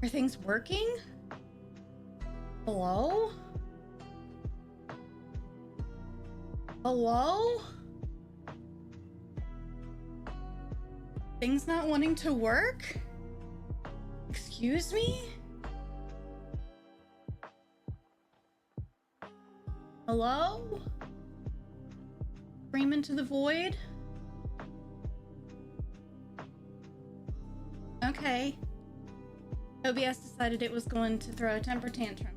Are things working? Hello? Hello? Things not wanting to work? Excuse me? Hello? Scream into the void? Okay. OBS decided it was going to throw a temper tantrum.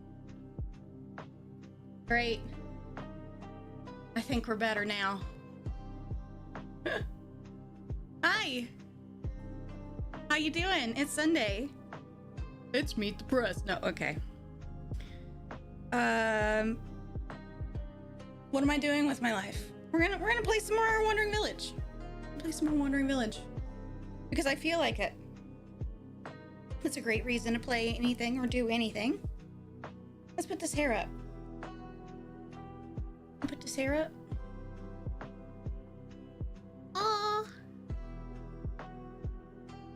Great. I think we're better now. Hi! How you doing? It's Sunday. It's Meet the Press. No, okay. What am I doing with my life? We're gonna play some more Wandering Village. Play some more Wandering Village. Because I feel like it. It's a great reason to play anything or do anything. Let's put this hair up. Put this hair up. Aww.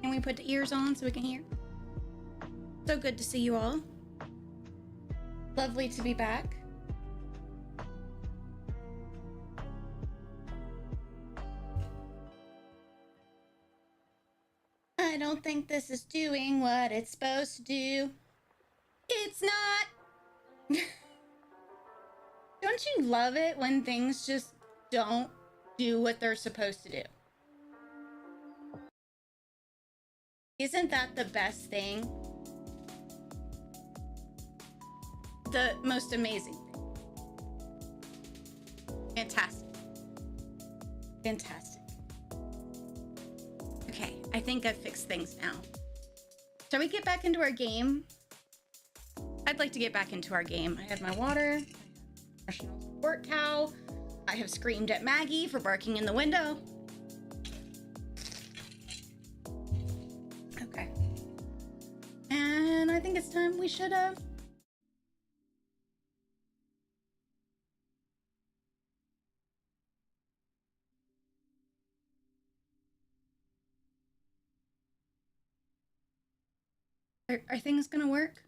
And we put the ears on so we can hear. So good to see you all. Lovely to be back. I don't think this is doing what it's supposed to do. It's not. Don't you love it when things just don't do what they're supposed to do? Isn't that the best thing? The most amazing thing. Fantastic. Fantastic. Okay, I think I've fixed things now. Shall we get back into our game? I'd like to get back into our game. I have my water. Professional support cow. I have screamed at Maggie for barking in the window. Okay. And I think it's time we should have. Are things gonna work?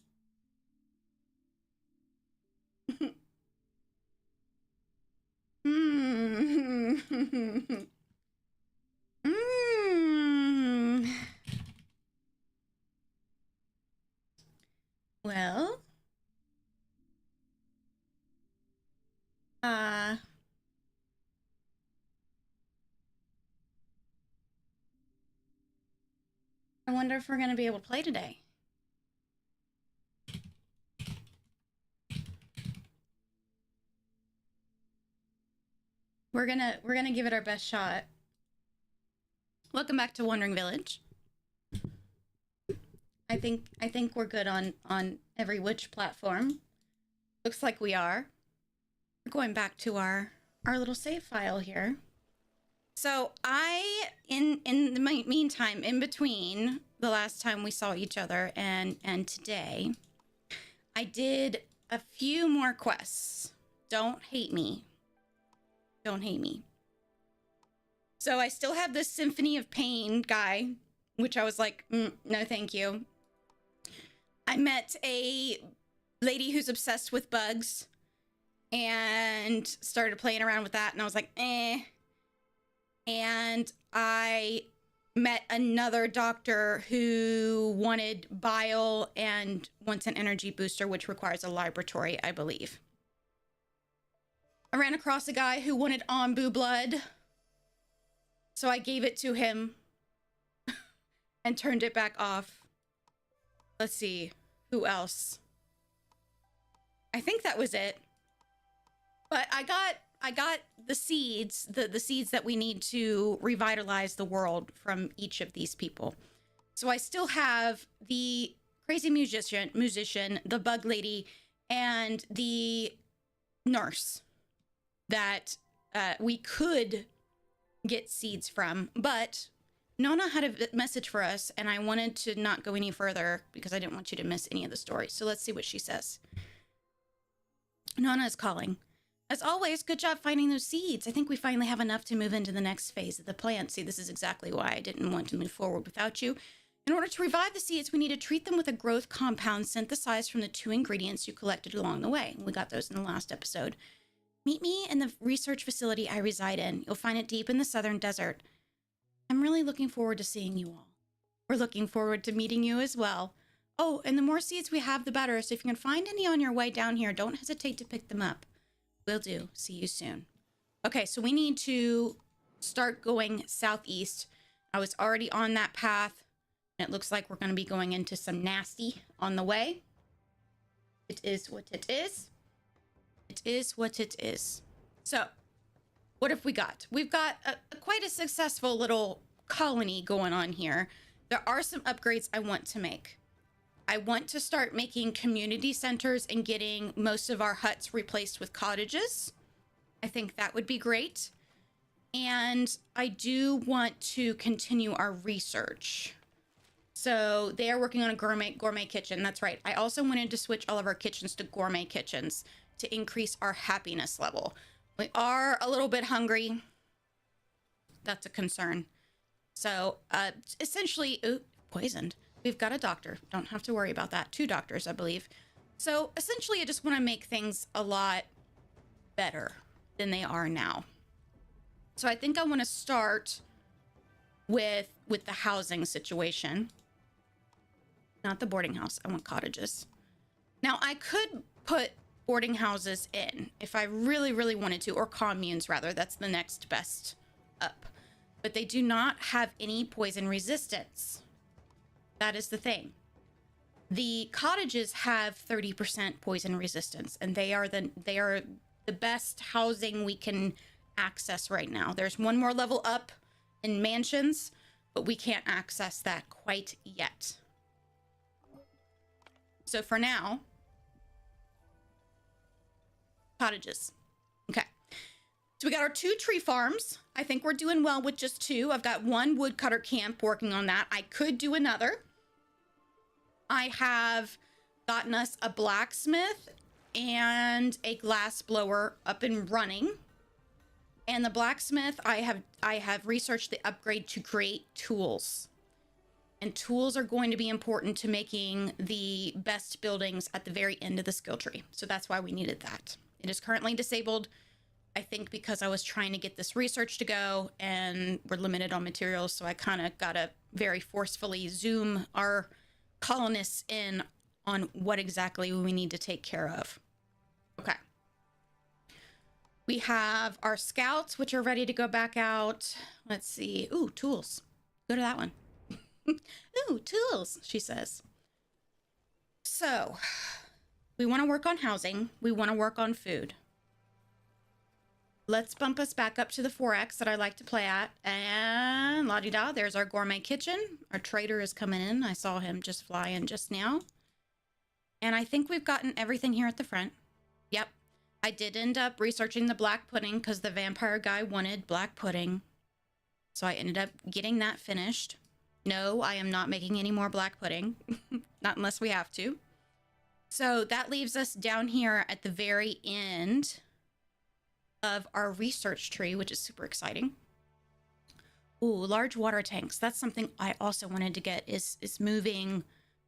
Well, I wonder if we're gonna be able to play today. We're gonna give it our best shot. Welcome back to Wandering Village. I think we're good on every which platform. Looks like we are. We're going back to our little save file here. So in the meantime, in between the last time we saw each other and today, I did a few more quests. Don't hate me. Don't hate me. So I still have this Symphony of Pain guy, which I was like, no, thank you. I met a lady who's obsessed with bugs and started playing around with that. And I was like, eh. And I met another doctor who wanted bile and wants an energy booster, which requires a laboratory, I believe. I ran across a guy who wanted Onbu blood. So I gave it to him and turned it back off. Let's see, who else? I think that was it. But I got the seeds, the seeds that we need to revitalize the world from each of these people. So I still have the crazy musician, the bug lady, and the nurse that we could get seeds from, but Nona had a message for us, and I wanted to not go any further because I didn't want you to miss any of the story. So let's see what she says. Nona is calling. As always, good job finding those seeds. I think we finally have enough to move into the next phase of the plan. See, this is exactly why I didn't want to move forward without you. In order to revive the seeds, we need to treat them with a growth compound synthesized from the 2 ingredients you collected along the way. We got those in the last episode. Meet me in the research facility I reside in. You'll find it deep in the southern desert. I'm really looking forward to seeing you all. We're looking forward to meeting you as well. Oh, and the more seeds we have, the better. So if you can find any on your way down here, don't hesitate to pick them up. Will do. See you soon. Okay, so we need to start going southeast. I was already on that path. And it looks like we're going to be going into some nasty on the way. It is what it is. It is what it is. So, what have we got? We've got quite a successful little colony going on here. There are some upgrades I want to make. I want to start making community centers and getting most of our huts replaced with cottages. I think that would be great. And I do want to continue our research. So they are working on a gourmet kitchen. That's right. I also wanted to switch all of our kitchens to gourmet kitchens to increase our happiness level. We are a little bit hungry. That's a concern. So essentially, poisoned. We've got a doctor. Don't have to worry about that. 2 doctors, I believe. So essentially, I just want to make things a lot better than they are now. So I think I want to start with the housing situation. Not the boarding house. I want cottages. Now, I could put boarding houses in if I really, really wanted to, or communes, rather. That's the next best up. But they do not have any poison resistance. That is the thing. The cottages have 30% poison resistance, and they are the best housing we can access right now. There's one more level up in mansions, but we can't access that quite yet. So for now, cottages. Okay. So we got our 2 tree farms. I think we're doing well with just 2. I've got 1 woodcutter camp working on that. I could do another. I have gotten us a blacksmith and a glass blower up and running. And the blacksmith, I have researched the upgrade to create tools. And tools are going to be important to making the best buildings at the very end of the skill tree. So that's why we needed that. It is currently disabled, I think, because I was trying to get this research to go and we're limited on materials. So I kind of got to very forcefully zoom our colonists in on what exactly we need to take care of. Okay. We have our scouts, which are ready to go back out. Let's see. Ooh, tools. Go to that one. Ooh, tools, she says. So, we want to work on housing. We want to work on food. Let's bump us back up to the 4X that I like to play at. And la-di-da, there's our gourmet kitchen. Our trader is coming in. I saw him just fly in just now. And I think we've gotten everything here at the front. Yep. I did end up researching the black pudding because the vampire guy wanted black pudding. So I ended up getting that finished. No, I am not making any more black pudding. Not unless we have to. So that leaves us down here at the very end of our research tree, which is super exciting. Ooh, large water tanks. That's something I also wanted to get, is moving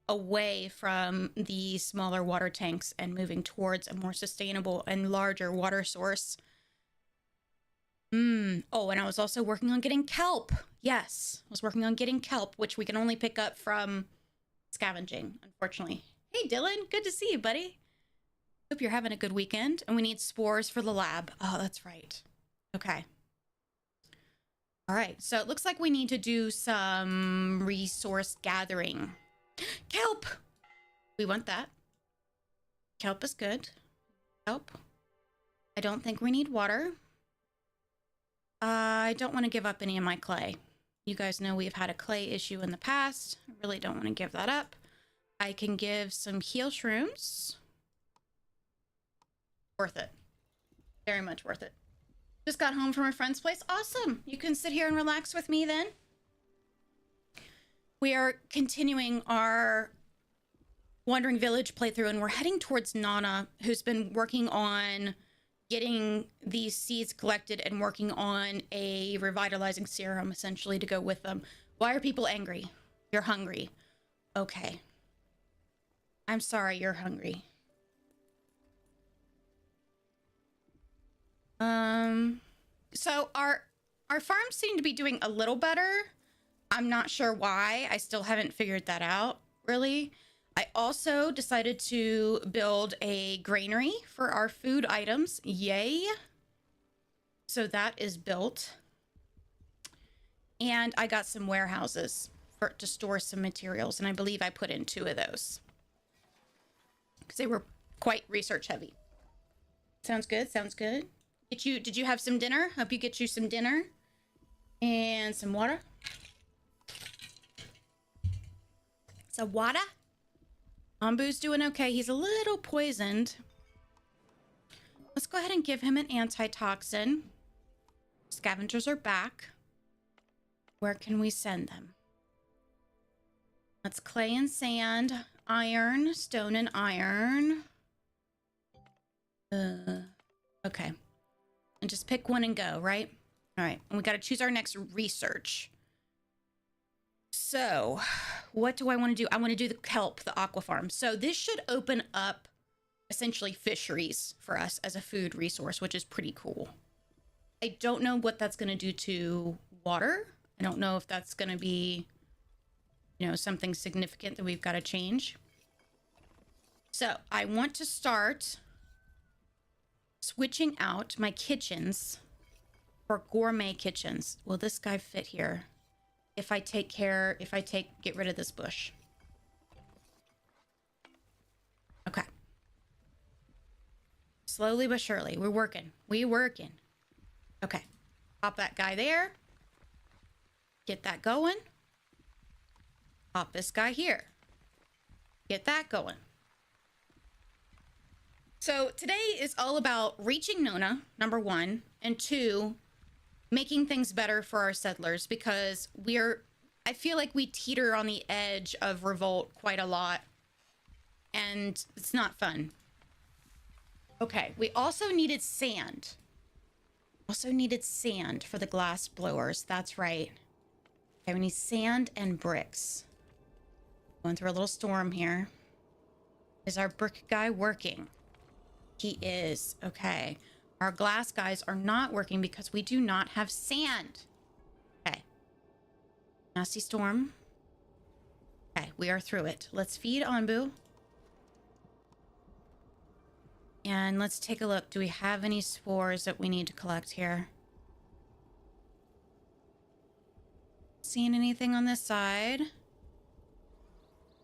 away from the smaller water tanks and moving towards a more sustainable and larger water source. Oh, and I was also working on getting kelp. Yes, I was working on getting kelp, which we can only pick up from scavenging, unfortunately. Hey, Dylan, good to see you, buddy. Hope you're having a good weekend. And we need spores for the lab. Oh, that's right. Okay. All right, so it looks like we need to do some resource gathering. Kelp! We want that. Kelp is good. Kelp. I don't think we need water. I don't want to give up any of my clay. You guys know we've had a clay issue in the past. I really don't want to give that up. I can give some heal shrooms. Worth it. Very much worth it. Just got home from a friend's place. Awesome. You can sit here and relax with me then. We are continuing our Wandering Village playthrough, and we're heading towards Nana, who's been working on getting these seeds collected and working on a revitalizing serum, essentially, to go with them. Why are people angry? You're hungry. Okay. I'm sorry you're hungry. So our farms seem to be doing a little better. I'm not sure why. I still haven't figured that out, really. I also decided to build a granary for our food items. Yay. So that is built. And I got some warehouses to store some materials, and I believe I put in 2 of those because they were quite research heavy. Sounds good. Sounds good. Did you have some dinner? Hope you get you some dinner and some water. Some water. Onbu's doing okay. He's a little poisoned. Let's go ahead and give him an antitoxin. Scavengers are back. Where can we send them? That's clay and sand, iron, stone and iron. Okay. And just pick one and go, right? All right. And we got to choose our next research. So, what do I want to do? I want to do the kelp, the aqua farm. So this should open up essentially fisheries for us as a food resource, which is pretty cool. I don't know what that's going to do to water. I don't know if that's going to be, you know, something significant that we've got to change. So I want to start switching out my kitchens for gourmet kitchens. Will this guy fit here? If I get rid of this bush. Okay. Slowly but surely, we're working. Okay. Pop that guy there. Get that going. Pop this guy here. Get that going. So today is all about reaching Nona, number 1, and 2, making things better for our settlers, because I feel like we teeter on the edge of revolt quite a lot, and it's not fun. Okay, we also needed sand. For the glass blowers. That's right. Okay, we need sand and bricks. Going through a little storm here. Is our brick guy working? He is. Okay. Our glass guys are not working because we do not have sand. Okay. Nasty storm. Okay, we are through it. Let's feed Onbu. And let's take a look. Do we have any spores that we need to collect here? Seeing anything on this side?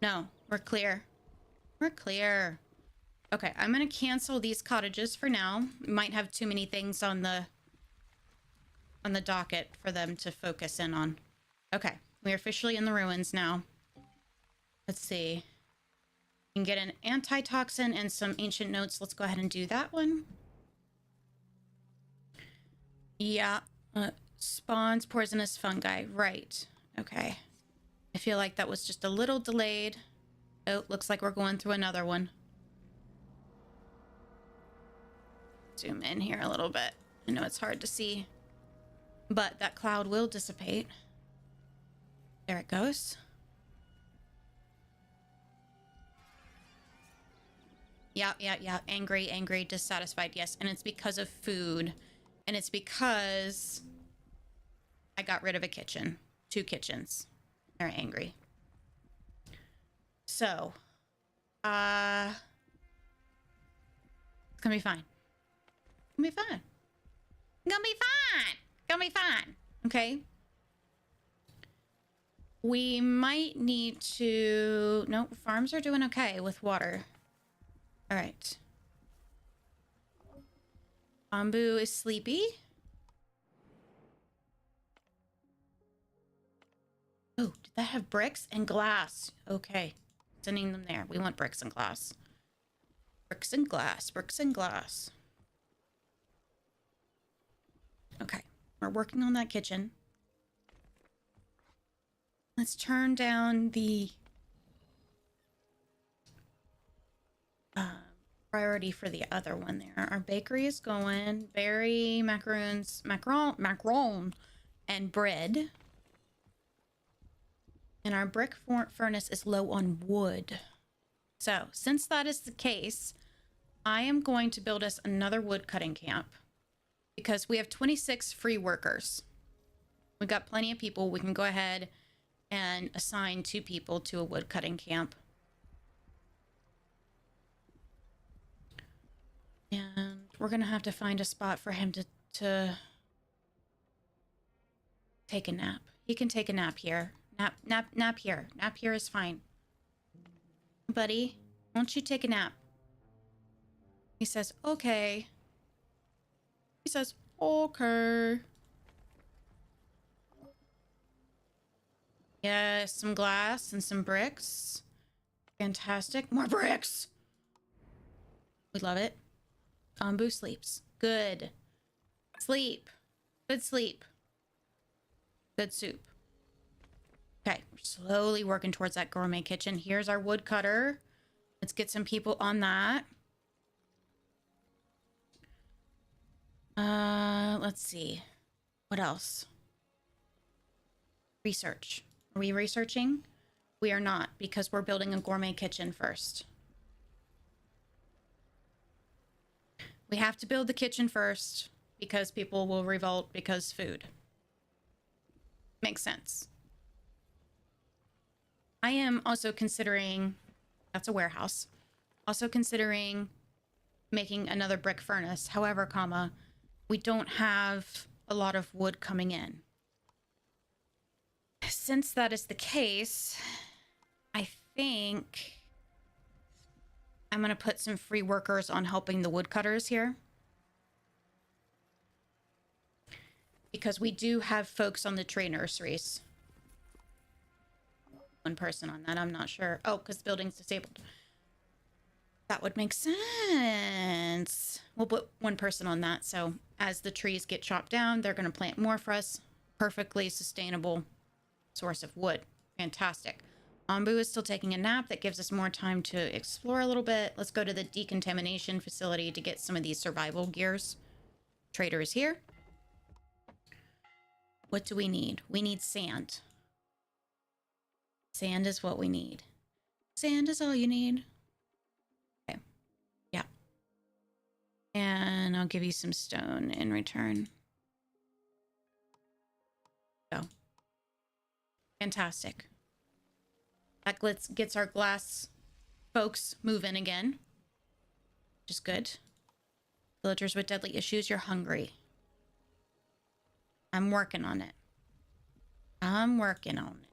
No, we're clear. We're clear. Okay, I'm going to cancel these cottages for now. We might have too many things on the docket for them to focus in on. Okay, we're officially in the ruins now. Let's see. We can get an antitoxin and some ancient notes. Let's go ahead and do that one. Yeah, spawns poisonous fungi. Right. Okay. I feel like that was just a little delayed. Oh, looks like we're going through another one. Zoom in here a little bit. I know it's hard to see, but that cloud will dissipate. There it goes. Yeah. Angry, dissatisfied. Yes, and it's because of food. And it's because I got rid of a kitchen. 2 kitchens. They're angry. So, it's gonna be fine. Gonna be fine. Okay. We might need to... No, farms are doing okay with water. All right. Onbu is sleepy. Oh, did that have bricks and glass? Okay. Sending them there. We want bricks and glass. Bricks and glass. Okay. We're working on that kitchen. Let's turn down the priority for the other one there. Our bakery is going. Berry, macaron, and bread. And our brick furnace is low on wood. So, since that is the case, I am going to build us another wood cutting camp because we have 26 free workers. We've got plenty of people. We can go ahead and assign 2 people to a wood cutting camp. And we're going to have to find a spot for him to take a nap. He can take a nap here. Nap here. Nap here is fine. Buddy, won't you take a nap? He says, okay. He says, okay. Yeah, some glass and some bricks. Fantastic. More bricks! We love it. Onbu sleeps. Good. Sleep. Good sleep. Good soup. Okay, we're slowly working towards that gourmet kitchen. Here's our woodcutter. Let's get some people on that. Let's see. What else? Research. Are we researching? We are not, because we're building a gourmet kitchen first. We have to build the kitchen first because people will revolt because food. Makes sense. I am also considering, that's a warehouse, also considering making another brick furnace. However, comma, we don't have a lot of wood coming in. Since that is the case, I think I'm going to put some free workers on helping the woodcutters here. Because we do have folks on the tree nurseries. One person on that, I'm not sure. Oh, because the building's disabled. That would make sense. We'll put one person on that, so as the trees get chopped down, they're going to plant more for us. Perfectly sustainable source of wood. Fantastic. Onbu is still taking a nap. That gives us more time to explore a little bit. Let's go to the decontamination facility to get some of these survival gears. Trader is here. What do we need? We need sand. Sand is what we need. Sand is all you need. Okay. Yeah. And I'll give you some stone in return. Go. Fantastic. That gets our glass folks moving again, which is good. Villagers with deadly issues, you're hungry. I'm working on it. I'm working on it.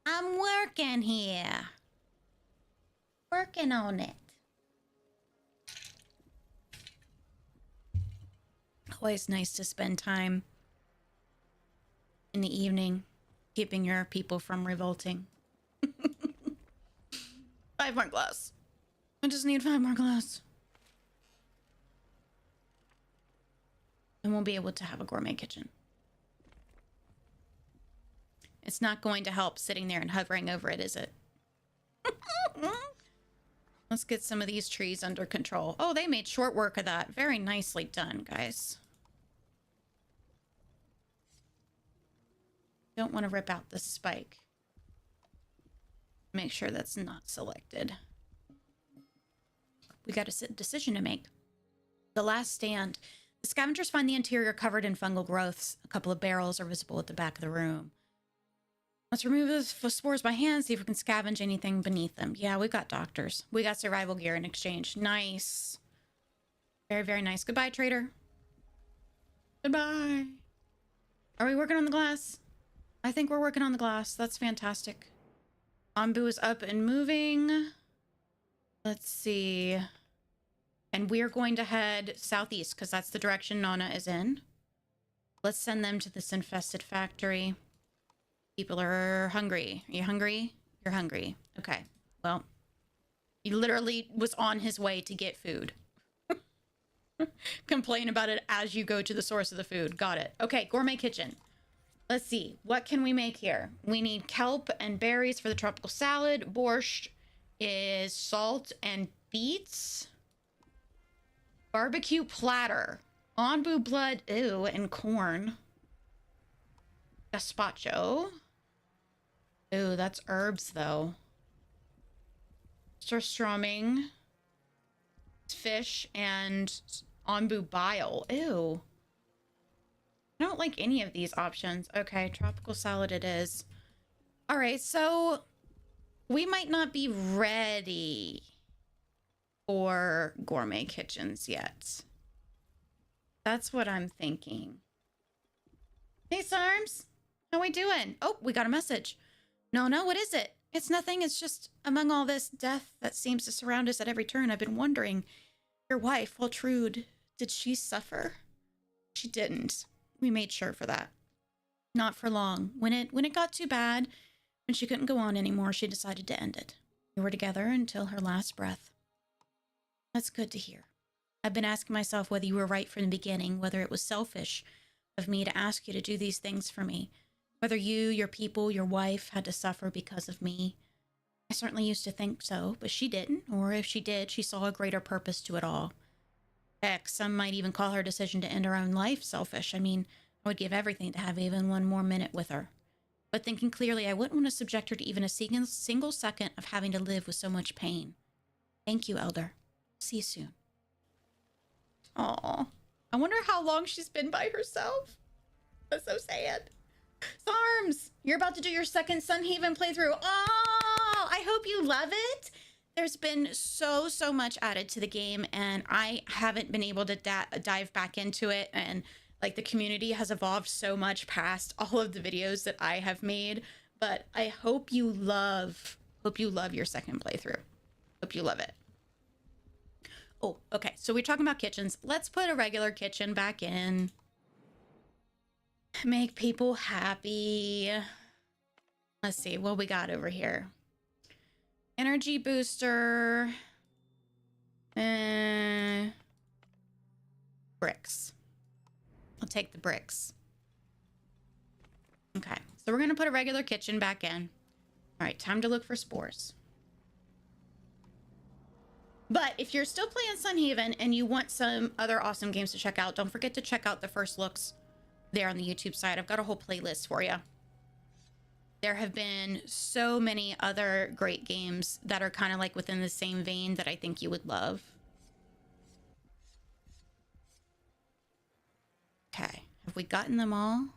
I'm working here. Working on it. Always nice to spend time in the evening keeping your people from revolting. 5 more glass. I just need 5 more glass. And we'll be able to have a gourmet kitchen. It's not going to help sitting there and hovering over it, is it? Let's get some of these trees under control. Oh, they made short work of that. Very nicely done, guys. Don't want to rip out the spike. Make sure that's not selected. We got a decision to make. The last stand. The scavengers find the interior covered in fungal growths. A couple of barrels are visible at the back of the room. Let's remove the spores by hand, see if we can scavenge anything beneath them. Yeah, we got doctors. We got survival gear in exchange. Nice. Very, very nice. Goodbye, trader. Goodbye. Are we working on the glass? I think we're working on the glass. That's fantastic. Onbu is up and moving. Let's see. And we're going to head southeast because that's the direction Nana is in. Let's send them to this infested factory. People are hungry. Are you hungry? You're hungry. Okay. Well, he literally was on his way to get food. Complain about it as you go to the source of the food. Got it. Okay, gourmet kitchen. Let's see. What can we make here? We need kelp and berries for the tropical salad. Borscht is salt and beets. Barbecue platter. Onbu blood, ew, and corn. Gazpacho. Ooh, that's herbs though. Surströmming, fish, and Onbu bile. Ew. I don't like any of these options. Okay, tropical salad it is. All right, so we might not be ready for gourmet kitchens yet. That's what I'm thinking. Hey, Sarms. How we doing? Oh, we got a message. No, what is it? It's nothing. It's just among all this death that seems to surround us at every turn, I've been wondering, your wife, Waltrude, did she suffer? She didn't. We made sure for that. Not for long. When it got too bad, when she couldn't go on anymore, she decided to end it. We were together until her last breath. That's good to hear. I've been asking myself whether you were right from the beginning, whether it was selfish of me to ask you to do these things for me, whether you, your people, your wife had to suffer because of me. I certainly used to think so, but she didn't, or if she did, she saw a greater purpose to it all. Heck, some might even call her decision to end her own life selfish. I mean, I would give everything to have even one more minute with her. But thinking clearly, I wouldn't want to subject her to even a single second of having to live with so much pain. Thank you, Elder. See you soon. Aw. I wonder how long she's been by herself. That's so sad. Sarms, you're about to do your second Sunhaven playthrough. Oh, I hope you love it. There's been so much added to the game, and I haven't been able to dive back into it. And like the community has evolved so much past all of the videos that I have made. But I hope you love your second playthrough. Hope you love it. Oh, okay. So we're talking about kitchens. Let's put a regular kitchen back in. Make people happy. Let's see what we got over here. Energy booster. Bricks. I'll take the bricks. Okay. So we're going to put a regular kitchen back in. All right. Time to look for spores. But if you're still playing Sunhaven and you want some other awesome games to check out, don't forget to check out the first looks there on the YouTube side. I've got a whole playlist for you. There have been so many other great games that are kind of like within the same vein that I think you would love. Okay. Have we gotten them all?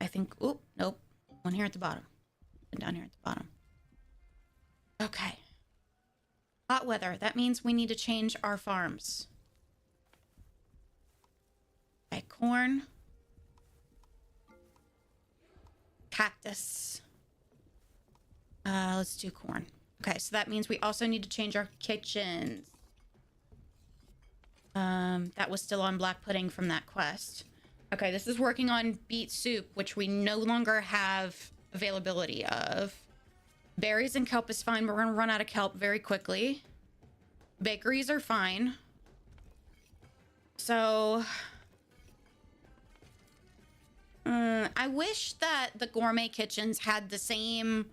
I think, oh, nope. One here at the bottom. And down here at the bottom. Okay. Hot weather. That means we need to change our farms. Okay, corn. Cactus. Let's do corn. Okay, so that means we also need to change our kitchens. That was still on black pudding from that quest. Okay, this is working on beet soup, which we no longer have availability of. Berries and kelp is fine. We're going to run out of kelp very quickly. Bakeries are fine. So... I wish that the gourmet kitchens had the same...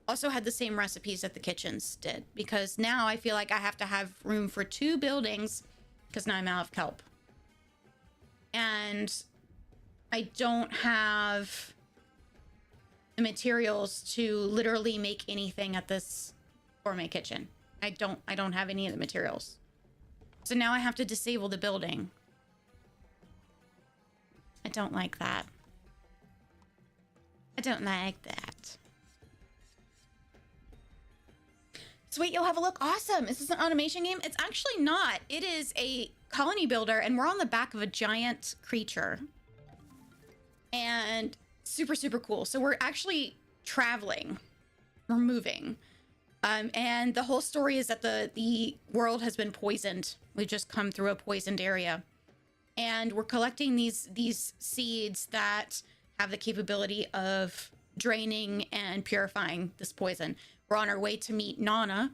also had the same recipes that the kitchens did. Because now I feel like I have to have room for 2 buildings. Because now I'm out of kelp. And I don't have the materials to literally make anything at this gourmet kitchen. I don't have any of the materials. So now I have to disable the building. I don't like that. I don't like that. Sweet, you'll have a look. Awesome. Is this an automation game? It's actually not. It is a colony builder, and we're on the back of a giant creature. And super cool. So we're actually traveling. We're moving. And the whole story is that the world has been poisoned. We've just come through a poisoned area. And we're collecting these seeds that have the capability of draining and purifying this poison. We're on our way to meet Nana,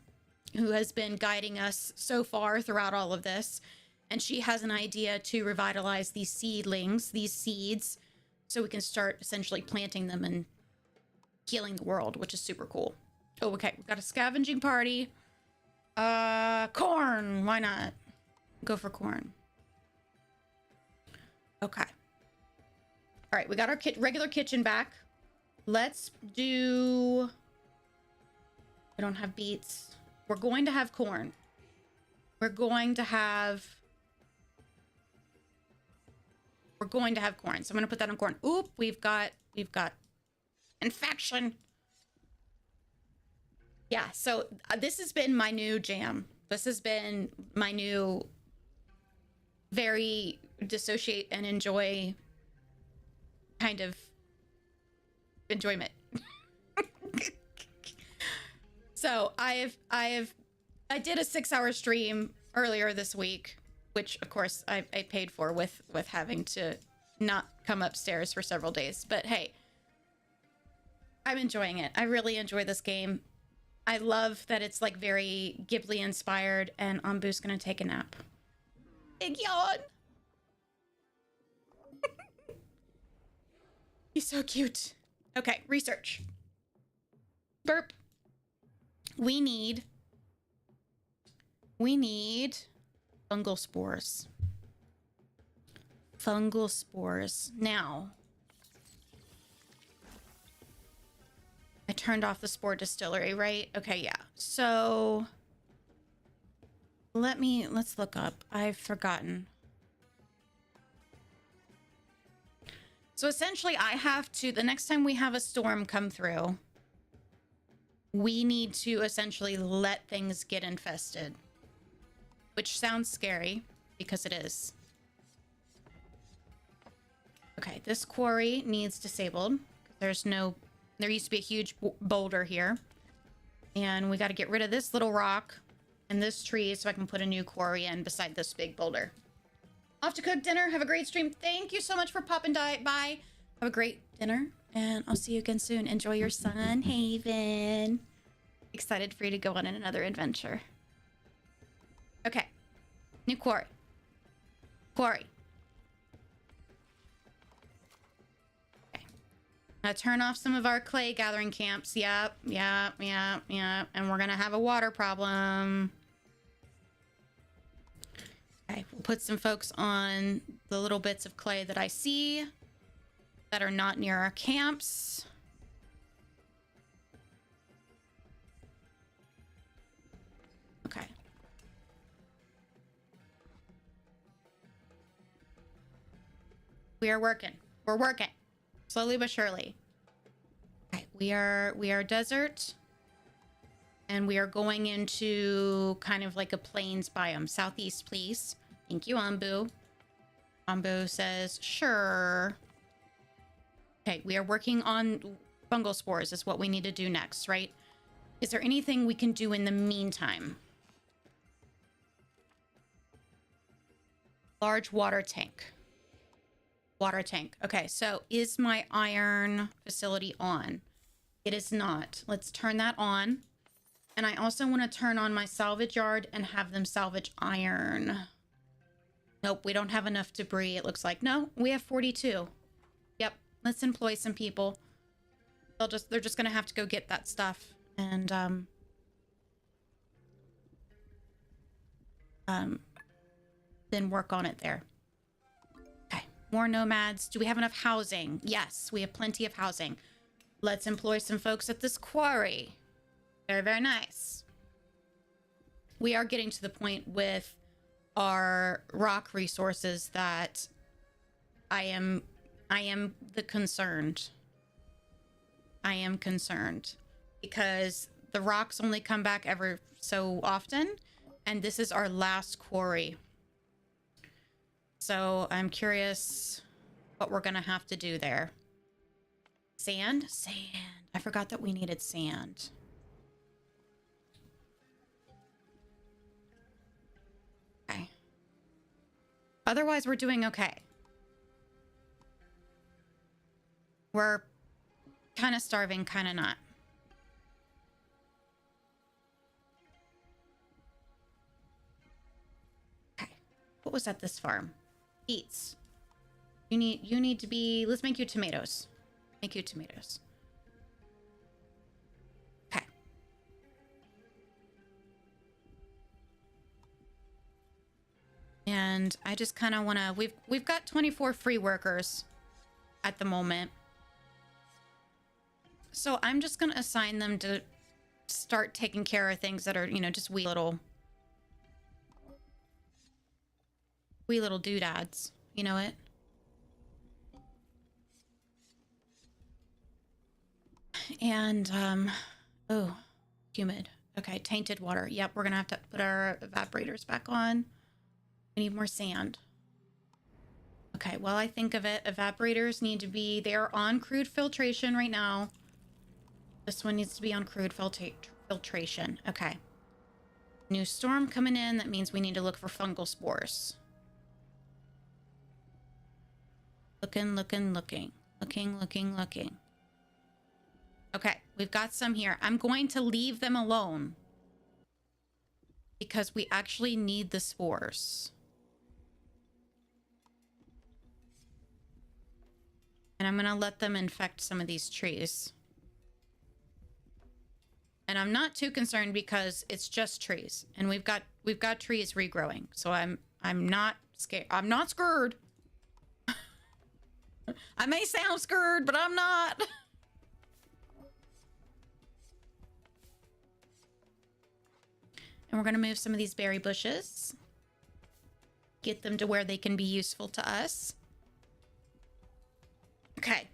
who has been guiding us so far throughout all of this. And she has an idea to revitalize these seedlings, these seeds, so we can start essentially planting them and healing the world, which is super cool. Oh, okay. We've got a scavenging party. Corn. Why not? Go for corn. Okay. All right. We got our regular kitchen back. Let's do... I don't have beets. We're going to have corn. We're going to have corn. So I'm going to put that on corn. Oop, we've got infection. Yeah, so this has been my new jam. This has been my new very dissociate and enjoy kind of enjoyment. So I did a 6-hour stream earlier this week, which of course I paid for with having to not come upstairs for several days. But hey, I'm enjoying it. I really enjoy this game. I love that it's like very Ghibli inspired, and Onbu's gonna take a nap. Big yawn. He's so cute. Okay, research. Burp. We need fungal spores. Fungal spores. Now, I turned off the spore distillery, right? Okay, yeah. So let's look up. I've forgotten. So essentially I have to, the next time we have a storm come through, we need to essentially let things get infested, which sounds scary because it is. Okay, this quarry needs disabled. There used to be a huge boulder here, and we got to get rid of this little rock and this tree so I can put a new quarry in beside this big boulder. Off to cook dinner. Have a great stream. Thank you so much for popping by. Have a great dinner, and I'll see you again soon. Enjoy your sun haven. Excited for you to go on another adventure. Okay. New quarry. Okay. Now turn off some of our clay gathering camps. Yep. And we're gonna have a water problem. Okay, we'll put some folks on the little bits of clay that I see that are not near our camps. Okay. We're working. Slowly but surely. Okay, we are desert. And we are going into kind of like a plains biome. Southeast, please. Thank you, Onbu. Onbu says, sure. Okay, we are working on fungal spores is what we need to do next, right? Is there anything we can do in the meantime? Large water tank. Okay, so is my iron facility on? It is not. Let's turn that on. And I also want to turn on my salvage yard and have them salvage iron. Nope, we don't have enough debris, it looks like. No, we have 42. Yep, let's employ some people. They're just gonna have to go get that stuff and then work on it there. Okay, more nomads. Do we have enough housing? Yes, we have plenty of housing. Let's employ some folks at this quarry. Very, very nice. We are getting to the point with our rock resources that I am concerned. I am concerned because the rocks only come back ever so often, and this is our last quarry. So I'm curious what we're gonna have to do there. Sand? I forgot that we needed sand. Okay. Otherwise, we're doing okay. We're kind of starving, kind of not. Okay. What was at this farm? Beets. You need to be... Let's make you tomatoes. Make you tomatoes. Okay. And I just kind of want to... We've got 24 free workers at the moment. So I'm just going to assign them to start taking care of things that are, you know, just wee little doodads. You know it? And, oh, humid. Okay, tainted water. Yep, we're going to have to put our evaporators back on. We need more sand. Okay, well, I think of it. Evaporators need to be... They're on crude filtration right now. This one needs to be on crude filtration. Okay. New storm coming in. That means we need to look for fungal spores. Looking. Okay, we've got some here. I'm going to leave them alone because we actually need the spores. And I'm going to let them infect some of these trees. And I'm not too concerned because it's just trees. And we've got trees regrowing. So I'm not scared. I'm not scared. I may sound scared, but I'm not. And we're going to move some of these berry bushes. Get them to where they can be useful to us. Okay.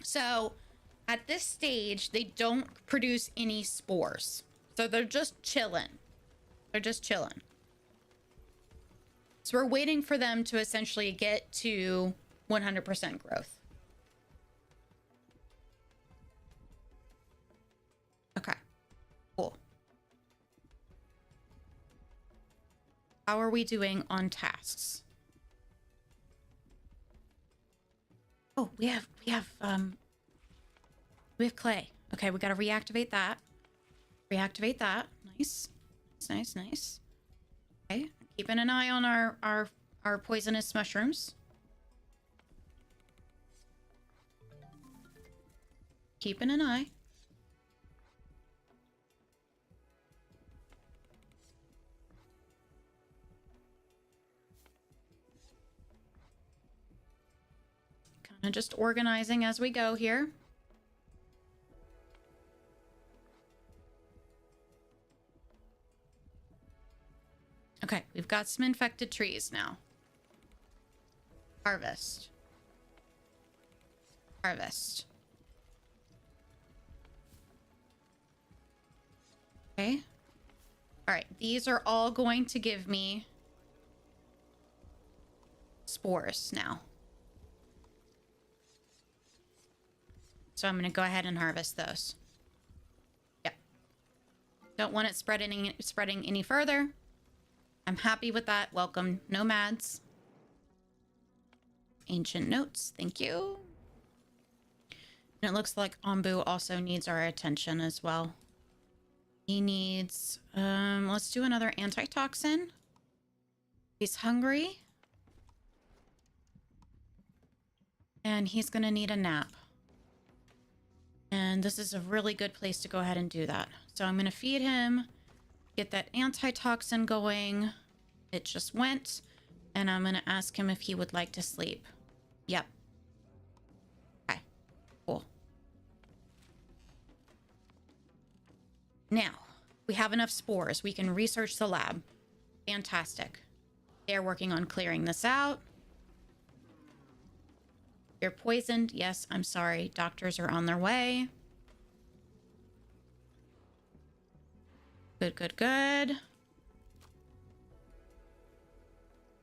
So at this stage, they don't produce any spores. So they're just chilling. So we're waiting for them to essentially get to 100% growth. Okay. Cool. How are we doing on tasks? Oh, we have clay. Okay, we gotta reactivate that. Nice. Okay, keeping an eye on our poisonous mushrooms. Keeping an eye. Kind of just organizing as we go here. Okay, we've got some infected trees now. Harvest. Okay. All right, these are all going to give me spores now. So I'm going to go ahead and harvest those. Yep. Don't want it spreading any further. I'm happy with that. Welcome, nomads. Ancient notes. Thank you. And it looks like Onbu also needs our attention as well. He needs... let's do another antitoxin. He's hungry. And he's going to need a nap. And this is a really good place to go ahead and do that. So I'm going to feed him, get that antitoxin going. It just went. And I'm going to ask him if he would like to sleep. Yep. Okay. Cool. Now, we have enough spores. We can research the lab. Fantastic. They're working on clearing this out. You're poisoned. Yes, I'm sorry. Doctors are on their way. Good.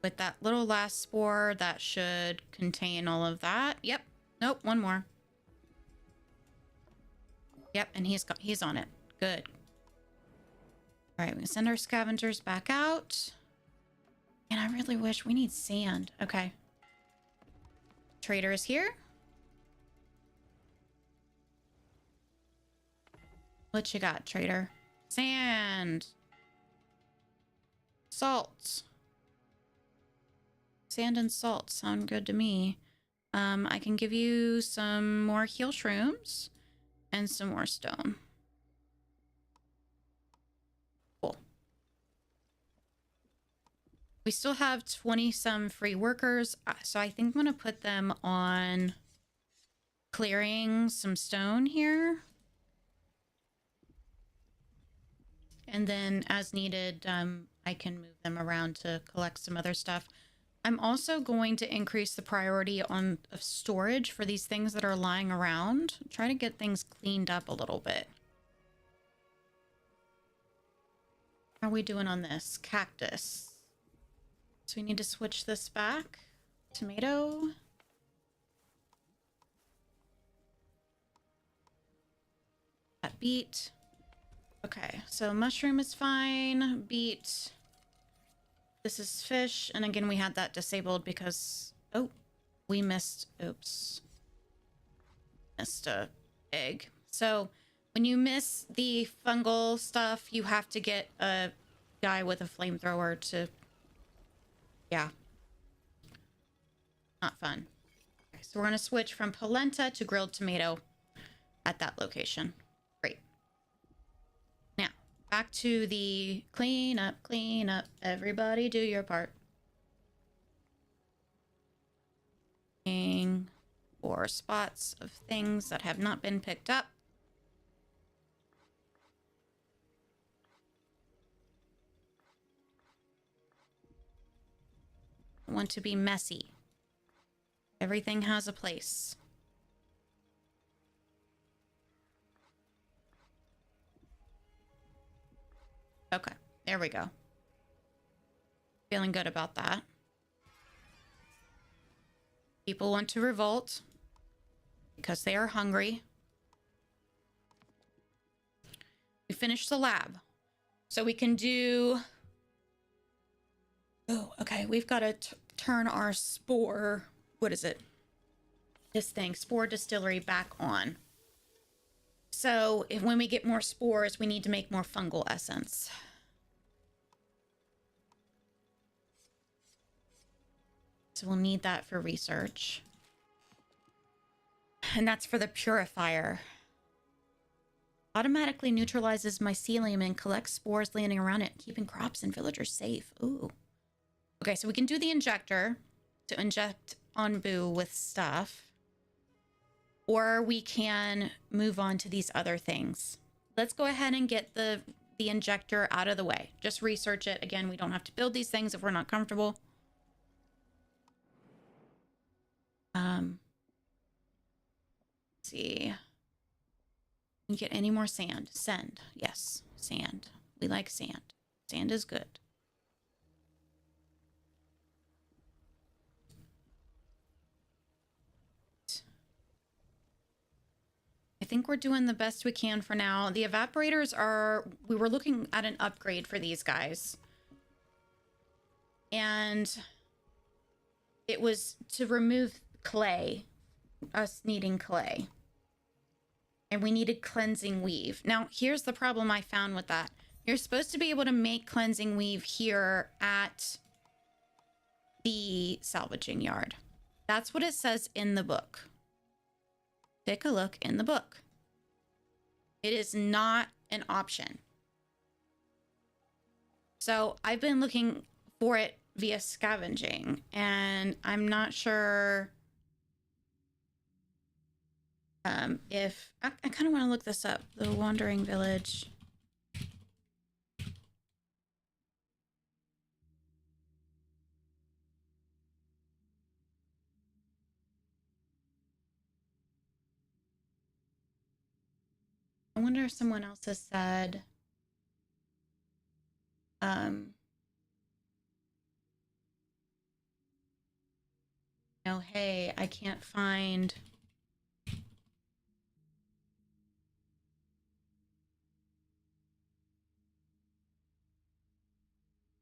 With that little last spore, that should contain all of that. Yep. Nope, one more. Yep, and he's on it. Good. All right, we can send our scavengers back out. And I really wish we need sand. Okay. Trader is here. What you got, trader? Sand. Salt. Sand and salt sound good to me. I can give you some more heal shrooms and some more stone. Cool. We still have 20 some free workers, so I think I'm going to put them on clearing some stone here. And then as needed, I can move them around to collect some other stuff. I'm also going to increase the priority of storage for these things that are lying around. Try to get things cleaned up a little bit. How are we doing on this? Cactus. So we need to switch this back. Tomato. That beet. Okay, so mushroom is fine. Beet. This is fish. And again, we had that disabled because... Oh, we missed... Oops. Missed a egg. So when you miss the fungal stuff, you have to get a guy with a flamethrower to... Yeah. Not fun. Okay, so we're going to switch from polenta to grilled tomato at that location. Great. Now, back to the clean up, clean up. Everybody do your part. Or spots of things that have not been picked up. I want to be messy. Everything has a place. Okay, there we go. Feeling good about that. People want to revolt because they are hungry. We finished the lab. So we can do... Oh, okay. We've got to turn our spore... What is it? This thing. Spore distillery back on. So when we get more spores, we need to make more fungal essence. So we'll need that for research. And that's for the purifier. Automatically neutralizes mycelium and collects spores landing around it, keeping crops and villagers safe. Ooh. Okay, so we can do the injector to inject Onbu with stuff. Or we can move on to these other things. Let's go ahead and get the injector out of the way. Just research it. Again, we don't have to build these things if we're not comfortable. Let's see. Can you get any more sand? Send. Yes, sand. We like sand. Sand is good. I think we're doing the best we can for now. The evaporators are... We were looking at an upgrade for these guys. And it was to remove clay. Us needing clay. And we needed cleansing weave. Now, here's the problem I found with that. You're supposed to be able to make cleansing weave here at the salvaging yard. That's what it says in the book. Take a look in the book. It is not an option. So I've been looking for it via scavenging, and I'm not sure if... I kind of want to look this up. The Wandering Village. I wonder if someone else has said, no, hey, I can't find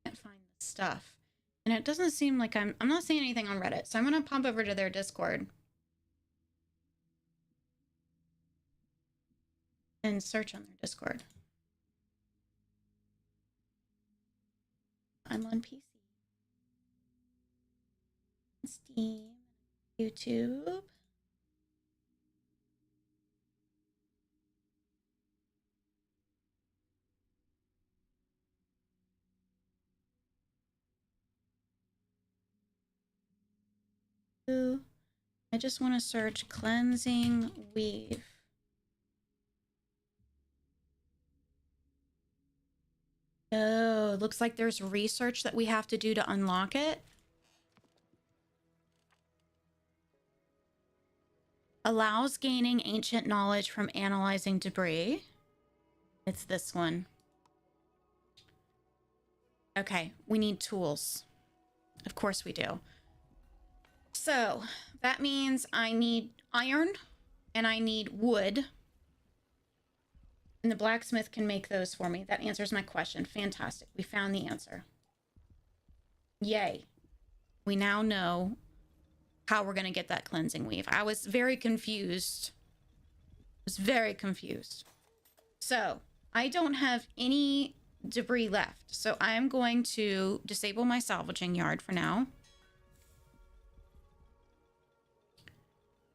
the stuff. And it doesn't seem like I'm not seeing anything on Reddit, so I'm gonna pop over to their Discord and search on their Discord. I'm on PC, Steam, YouTube. I just want to search cleansing weave. Oh, looks like there's research that we have to do to unlock it. Allows gaining ancient knowledge from analyzing debris. It's this one. Okay, we need tools. Of course we do. So that means I need iron and I need wood. And the blacksmith can make those for me. That answers my question. Fantastic. We found the answer. Yay. We now know how we're going to get that cleansing weave. I was very confused. So I don't have any debris left. So I'm going to disable my salvaging yard for now.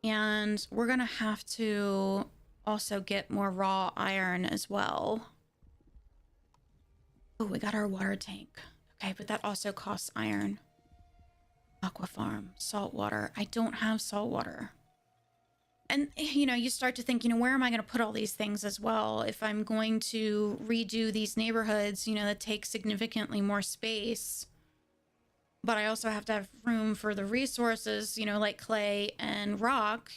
And we're going to have to also get more raw iron as well. Oh, we got our water tank. Okay, but that also costs iron. Aqua farm, salt water. I don't have salt water. And, you know, you start to think, you know, where am I going to put all these things as well? If I'm going to redo these neighborhoods, you know, that take significantly more space. But I also have to have room for the resources, you know, like clay and rock.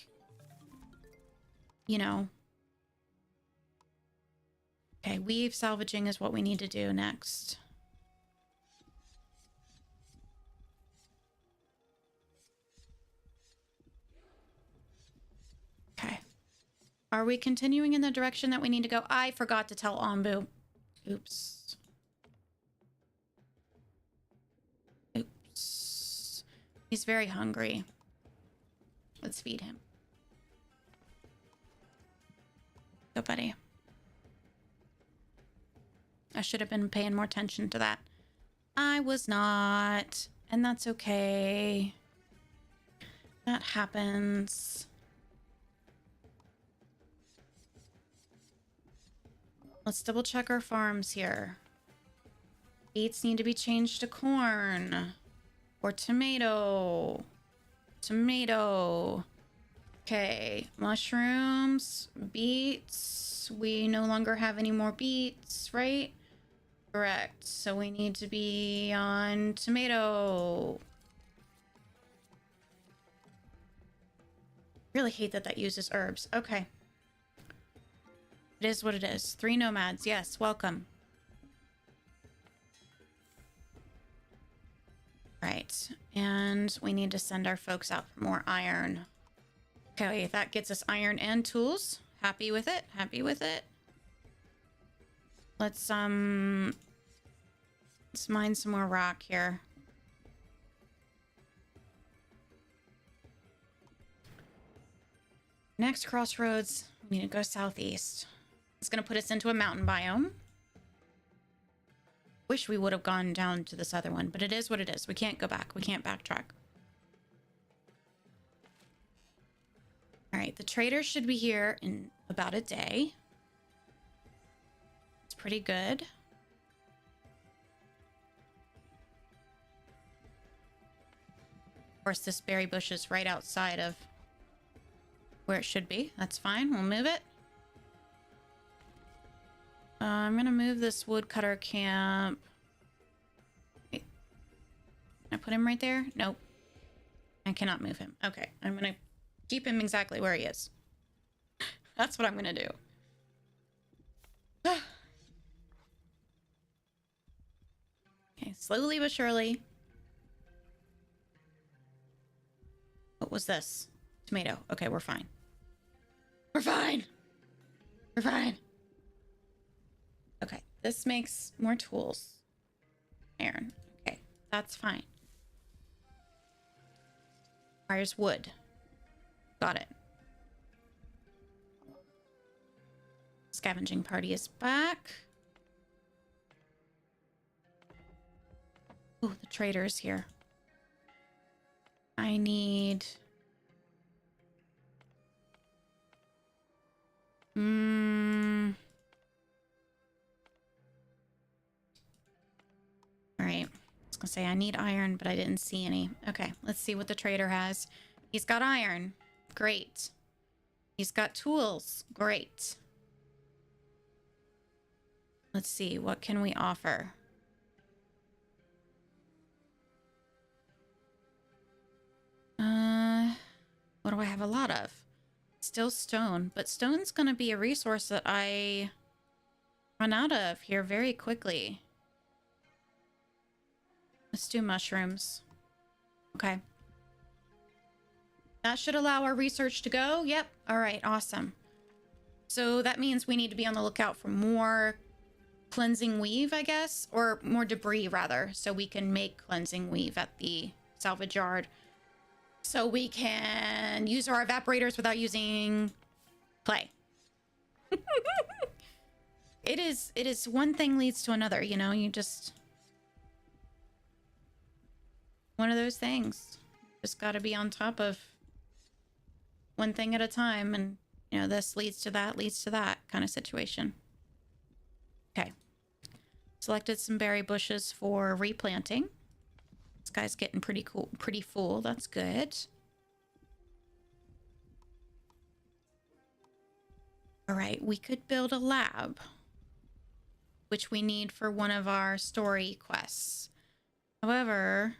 You know. Okay, weave salvaging is what we need to do next. Okay. Are we continuing in the direction that we need to go? I forgot to tell Onbu. Oops. Oops. He's very hungry. Let's feed him. Go, buddy. I should have been paying more attention to that. I was not. And that's okay. That happens. Let's double check our farms here. Beets need to be changed to corn. Or tomato. Tomato. Okay. Mushrooms. Beets. We no longer have any more beets, right? Correct. So we need to be on tomato. Really hate that that uses herbs. Okay. It is what it is. 3 nomads. Yes, welcome. Right. And we need to send our folks out for more iron. Okay, that gets us iron and tools. Happy with it. Happy with it. Let's mine some more rock here. Next crossroads, we need to go southeast. It's going to put us into a mountain biome. Wish we would have gone down to this other one, but it is what it is. We can't go back. We can't backtrack. All right, the trader should be here in about a day. It's pretty good. Of course, this berry bush is right outside of where it should be. That's fine. We'll move it. I'm going to move this woodcutter camp. Wait. Can I put him right there? Nope. I cannot move him. Okay. I'm going to keep him exactly where he is. That's what I'm going to do. Okay. Slowly but surely. What was this? Tomato. Okay, we're fine. We're fine. We're fine. Okay, this makes more tools. Iron. Okay, that's fine. Requires wood. Got it. Scavenging party is back. Oh, the trader is here. I need... All right. I was gonna say I need iron, but I didn't see any. Okay, let's see what the trader has. He's got iron. Great. He's got tools. Great. Let's see. What can we offer? What do I have a lot of? Still stone. But stone's going to be a resource that I run out of here very quickly. Let's do mushrooms. Okay. That should allow our research to go. Yep. All right. Awesome. So that means we need to be on the lookout for more cleansing weave, I guess, or more debris rather, so we can make cleansing weave at the salvage yard. So we can use our evaporators without using clay. It is one thing leads to another, you know, you just one of those things. Just got to be on top of one thing at a time, and you know, this leads to that kind of situation. Okay. Selected some berry bushes for replanting. This guy's getting pretty full. That's good. All right, we could build a lab, which we need for one of our story quests. However,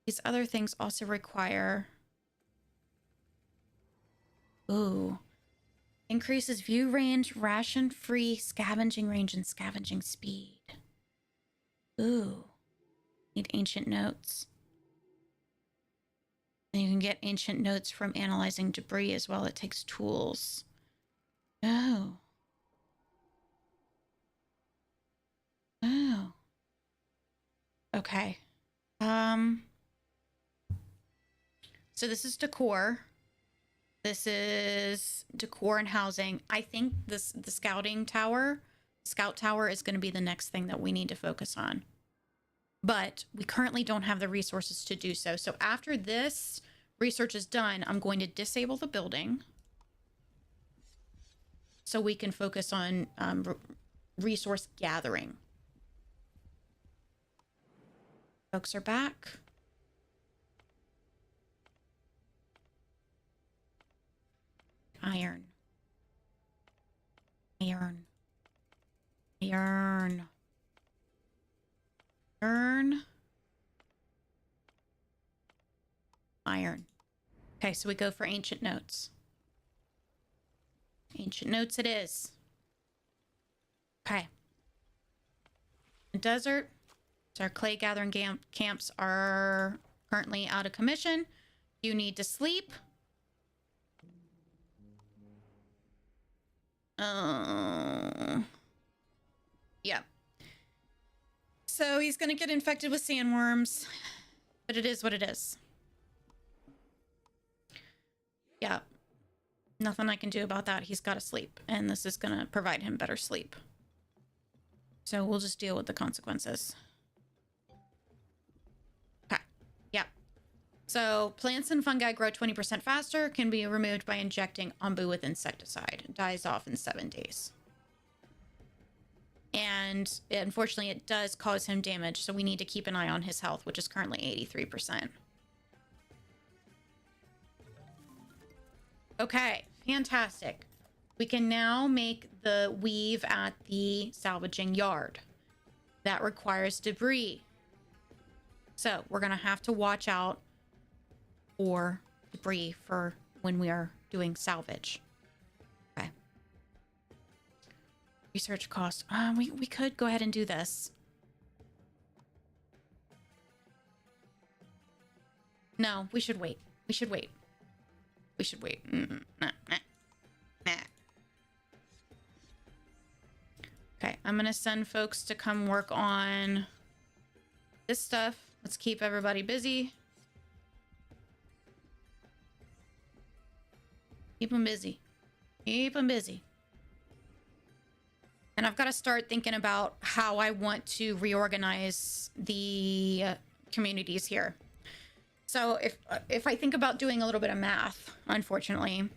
these other things also require... Ooh. Increases view range, ration-free, scavenging range, and scavenging speed. Ooh. Need ancient notes. And you can get ancient notes from analyzing debris as well. It takes tools. Oh. Oh. Okay. So this is decor. This is decor and housing. I think the scout tower is going to be the next thing that we need to focus on. But we currently don't have the resources to do so. So after this research is done, I'm going to disable the building so we can focus on resource gathering. Folks are back. Iron. Iron. Iron. Iron. Okay, so we go for ancient notes. Ancient notes it is. Okay. The desert. So our clay gathering camps are currently out of commission. You need to sleep. Yeah. So he's gonna get infected with sandworms, but it is what it is. Yeah. Nothing I can do about that. He's got to sleep, and this is gonna provide him better sleep. So we'll just deal with the consequences. Okay. Yeah. So plants and fungi grow 20% faster, can be removed by injecting Onbu with insecticide. It dies off in 7 days. And unfortunately, it does cause him damage, so we need to keep an eye on his health, which is currently 83%. Okay, fantastic. We can now make the weave at the salvaging yard. That requires debris. So we're going to have to watch out for debris for when we are doing salvage. Okay. Research cost. We could go ahead and do this. No, we should wait. We should wait. We should wait. Nah. Okay, I'm gonna send folks to come work on this stuff. Let's keep everybody busy. Keep them busy. Keep them busy. And I've got to start thinking about how I want to reorganize the communities here. So if I think about doing a little bit of math, unfortunately,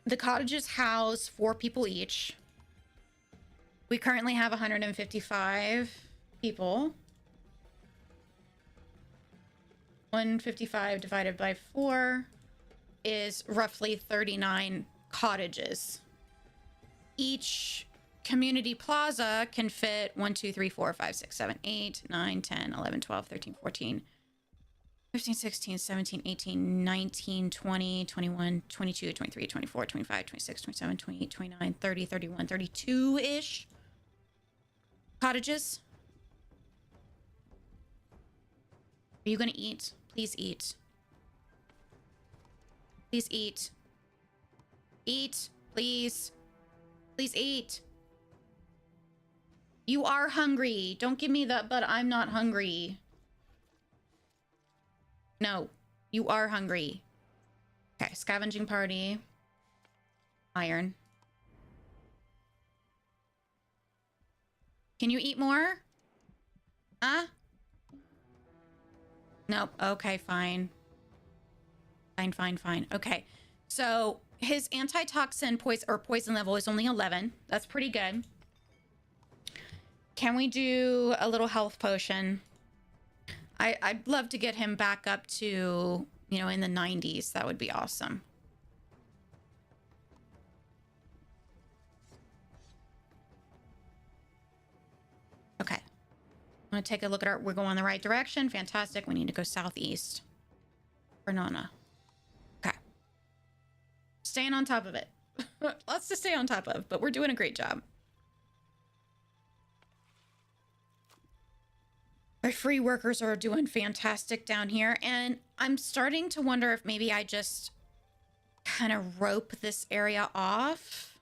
the cottages house 4 people each. We currently have 155 people. 155 divided by 4 is roughly 39 cottages. Each community plaza can fit 1, 2, 3, 4, 5, 6, 7, 8, 9, 10, 11, 12, 13, 14, 15, 16, 17, 18, 19, 20, 21, 22, 23, 24, 25, 26, 27, 28, 29, 30, 31, 32-ish cottages. Are you gonna eat? Please eat. Please eat. Eat, please. Please eat. You are hungry. Don't give me that, but I'm not hungry. No, you are hungry. Okay, scavenging party. Iron. Can you eat more? Huh? Nope. Okay, fine. Fine. Okay. So his antitoxin poison level is only 11. That's pretty good. Can we do a little health potion? I'd love to get him back up to, you know, in the 90s. That would be awesome. Okay. I'm gonna take a look at we're going in the right direction. Fantastic. We need to go southeast. Banana. Okay. Staying on top of it. Lots to stay on top of, but we're doing a great job. My free workers are doing fantastic down here, and I'm starting to wonder if maybe I just kind of rope this area off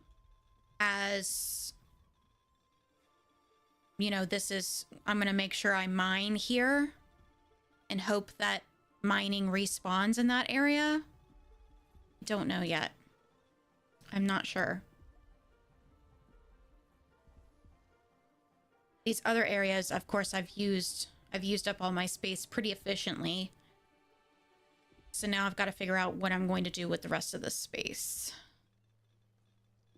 as, you know, I'm going to make sure I mine here and hope that mining respawns in that area. Don't know yet. I'm not sure. These other areas, of course, I've used up all my space pretty efficiently. So now I've got to figure out what I'm going to do with the rest of the space.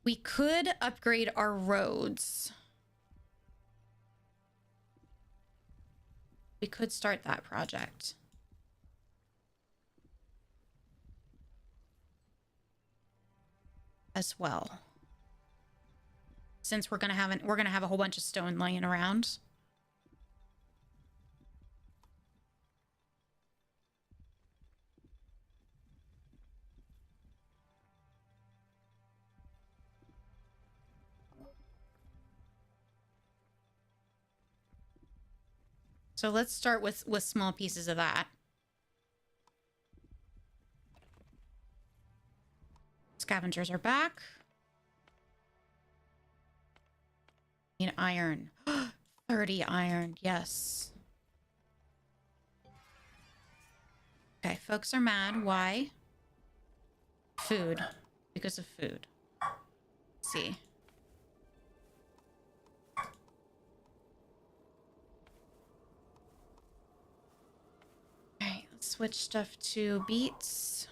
We could upgrade our roads. We could start that project as well. Since we're gonna have a whole bunch of stone laying around. So let's start with small pieces of that. Scavengers are back. Need iron. 30 iron, yes. Okay, folks are mad. Why? Food. Because of food. Let's see. Okay, let's switch stuff to beets.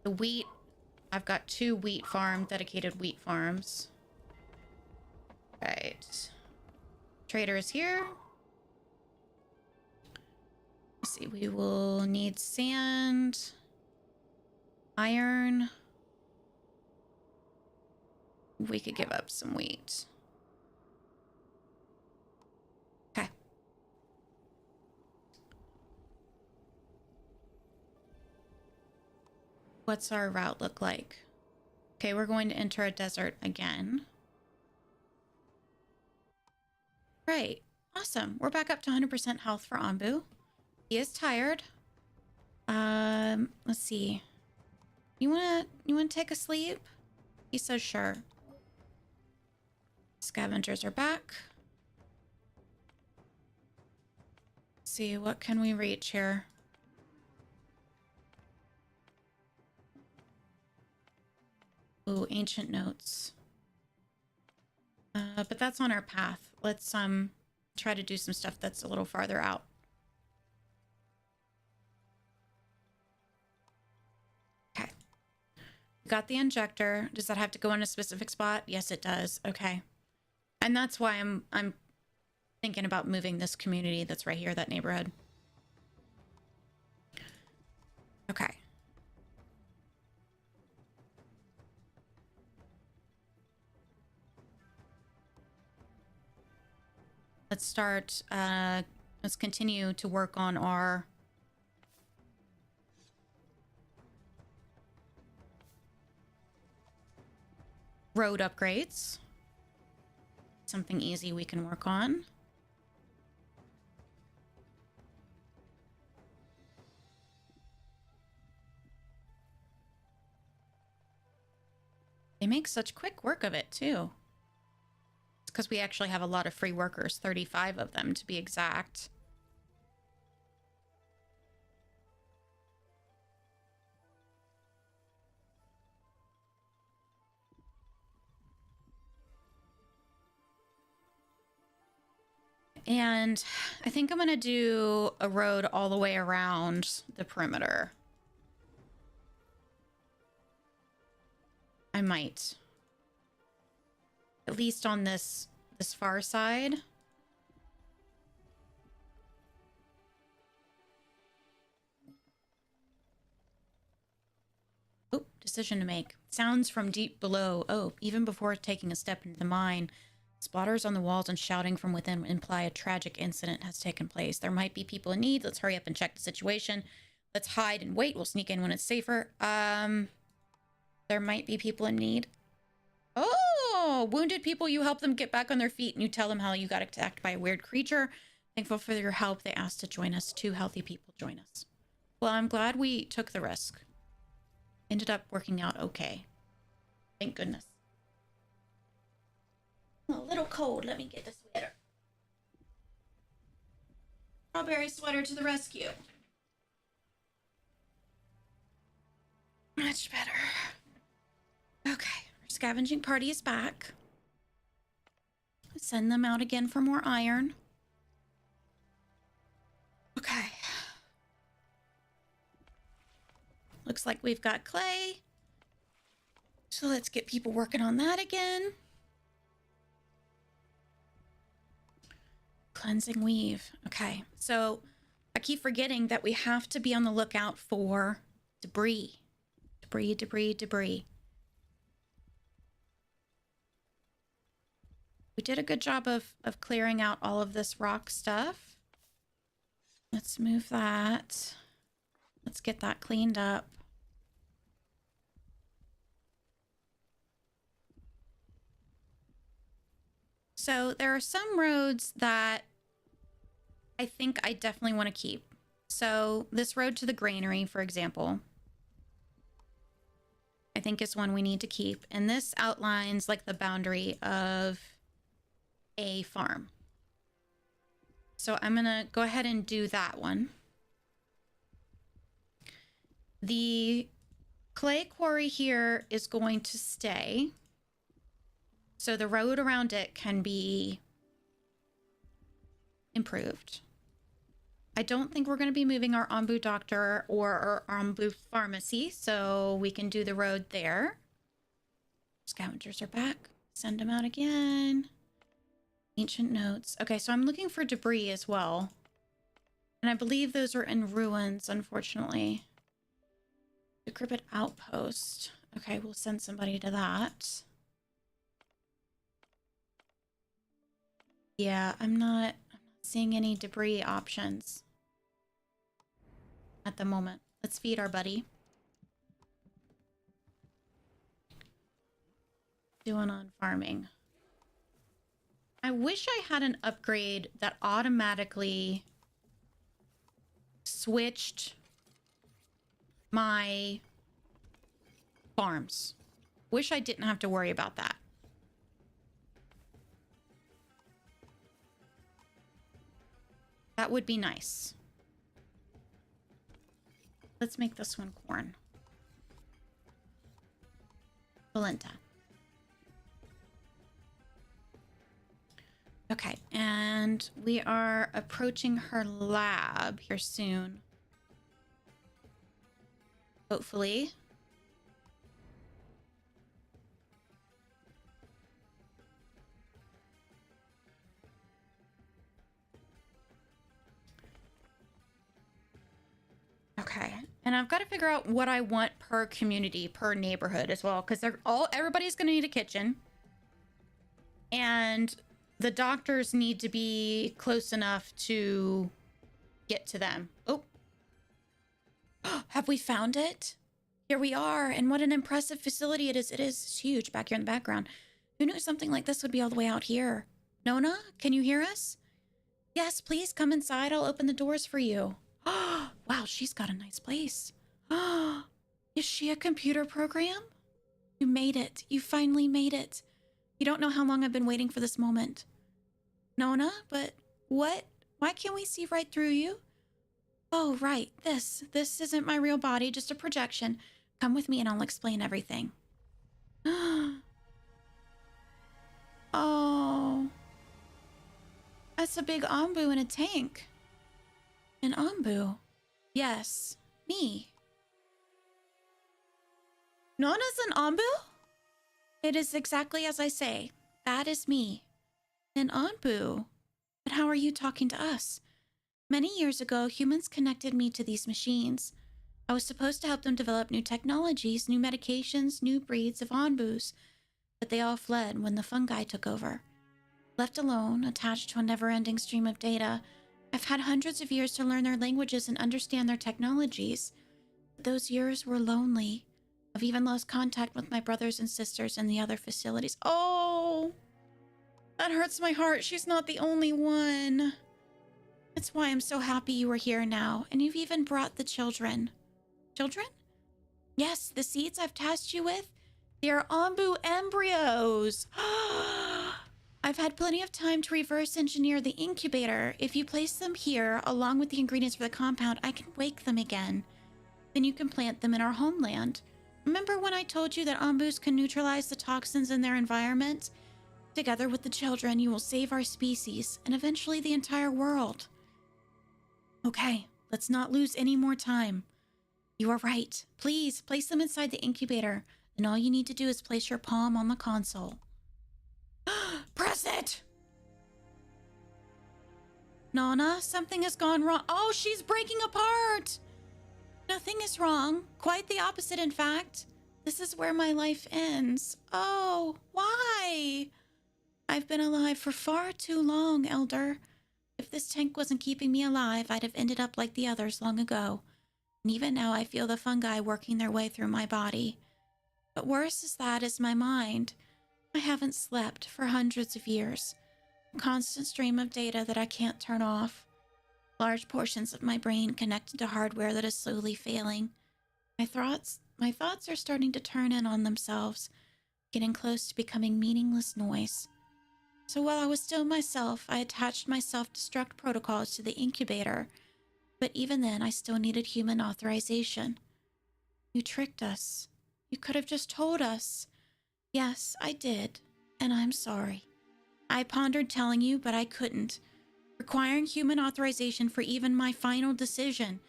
The wheat. I've got 2 dedicated wheat farms. Right. Trader is here. Let's see, we will need sand, iron. We could give up some wheat. Okay. What's our route look like? Okay, we're going to enter a desert again. Right. Awesome. We're back up to 100% health for Onbu. He is tired. Let's see. You wanna take a sleep? He says sure. Scavengers are back. Let's see, what can we reach here? Ooh, ancient notes. But that's on our path. Let's try to do some stuff that's a little farther out. Okay. Got the injector. Does that have to go in a specific spot? Yes, it does. Okay. And that's why I'm thinking about moving this community that's right here, that neighborhood. Okay. Let's start, let's continue to work on our road upgrades. Something easy we can work on. They make such quick work of it, too. It's because we actually have a lot of free workers, 35 of them to be exact. And I think I'm going to do a road all the way around the perimeter. I might. At least on this far side. Oh, decision to make. Sounds from deep below. Oh, even before taking a step into the mine. Spotters on the walls and shouting from within imply a tragic incident has taken place. There might be people in need. Let's hurry up and check the situation. Let's hide and wait. We'll sneak in when it's safer. There might be people in need. Oh, wounded people. You help them get back on their feet and you tell them how you got attacked by a weird creature. Thankful for your help. They asked to join us. 2 healthy people join us. Well, I'm glad we took the risk. Ended up working out okay. Thank goodness. A little cold. Let me get the sweater. Strawberry sweater to the rescue. Much better. Okay, our scavenging party is back. Send them out again for more iron. Okay. Looks like we've got clay. So let's get people working on that again. Cleansing weave. Okay, so I keep forgetting that we have to be on the lookout for debris. Debris. We did a good job of clearing out all of this rock stuff. Let's move that. Let's get that cleaned up. So there are some roads that I think I definitely want to keep. So this road to the granary, for example, I think is one we need to keep. And this outlines like the boundary of a farm. So I'm going to go ahead and do that one. The clay quarry here is going to stay. So the road around it can be improved. I don't think we're going to be moving our Onbu doctor or our Onbu pharmacy, so we can do the road there. Scavengers are back. Send them out again. Ancient notes. Okay, so I'm looking for debris as well. And I believe those are in ruins, unfortunately. Decrepit outpost. Okay, we'll send somebody to that. Yeah, I'm not seeing any debris options at the moment. Let's feed our buddy. Doing on farming. I wish I had an upgrade that automatically switched my farms. Wish I didn't have to worry about that. That would be nice. Let's make this one corn. Polenta. Okay, and we are approaching her lab here soon. Hopefully. I've got to figure out what I want per community, per neighborhood as well, because everybody's going to need a kitchen. And the doctors need to be close enough to get to them. Oh, have we found it? Here we are, and what an impressive facility it is. It's huge back here in the background. Who knew something like this would be all the way out here? Nona, can you hear us? Yes, please come inside. I'll open the doors for you. Wow, she's got a nice place. Is she a computer program? You made it. You finally made it. You don't know how long I've been waiting for this moment. Nona, but what? Why can't we see right through you? Oh, right. This isn't my real body, just a projection. Come with me and I'll explain everything. Oh. That's a big Onbu in a tank. An Onbu? Yes, me. Nona's an Onbu? It is exactly as I say. That is me. An Onbu? But how are you talking to us? Many years ago, humans connected me to these machines. I was supposed to help them develop new technologies, new medications, new breeds of Onbus, but they all fled when the fungi took over. Left alone, attached to a never-ending stream of data, I've had hundreds of years to learn their languages and understand their technologies. But those years were lonely. I've even lost contact with my brothers and sisters in the other facilities. Oh, that hurts my heart. She's not the only one. That's why I'm so happy you are here now, and you've even brought the children. Children? Yes, the seeds I've tasked you with. They are Onbu embryos. I've had plenty of time to reverse engineer the incubator. If you place them here, along with the ingredients for the compound, I can wake them again. Then you can plant them in our homeland. Remember when I told you that Onbus can neutralize the toxins in their environment? Together with the children, you will save our species, and eventually the entire world. Okay, let's not lose any more time. You are right. Please, place them inside the incubator, and all you need to do is place your palm on the console. Press it! Nana, something has gone wrong. Oh, she's breaking apart! Nothing is wrong. Quite the opposite, in fact. This is where my life ends. Oh, why? I've been alive for far too long, Elder. If this tank wasn't keeping me alive, I'd have ended up like the others long ago. And even now I feel the fungi working their way through my body. But worse is that is my mind. I haven't slept for hundreds of years. A constant stream of data that I can't turn off. Large portions of my brain connected to hardware that is slowly failing. My thoughts are starting to turn in on themselves, getting close to becoming meaningless noise. So while I was still myself, I attached my self-destruct protocols to the incubator, but even then I still needed human authorization. You tricked us. You could have just told us. Yes, I did, and I'm sorry. I pondered telling you, but I couldn't. Requiring human authorization for even my final decision,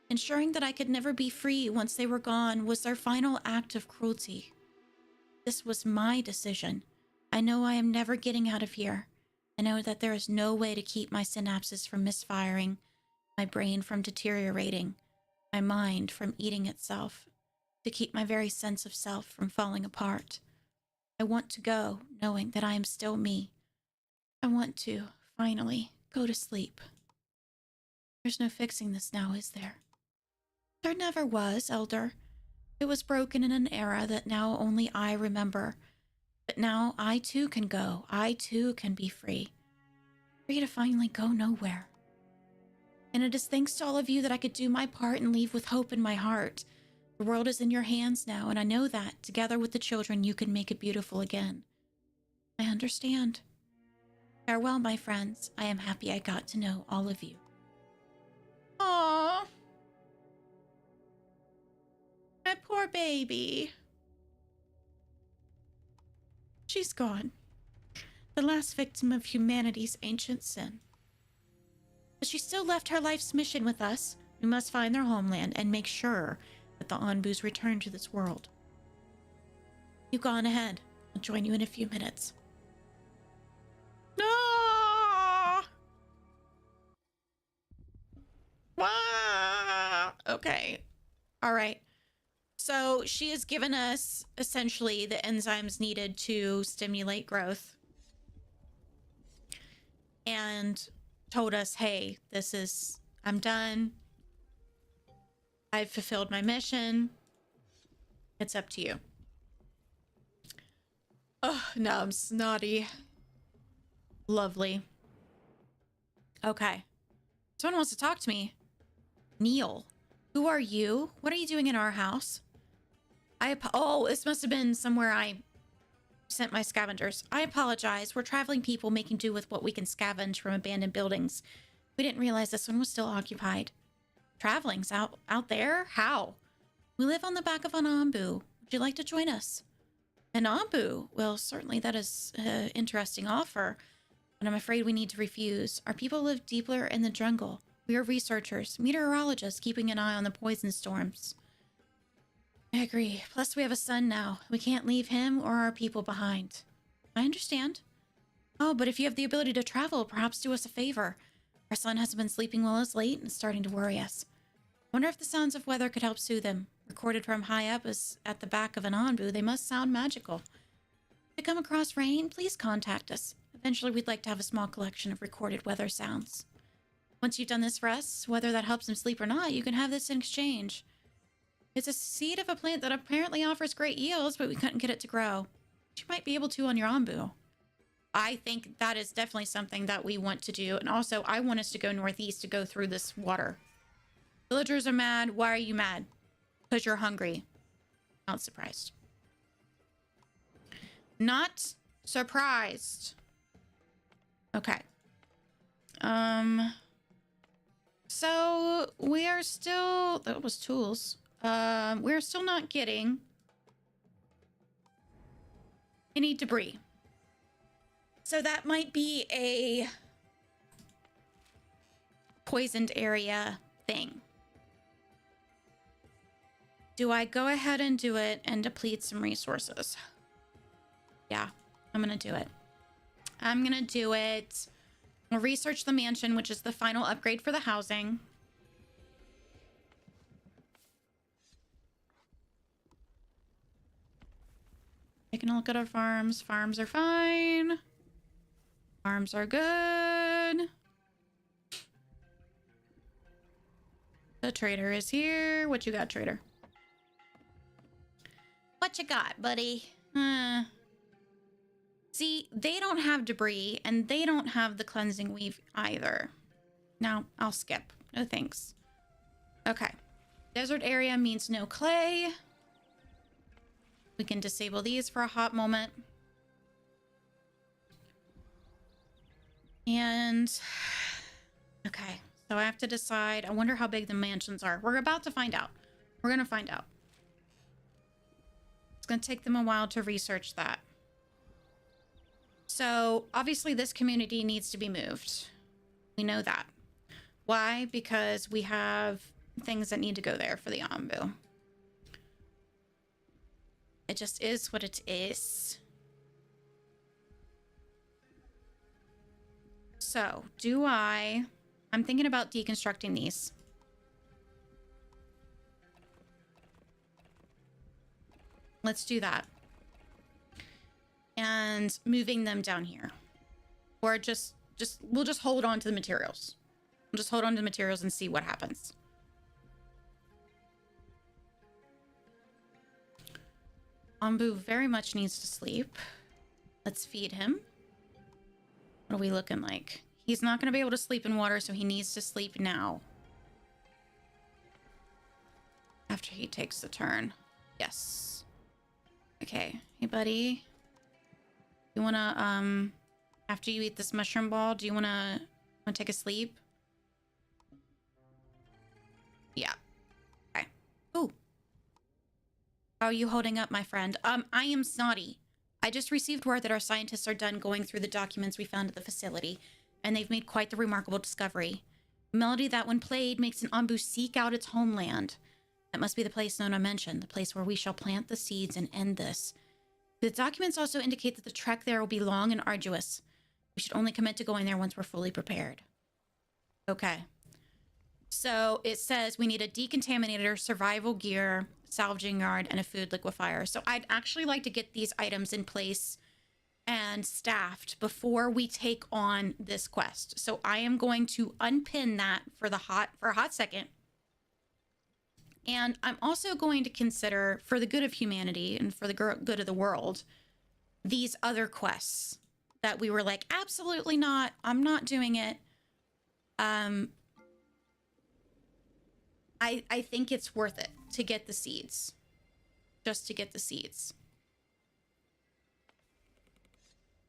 ensuring that I could never be free once they were gone, was their final act of cruelty. This was my decision. I know I am never getting out of here. I know that there is no way to keep my synapses from misfiring, my brain from deteriorating, my mind from eating itself, to keep my very sense of self from falling apart. I want to go, knowing that I am still me. I want to, finally, go to sleep. There's no fixing this now, is there? There never was, Elder. It was broken in an era that now only I remember. But now I too can go. I too can be free. Free to finally go nowhere. And it is thanks to all of you that I could do my part and leave with hope in my heart. The world is in your hands now, and I know that, together with the children, you can make it beautiful again. I understand. Farewell, my friends. I am happy I got to know all of you. Aww. My poor baby. She's gone. The last victim of humanity's ancient sin. But she still left her life's mission with us. We must find their homeland and make sure that the Onbus return to this world. You go on ahead. I'll join you in a few minutes. No! Ah! Okay. All right. So she has given us essentially the enzymes needed to stimulate growth and told us, hey, I'm done. I've fulfilled my mission. It's up to you. Oh, now I'm snotty. Lovely. Okay. Someone wants to talk to me. Neil, who are you? What are you doing in our house? Oh, this must have been somewhere I sent my scavengers. I apologize. We're traveling people making do with what we can scavenge from abandoned buildings. We didn't realize this one was still occupied. Traveling's out there? How? We live on the back of an Onbu. Would you like to join us? An Onbu? Well, certainly that is an interesting offer, but I'm afraid we need to refuse. Our people live deeper in the jungle. We are researchers, meteorologists, keeping an eye on the poison storms. I agree. Plus, we have a son now. We can't leave him or our people behind. I understand. Oh, but if you have the ability to travel, perhaps do us a favor. Our son hasn't been sleeping well as late and it's starting to worry us. Wonder if the sounds of weather could help soothe him. Recorded from high up as at the back of an Onbu, they must sound magical. If you come across rain, please contact us. Eventually, we'd like to have a small collection of recorded weather sounds. Once you've done this for us, whether that helps him sleep or not, you can have this in exchange. It's a seed of a plant that apparently offers great yields, but we couldn't get it to grow. You might be able to on your Onbu. I think that is definitely something that we want to do. And also, I want us to go northeast to go through this water. Villagers are mad. Why are you mad? Because you're hungry. Not surprised. Not surprised. Okay. So we are still, that was tools. We're still not getting any debris. So that might be a poisoned area thing. Do I go ahead and do it and deplete some resources? Yeah, I'm gonna do it. I'm gonna do it. We'll research the mansion, which is the final upgrade for the housing. Taking a look at our farms. Farms are fine. Farms are good. The trader is here. What you got, trader? What you got, buddy? See, they don't have debris, and they don't have the cleansing weave either. No, I'll skip. No thanks. Okay. Desert area means no clay. We can disable these for a hot moment. And... okay. So I have to decide. I wonder how big the mansions are. We're about to find out. We're going to find out. It's going to take them a while to research that. So, obviously, this community needs to be moved. We know that. Why? Because we have things that need to go there for the Onbu. It just is what it is. So, I'm thinking about deconstructing these. Let's do that. And moving them down here. Or we'll just hold on to the materials. We'll just hold on to the materials and see what happens. Onbu very much needs to sleep. Let's feed him. What are we looking like? He's not going to be able to sleep in water, so he needs to sleep now. After he takes the turn. Yes. Okay. Hey, buddy. You want to, after you eat this mushroom ball, do you want to take a sleep? Yeah. Okay. Ooh. How are you holding up, my friend? I am snotty. I just received word that our scientists are done going through the documents we found at the facility, and they've made quite the remarkable discovery. A melody that, when played, makes an Onbu seek out its homeland. That must be the place Nona mentioned, the place where we shall plant the seeds and end this. The documents also indicate that the trek there will be long and arduous. We should only commit to going there once we're fully prepared. Okay. So it says we need a decontaminator, survival gear, salvaging yard, and a food liquefier. So I'd actually like to get these items in place and staffed before we take on this quest. So I am going to unpin that for a hot second. And I'm also going to consider, for the good of humanity and for the good of the world, these other quests that we were like, absolutely not. I'm not doing it. I think it's worth it to get the seeds. Just to get the seeds.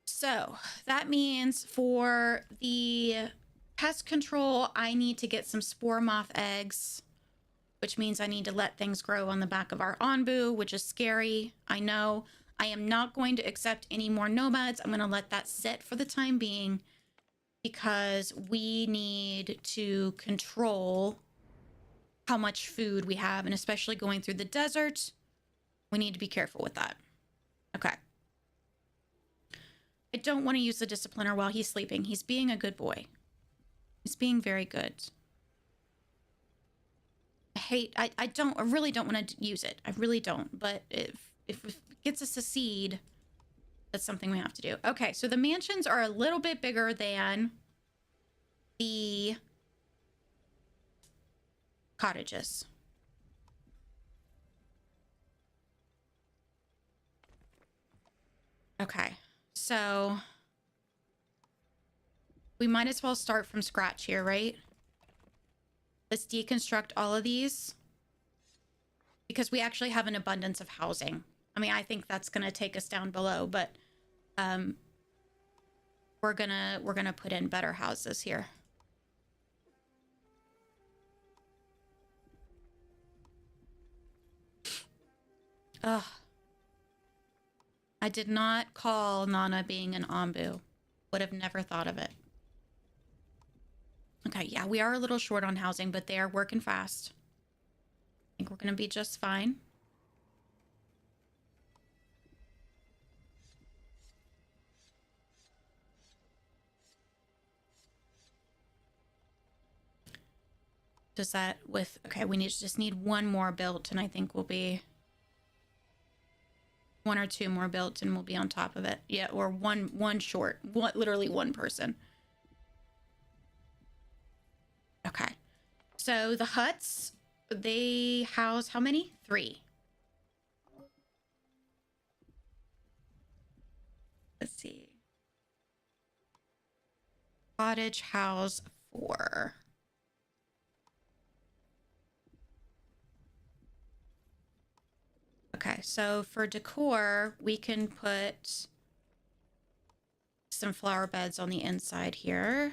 So that means for the pest control, I need to get some spore moth eggs, which means I need to let things grow on the back of our Onbu, which is scary. I know. I am not going to accept any more nomads. I'm going to let that sit for the time being because we need to control how much food we have, and especially going through the desert, we need to be careful with that. Okay. I don't want to use the discipliner while he's sleeping. He's being a good boy. He's being very good. I really don't want to use it. I really don't. But if it gets us a seed, that's something we have to do. Okay, so the mansions are a little bit bigger than the cottages. Okay, so we might as well start from scratch here, right? Let's deconstruct all of these because we actually have an abundance of housing. I mean, I think that's going to take us down below, but we're gonna put in better houses here. Ugh. I did not call Nana being an Onbu. Would have never thought of it. Okay, yeah, we are a little short on housing, but they are working fast. I think we're gonna be just fine. Does that with... Okay, we just need one more built, and I think we'll be... One or two more built, and we'll be on top of it. Yeah, or one short. Literally one person. Okay. So the huts, they house how many? 3. Let's see. Cottage house 4. Okay, so for decor, we can put some flower beds on the inside here.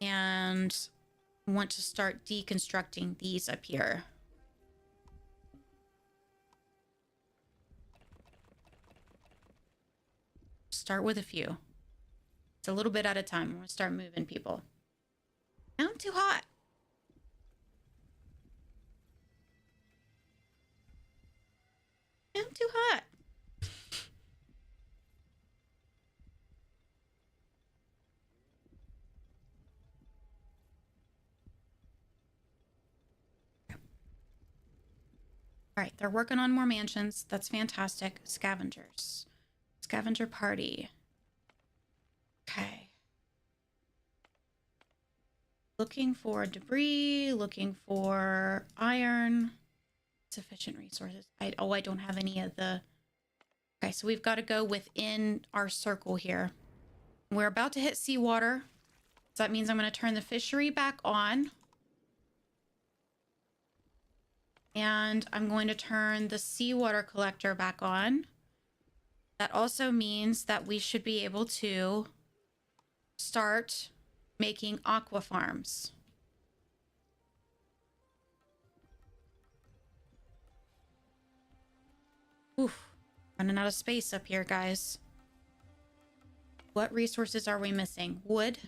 And want to start deconstructing these up here. Start with a few. It's a little bit at a time. We're gonna start moving people. Now I'm too hot. I'm too hot. All right, they're working on more mansions. That's fantastic. Scavengers. Scavenger party. Okay. Looking for debris, looking for iron. Sufficient resources. I don't have any of the... Okay, so we've got to go within our circle here. We're about to hit seawater. So that means I'm going to turn the fishery back on. And I'm going to turn the seawater collector back on. That also means that we should be able to start making aqua farms. Oof, running out of space up here, guys. What resources are we missing? Wood.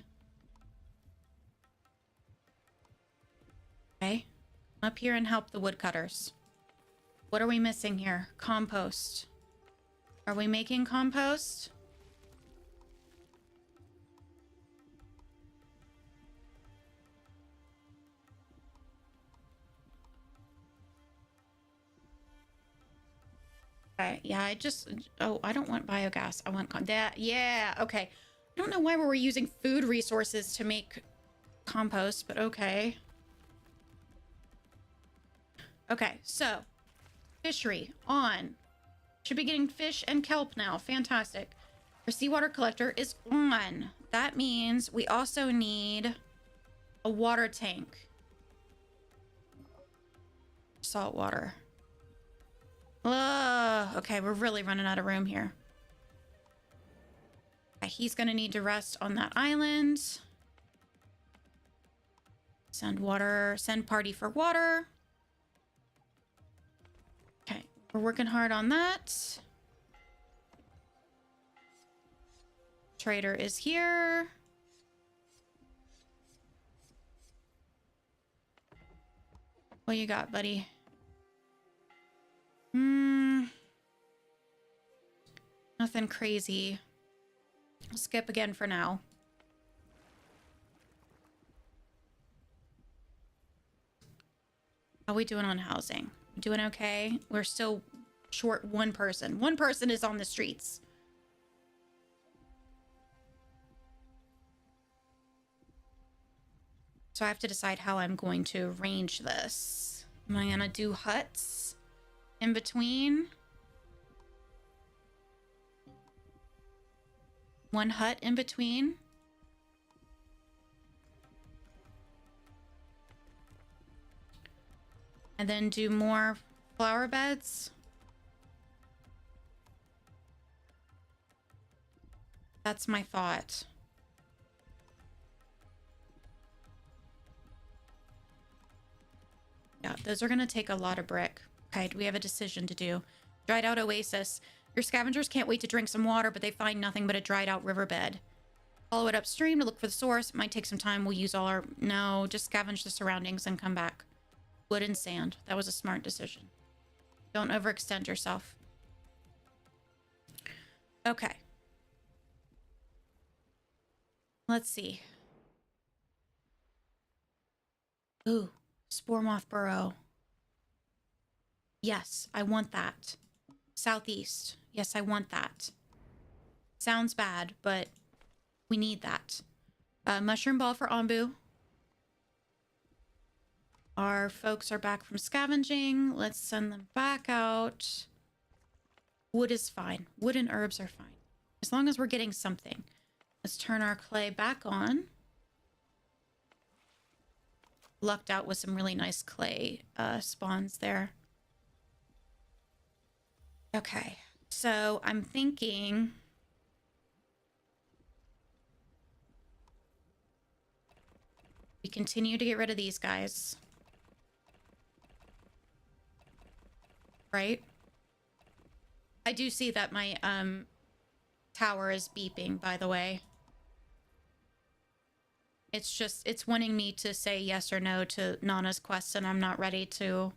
Okay. Up here and help the woodcutters. What are we missing here? Compost. Are we making compost? Okay, yeah, oh, I don't want biogas. I want that. Yeah, okay. I don't know why we were using food resources to make compost, but okay. Okay, so fishery on. Should be getting fish and kelp now. Fantastic. Our seawater collector is on. That means we also need a water tank. Salt water. Okay, we're really running out of room here. Okay, he's gonna need to rest on that island. Send water, send party for water. Okay, we're working hard on that. Trader is here. What you got, buddy? Nothing crazy. I'll skip again for now. How we doing on housing? Doing okay? We're still short one person. One person is on the streets. So I have to decide how I'm going to arrange this. Am I gonna do huts in between? One hut in between? And then do more flower beds? That's my thought. Yeah, those are going to take a lot of brick. Okay, we have a decision to do. Dried out oasis. Your scavengers can't wait to drink some water, but they find nothing but a dried out riverbed. Follow it upstream to look for the source. It might take some time. We'll use all our... No, just scavenge the surroundings and come back. Wood and sand. That was a smart decision. Don't overextend yourself. Okay. Let's see. Ooh, spore moth burrow. Yes, I want that. Southeast. Yes, I want that. Sounds bad, but we need that. Mushroom ball for Onbu. Our folks are back from scavenging. Let's send them back out. Wood is fine. Wood and herbs are fine. As long as we're getting something. Let's turn our clay back on. Lucked out with some really nice clay spawns there. Okay, so I'm thinking... we continue to get rid of these guys. Right? I do see that my tower is beeping, by the way. It's just, it's wanting me to say yes or no to Nana's quest, and I'm not ready to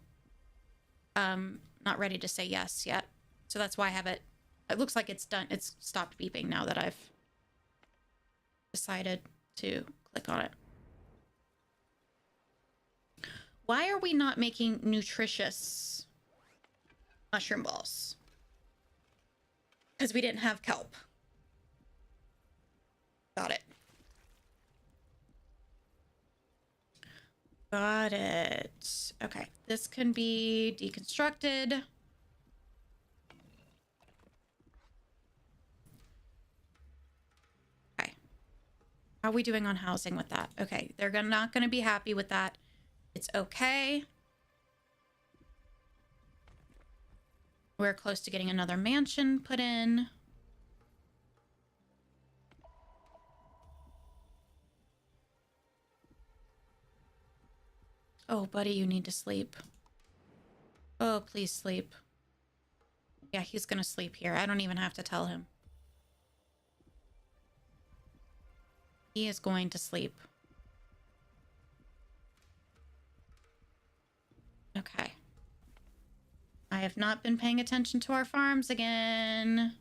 say yes yet. So that's why I have it. It looks like it's done. It's stopped beeping now that I've decided to click on it. Why are we not making nutritious mushroom balls? Because we didn't have kelp. Got it. Got it. Okay, this can be deconstructed. Okay. How are we doing on housing with that? Okay, they're not going to be happy with that. It's okay. We're close to getting another mansion put in. Oh, buddy, you need to sleep. Oh, please sleep. Yeah, he's gonna sleep here. I don't even have to tell him. He is going to sleep. Okay. I have not been paying attention to our farms again.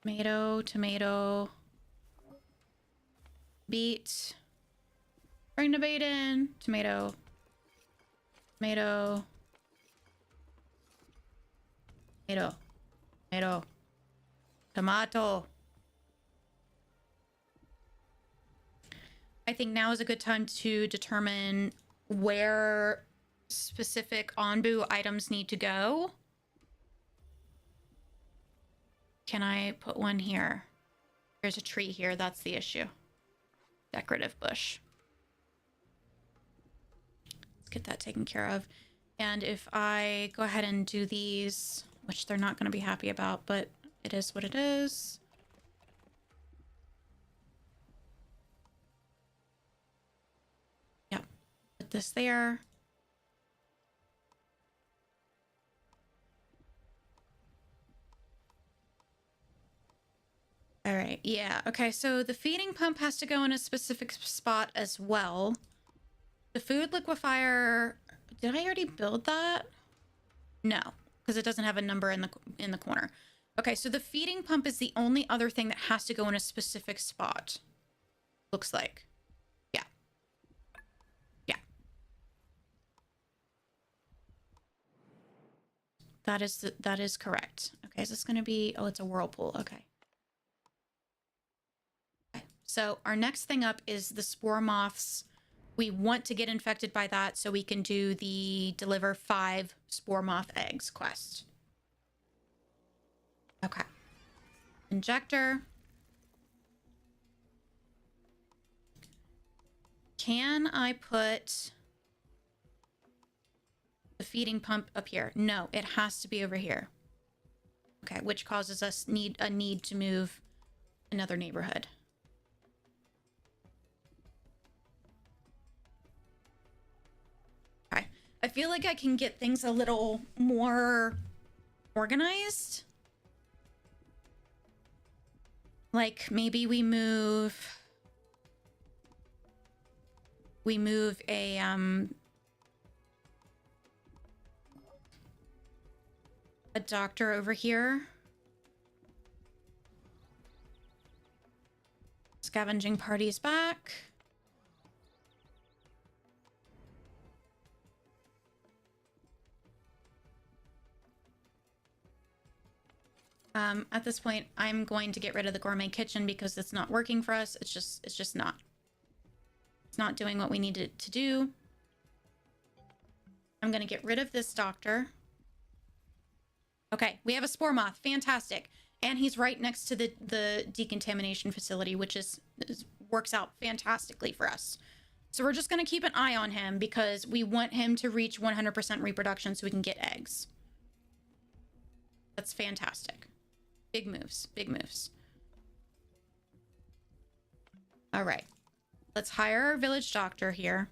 Tomato, tomato. Beet. Bring the bait in. Tomato. Tomato. Tomato. Tomato. Tomato. I think now is a good time to determine where specific Onbu items need to go. Can I put one here? There's a tree here. That's the issue. Decorative bush. Let's get that taken care of. And if I go ahead and do these, which they're not going to be happy about, but it is what it is. Yep. Put this there. All right, yeah. Okay, so the feeding pump has to go in a specific spot as well. The food liquefier, did I already build that? No, because it doesn't have a number in the corner. Okay, so the feeding pump is the only other thing that has to go in a specific spot. Looks like. Yeah. Yeah. That is correct. Okay, is this going to be, oh, it's a whirlpool. Okay. So our next thing up is the spore moths. We want to get infected by that so we can do the deliver 5 spore moth eggs quest. Okay. Injector. Can I put the feeding pump up here? No, it has to be over here. Okay, which causes us a need to move another neighborhood. I feel like I can get things a little more organized. Like maybe we move a doctor over here. Scavenging parties back. At this point, I'm going to get rid of the gourmet kitchen because it's not working for us. It's just not. It's not doing what we need it to do. I'm going to get rid of this doctor. Okay, we have a spore moth. Fantastic. And he's right next to the decontamination facility, which works out fantastically for us. So we're just going to keep an eye on him because we want him to reach 100% reproduction so we can get eggs. That's fantastic. Big moves. Big moves. All right. Let's hire our village doctor here.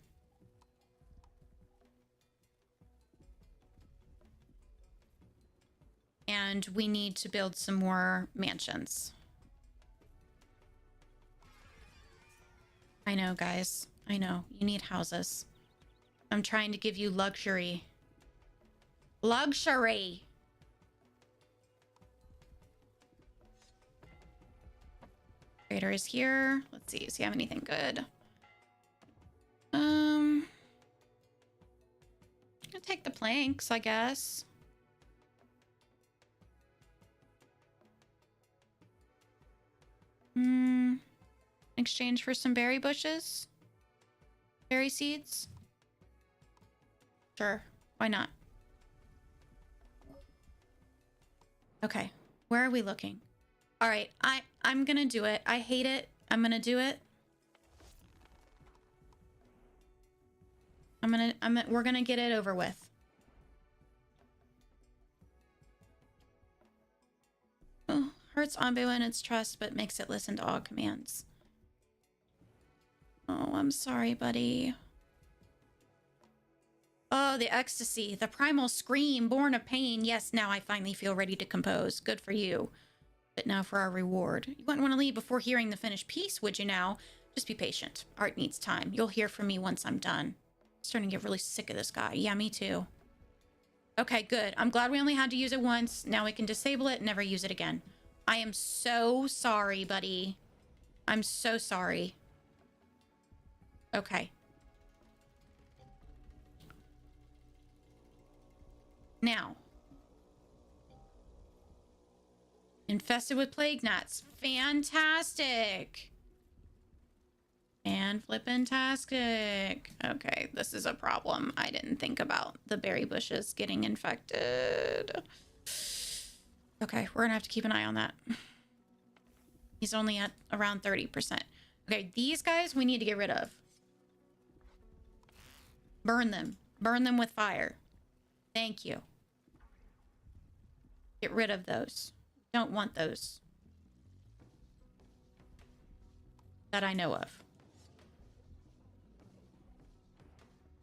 And we need to build some more mansions. I know, guys. I know. You need houses. I'm trying to give you luxury. Luxury! Trader is here. Let's see. Does he have anything good? I'll take the planks, I guess. In exchange for some berry bushes? Berry seeds? Sure. Why not? Okay. Where are we looking? All right. I'm gonna do it. I hate it. I'm gonna do it. We're gonna get it over with. Oh, hurts Onbu and its trust, but makes it listen to all commands. Oh, I'm sorry, buddy. Oh, the ecstasy, the primal scream, born of pain. Yes, now I finally feel ready to compose. Good for you. But now for our reward. You wouldn't want to leave before hearing the finished piece, would you now? Just be patient. Art needs time. You'll hear from me once I'm done. I'm starting to get really sick of this guy. Yeah, me too. Okay, good. I'm glad we only had to use it once. Now we can disable it and never use it again. I am so sorry, buddy. I'm so sorry. Okay. Now, infested with plague gnats. Fantastic. And flippin-tastic. Okay, this is a problem. I didn't think about the berry bushes getting infected. Okay, we're gonna have to keep an eye on that. He's only at around 30%. Okay, these guys we need to get rid of. Burn them. Burn them with fire. Thank you. Get rid of those. Don't want those. That I know of.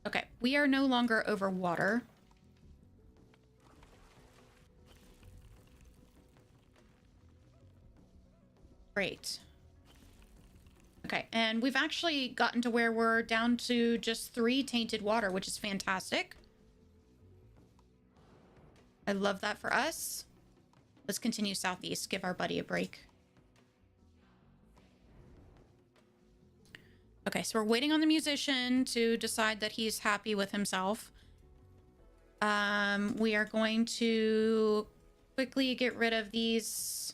Okay, we are no longer over water. Great. Okay, and we've actually gotten to where we're down to just 3 tainted water, which is fantastic. I love that for us. Let's continue southeast, give our buddy a break. Okay, so we're waiting on the musician to decide that he's happy with himself. We are going to quickly get rid of these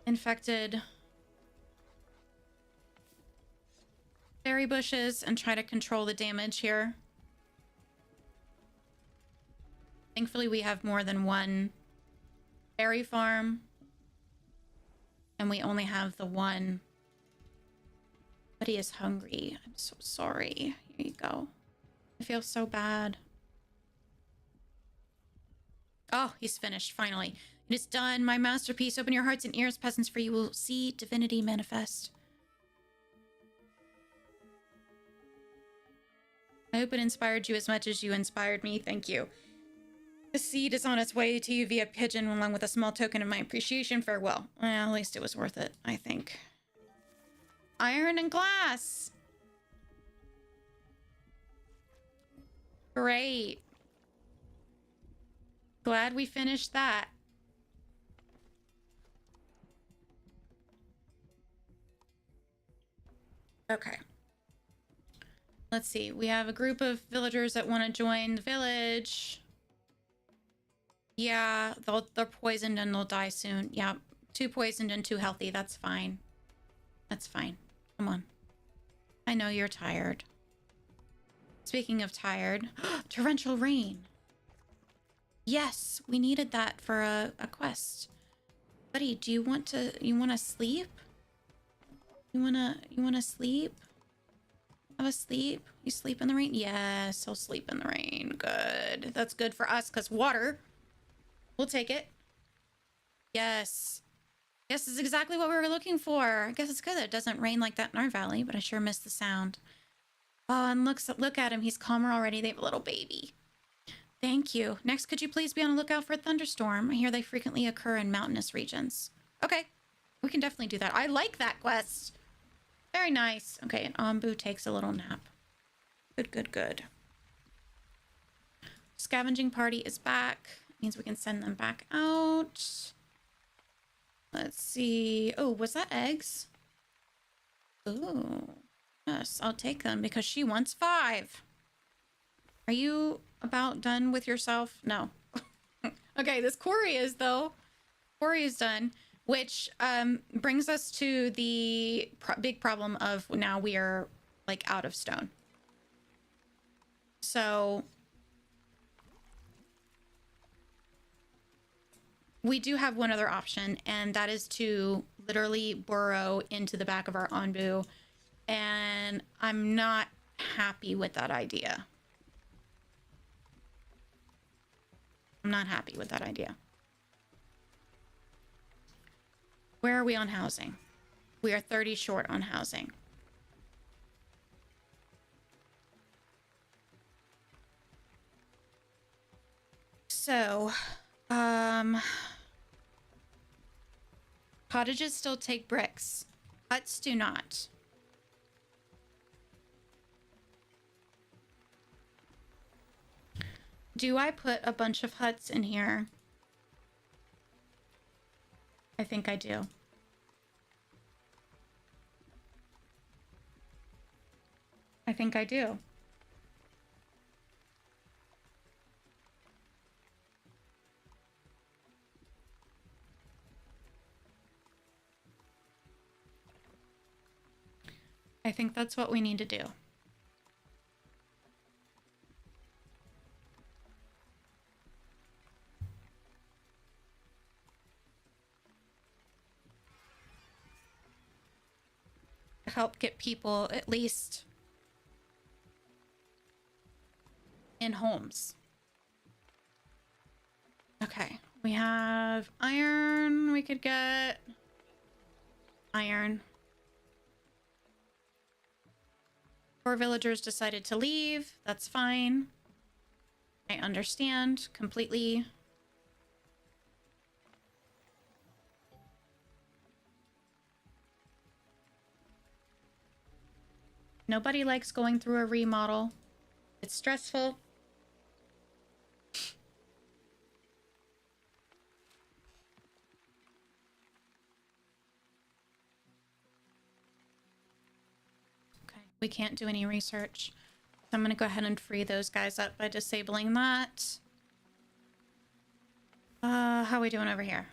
infected berry bushes and try to control the damage here. Thankfully, we have more than one berry farm. And we only have the one. But he is hungry. I'm so sorry. Here you go. I feel so bad. Oh, he's finished, finally. It is done. My masterpiece. Open your hearts and ears, peasants, for you will see divinity manifest. I hope it inspired you as much as you inspired me. Thank you. The seed is on its way to you via pigeon, along with a small token of my appreciation. Farewell. Well, at least it was worth it, I think. Iron and glass. Great. Glad we finished that. Okay. Let's see. We have a group of villagers that want to join the village. Yeah, they're poisoned and they'll die soon. Yeah, 2 poisoned and 2 healthy. That's fine. That's fine. Come on. I know you're tired. Speaking of tired, torrential rain. Yes, we needed that for a quest. Buddy, do you want to sleep? You wanna sleep? Have a sleep? You sleep in the rain? Yes, he'll sleep in the rain. Good. That's good for us because water. We'll take it. Yes. Yes, this is exactly what we were looking for. I guess it's good that it doesn't rain like that in our valley, but I sure miss the sound. Oh, and look at him. He's calmer already. They have a little baby. Thank you. Next, could you please be on the lookout for a thunderstorm? I hear they frequently occur in mountainous regions. Okay. We can definitely do that. I like that quest. Very nice. Okay, and Onbu takes a little nap. Good, good, good. Scavenging party is back. Means we can send them back out. Let's see. Oh, was that eggs? Ooh. Yes, I'll take them because she wants 5. Are you about done with yourself? No. Okay, this quarry is, though. Quarry is done, which brings us to the big problem of now we are, like, out of stone. So we do have one other option, and that is to literally burrow into the back of our Onbu, and I'm not happy with that idea. I'm not happy with that idea. Where are we on housing? We are 30 short on housing. So, cottages still take bricks. Huts do not. Do I put a bunch of huts in here? I think I do. I think I do. I think that's what we need to do. Help get people at least in homes. Okay, we have iron. We could get iron. 4 villagers decided to leave. That's fine. I understand completely. Nobody likes going through a remodel. It's stressful. Okay, we can't do any research. So I'm gonna go ahead and free those guys up by disabling that. How are we doing over here?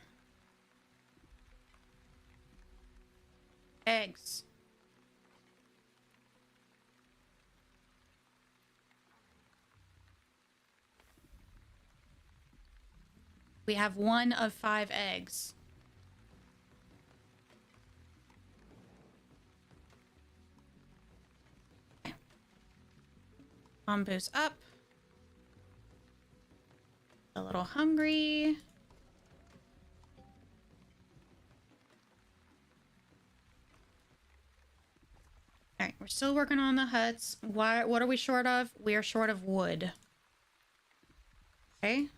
Eggs. We have 1 of 5 eggs. Okay. Onbu's up. A little hungry. All right, we're still working on the huts. What are we short of? We are short of wood. Okay.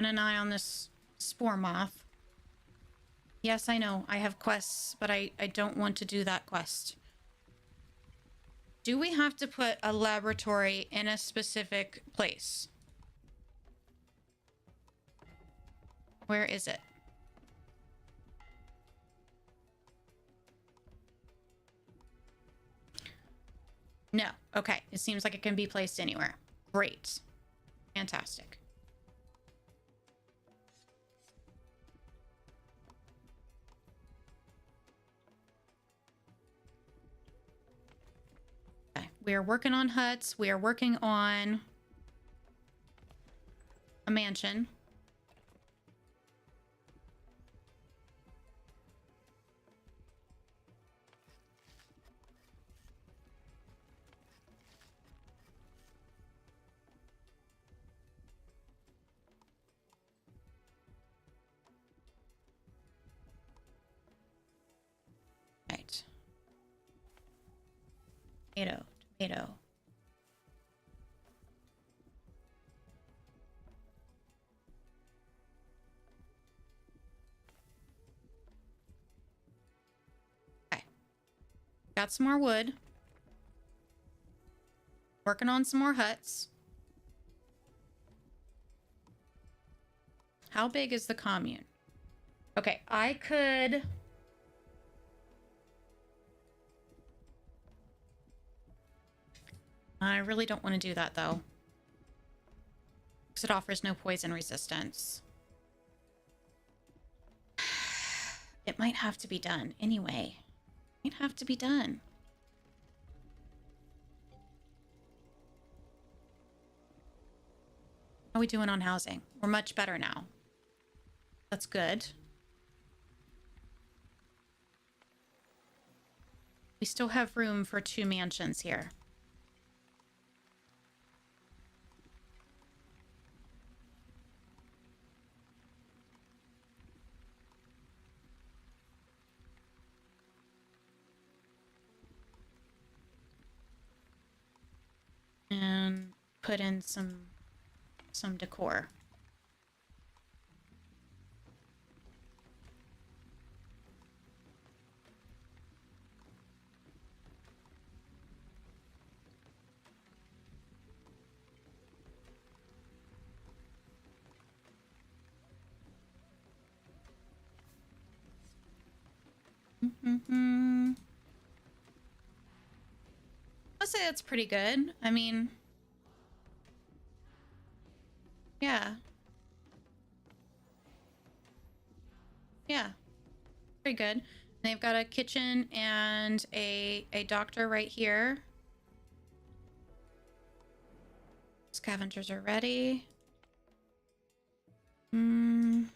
And an eye on this spore moth. Yes, I know. I have quests, but I don't want to do that quest. Do we have to put a laboratory in a specific place? Where is it? No. Okay. It seems like it can be placed anywhere. Great. Fantastic. Okay. We are working on huts. We are working on a mansion. Right. Tomato, tomato. Okay. Got some more wood. Working on some more huts. How big is the commune? Okay, I could... I really don't want to do that, though. Because it offers no poison resistance. It might have to be done anyway. It might have to be done. How are we doing on housing? We're much better now. That's good. We still have room for 2 mansions here. And put in some decor. I'll say that's pretty good. I mean, Yeah. Yeah. Pretty good. They've got a kitchen and a doctor right here. Scavengers are ready. Do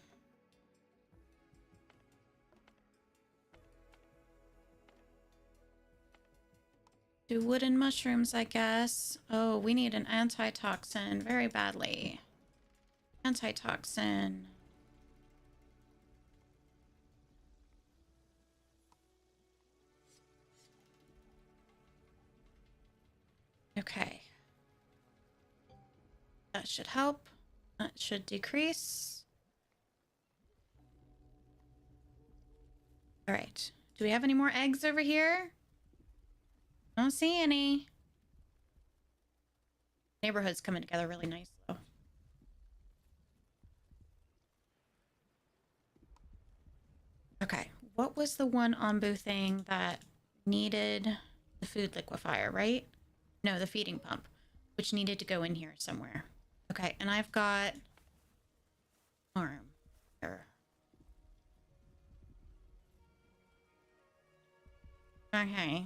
wooden mushrooms, I guess. Oh, we need an antitoxin very badly. Antitoxin. Okay. That should help. That should decrease. All right. Do we have any more eggs over here? Don't see any. Neighborhood's coming together really nice, though. Okay. What was the one Onbu thing that needed the food liquefier, right? No, the feeding pump, which needed to go in here somewhere. Okay, and I've got arm here. Okay.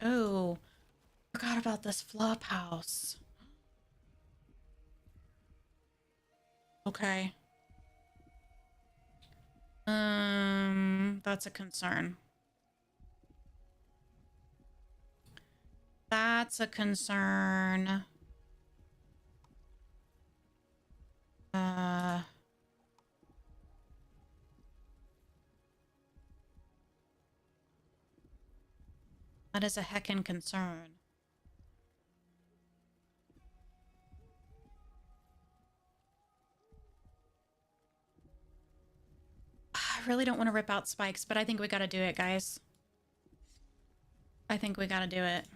Oh, forgot about this flop house. Okay. That's a concern. That's a concern. That is a heckin' concern. I really don't want to rip out spikes, but I think we gotta do it, guys. I think we gotta do it.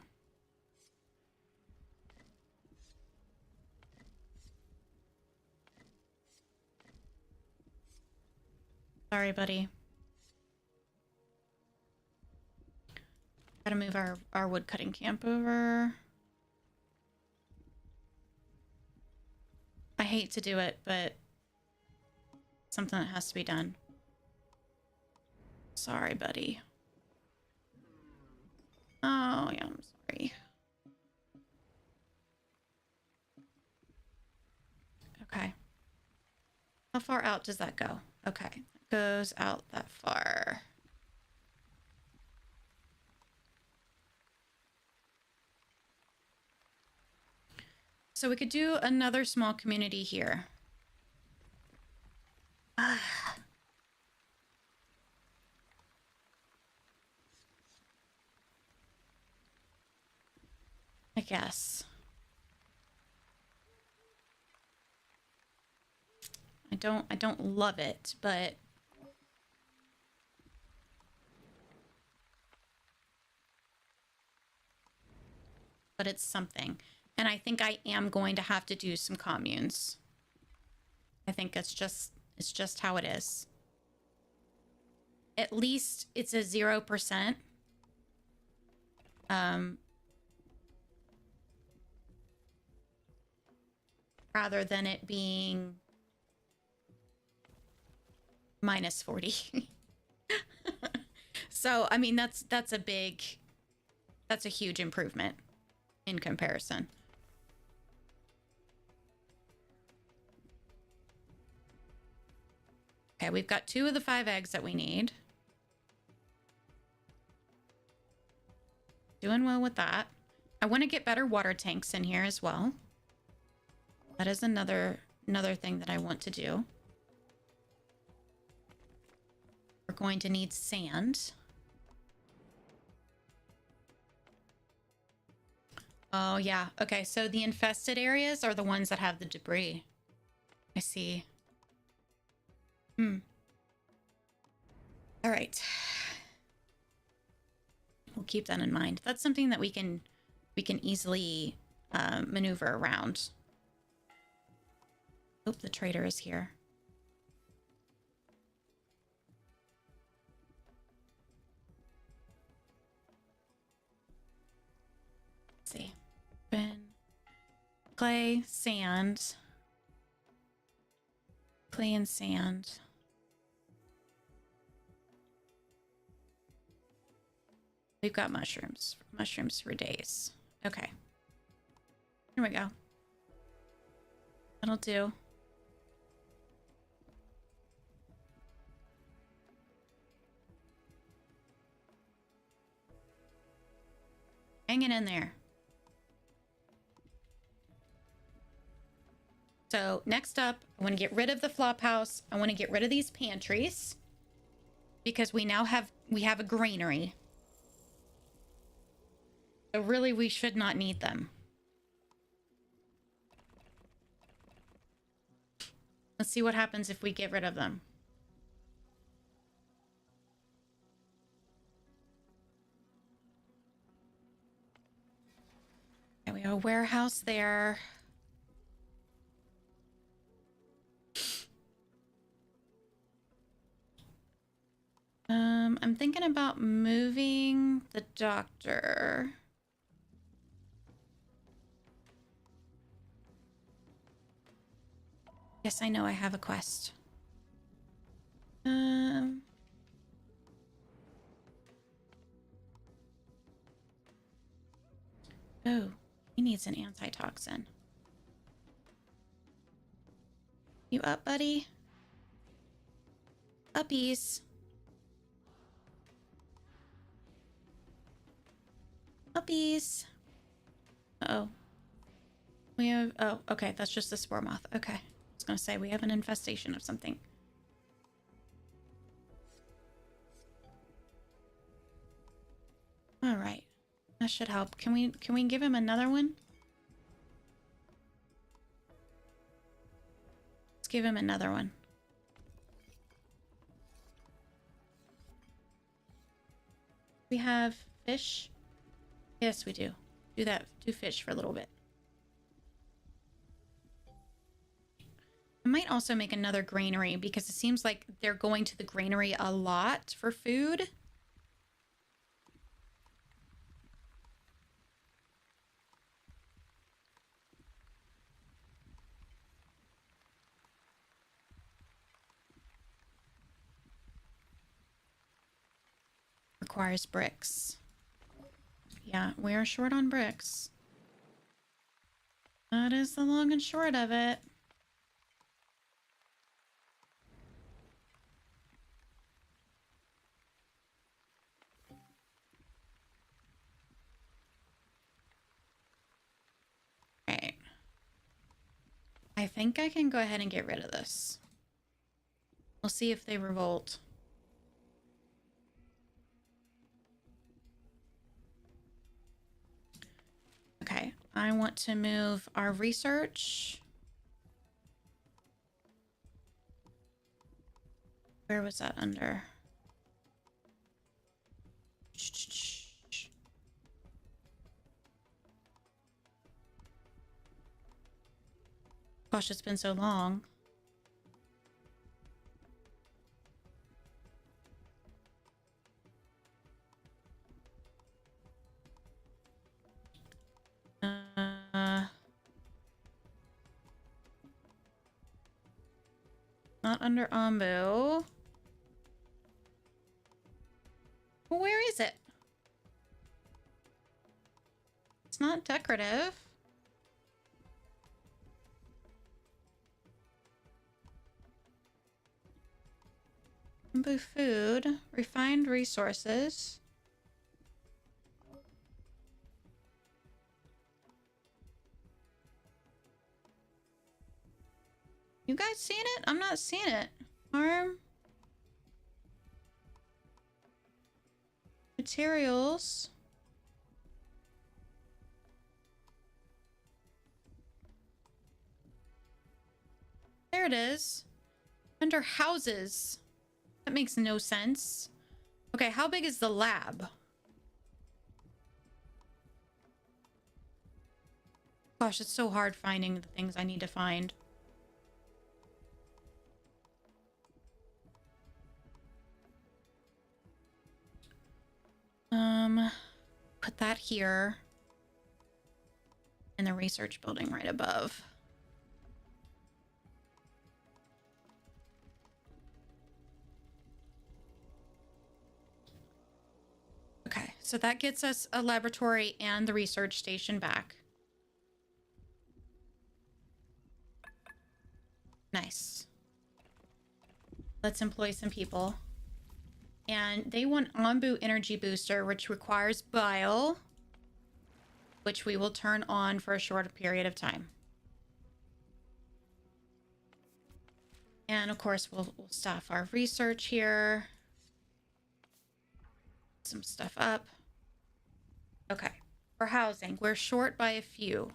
Sorry, buddy. Gotta move our wood cutting camp over. I hate to do it, but something that has to be done. Sorry, buddy. Oh, yeah, I'm sorry. Okay. How far out does that go? Okay. It goes out that far. So we could do another small community here. I guess. I don't love it, but it's something. And I think I am going to have to do some communes. I think it's just how it is. At least it's a 0%. Rather than it being minus 40. So, I mean, that's a huge improvement in comparison. Okay, we've got 2 of the 5 eggs that we need. Doing well with that. I want to get better water tanks in here as well. That is another thing that I want to do. We're going to need sand. Oh, yeah. Okay, so the infested areas are the ones that have the debris. I see. All right. We'll keep that in mind. That's something that we can easily maneuver around. Oh, the trader is here. clay, sand. Clay and sand. We've got mushrooms. Mushrooms for days. Okay. Here we go. That'll do. Hanging in there. So next up, I want to get rid of the flop house. I want to get rid of these pantries because we have a granary. So really, we should not need them. Let's see what happens if we get rid of them. Okay, we have a warehouse there. I'm thinking about moving the doctor. Yes, I know I have a quest. Oh, he needs an antitoxin. You up, buddy? Uppies. Uppies. Uh-oh. We have... Oh, okay. That's just the spore moth. Okay. I was gonna say, we have an infestation of something. All right. That should help. Can we give him another one? Let's give him another one. We have fish. Yes, we do. Do that. Do fish for a little bit. I might also make another granary because it seems like they're going to the granary a lot for food. Requires bricks. Yeah, we are short on bricks. That is the long and short of it. Right. I think I can go ahead and get rid of this. We'll see if they revolt. Okay, I want to move our research. Where was that under? Gosh, it's been so long. Not under Onbu. Well, where is it? It's not decorative. Onbu food. Refined resources. You guys seeing it? I'm not seeing it. Farm. Materials. There it is. Under houses. That makes no sense. Okay, how big is the lab? Gosh, it's so hard finding the things I need to find. Put that here. in the research building right above. Okay, so that gets us a laboratory and the research station back. Nice. Let's employ some people. And they want Onbu energy booster, which requires bile, which we will turn on for a short period of time. And of course, we'll staff our research here. Some stuff up. Okay. For housing, we're short by a few.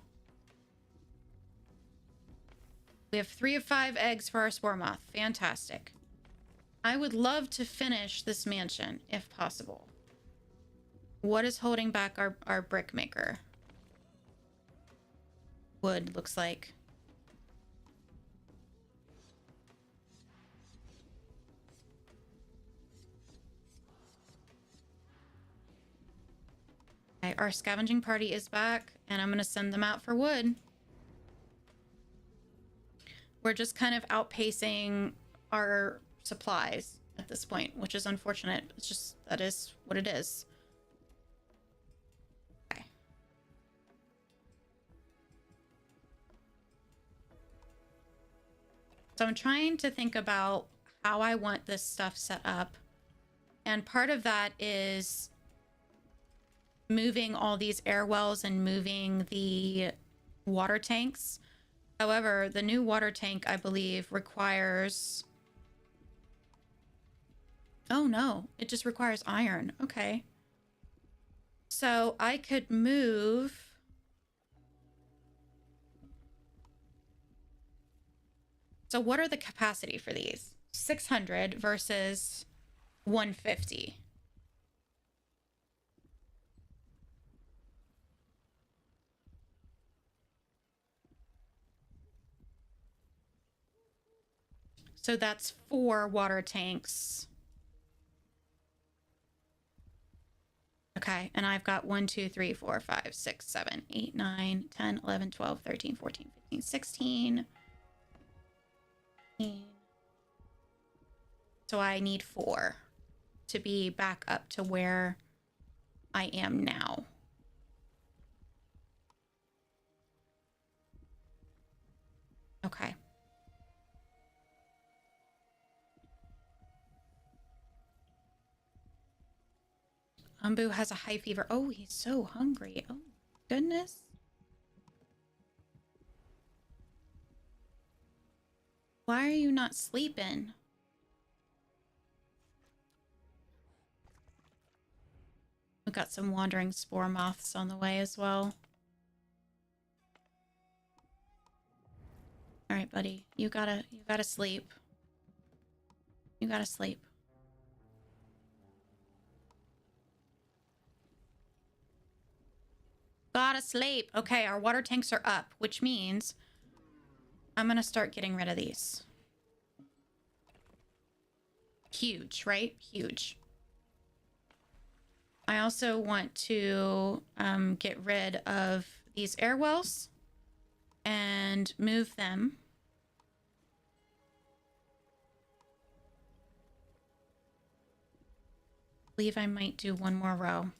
We have 3 of 5 eggs for our spore moth. Fantastic. I would love to finish this mansion, if possible. What is holding back our brick maker? Wood, looks like. Okay, our scavenging party is back, and I'm going to send them out for wood. We're just kind of outpacing our supplies at this point, which is unfortunate. It's just, that is what it is. Okay. So I'm trying to think about how I want this stuff set up. And part of that is moving all these air wells and moving the water tanks. However, the new water tank, I believe, requires... Oh no, it just requires iron. Okay. So I could move... So what are the capacity for these? 600 versus 150. So that's 4 water tanks. Okay, and I've got 1, 2, 3, 4, 5, 6, 7, 8, 9, 10, 11, 12, 13, 14, 15, 16. So I need 4 to be back up to where I am now. Okay. Onbu has a high fever. Oh, he's so hungry. Oh, goodness. Why are you not sleeping? We've got some wandering spore moths on the way as well. All right, buddy. You gotta sleep. You gotta sleep. Gotta sleep. Okay, our water tanks are up, which means I'm gonna start getting rid of these. Huge, right? Huge. I also want to get rid of these air wells and move them. I believe I might do one more row.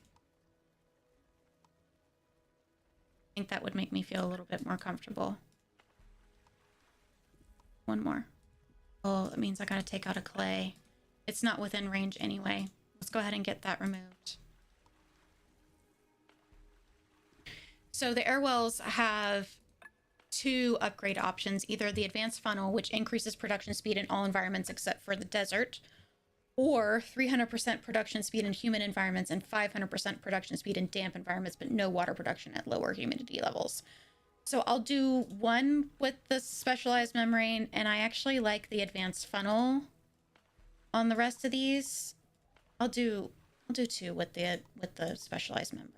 I think that would make me feel a little bit more comfortable. One more. Oh, that means I gotta take out a clay. It's not within range anyway. Let's go ahead and get that removed. So the air wells have 2 upgrade options. Either the advanced funnel, which increases production speed in all environments except for the desert, or 300% production speed in humid environments and 500% production speed in damp environments, but no water production at lower humidity levels. So I'll do one with the specialized membrane, and I actually like the advanced funnel on the rest of these. I'll do 2 with the specialized membrane.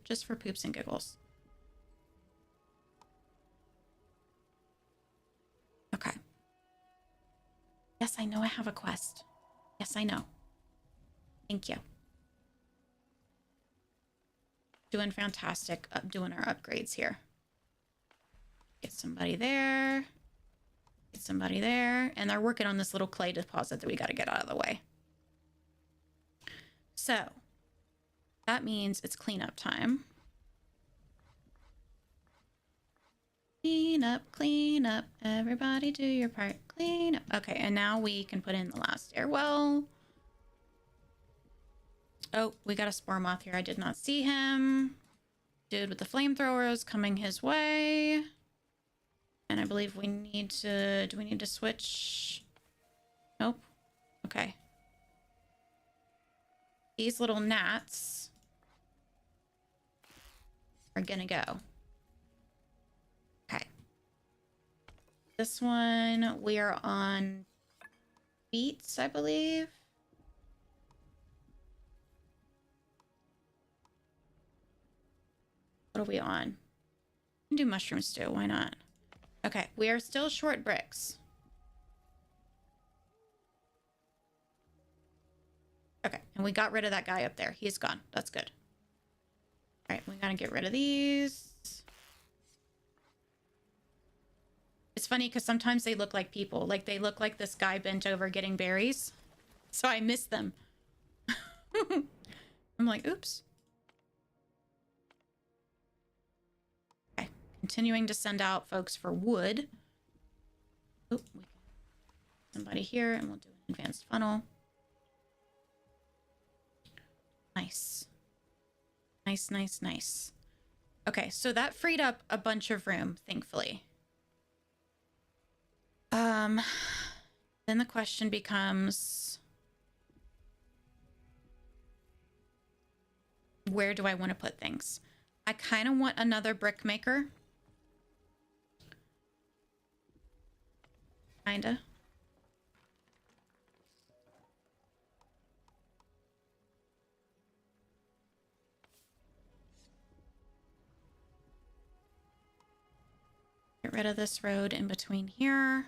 Just for poops and giggles. Okay. Yes, I know I have a quest. Yes, I know. Thank you. Doing fantastic, doing our upgrades here. Get somebody there. Get somebody there. And they're working on this little clay deposit that we got to get out of the way. So that means it's cleanup time. Clean up. Everybody do your part. Clean up. Okay, and now we can put in the last stairwell. Oh, we got a spore moth here. I did not see him. Dude with the flamethrowers coming his way. And I believe we need to... Do we need to switch? Nope. Okay. These little gnats are gonna go. Okay. This one, we are on beets, I believe. What are we on? We can do mushrooms too. Why not? Okay, we are still short bricks. Okay, and we got rid of that guy up there. He's gone. That's good. All right, we gotta get rid of these. It's funny because sometimes they look like people. Like they look like this guy bent over getting berries. So I miss them. I'm like, oops. Okay, continuing to send out folks for wood. Oh, we got somebody here and we'll do an advanced funnel. Nice. Nice, nice, nice. Okay, so that freed up a bunch of room, thankfully. Then the question becomes, where do I want to put things? I kind of want another brick maker. Kinda. Get rid of this road in between here.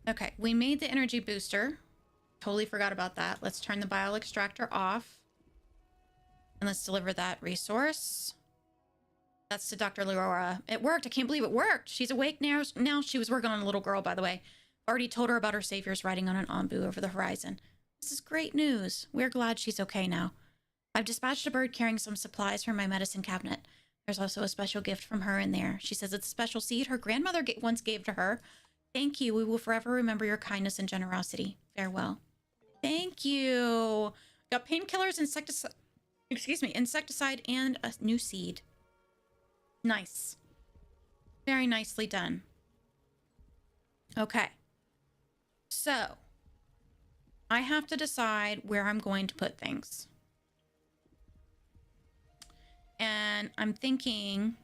Okay, we made the energy booster. Totally forgot about that. Let's turn the bile extractor off. And let's deliver that resource. That's to Dr. Laura. It worked. I can't believe it worked. She's awake now. Now she was working on a little girl, by the way. Already told her about her saviors riding on an Onbu over the horizon. This is great news. We're glad she's okay now. I've dispatched a bird carrying some supplies from my medicine cabinet. There's also a special gift from her in there. She says it's a special seed her grandmother once gave to her. Thank you. We will forever remember your kindness and generosity. Farewell. Thank you. Got painkillers, insecticide, and a new seed. Nice. Very nicely done. Okay. So, I have to decide where I'm going to put things. And I'm thinking...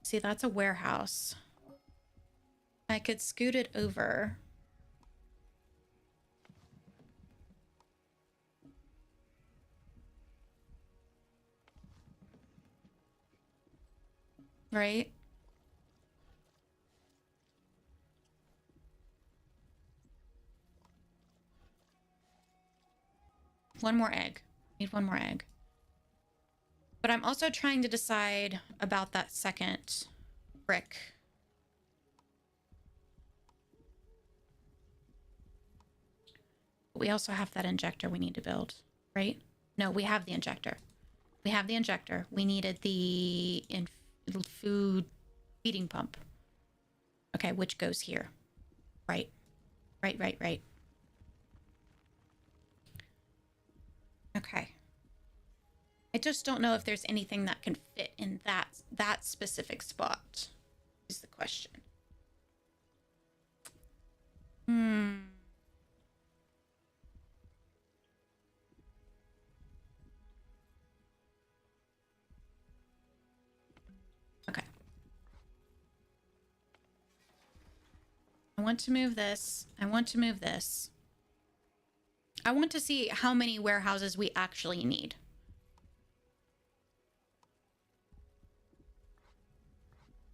See, that's a warehouse. I could scoot it over. Right? One more egg. Need one more egg. But I'm also trying to decide about that second brick. We also have that injector we need to build, right? No, we have the injector. We have the injector. We needed the food feeding pump. Okay, which goes here. Right. Right. Okay. I just don't know if there's anything that can fit in that specific spot, is the question. Okay. I want to move this. I want to move this. I want to see how many warehouses we actually need.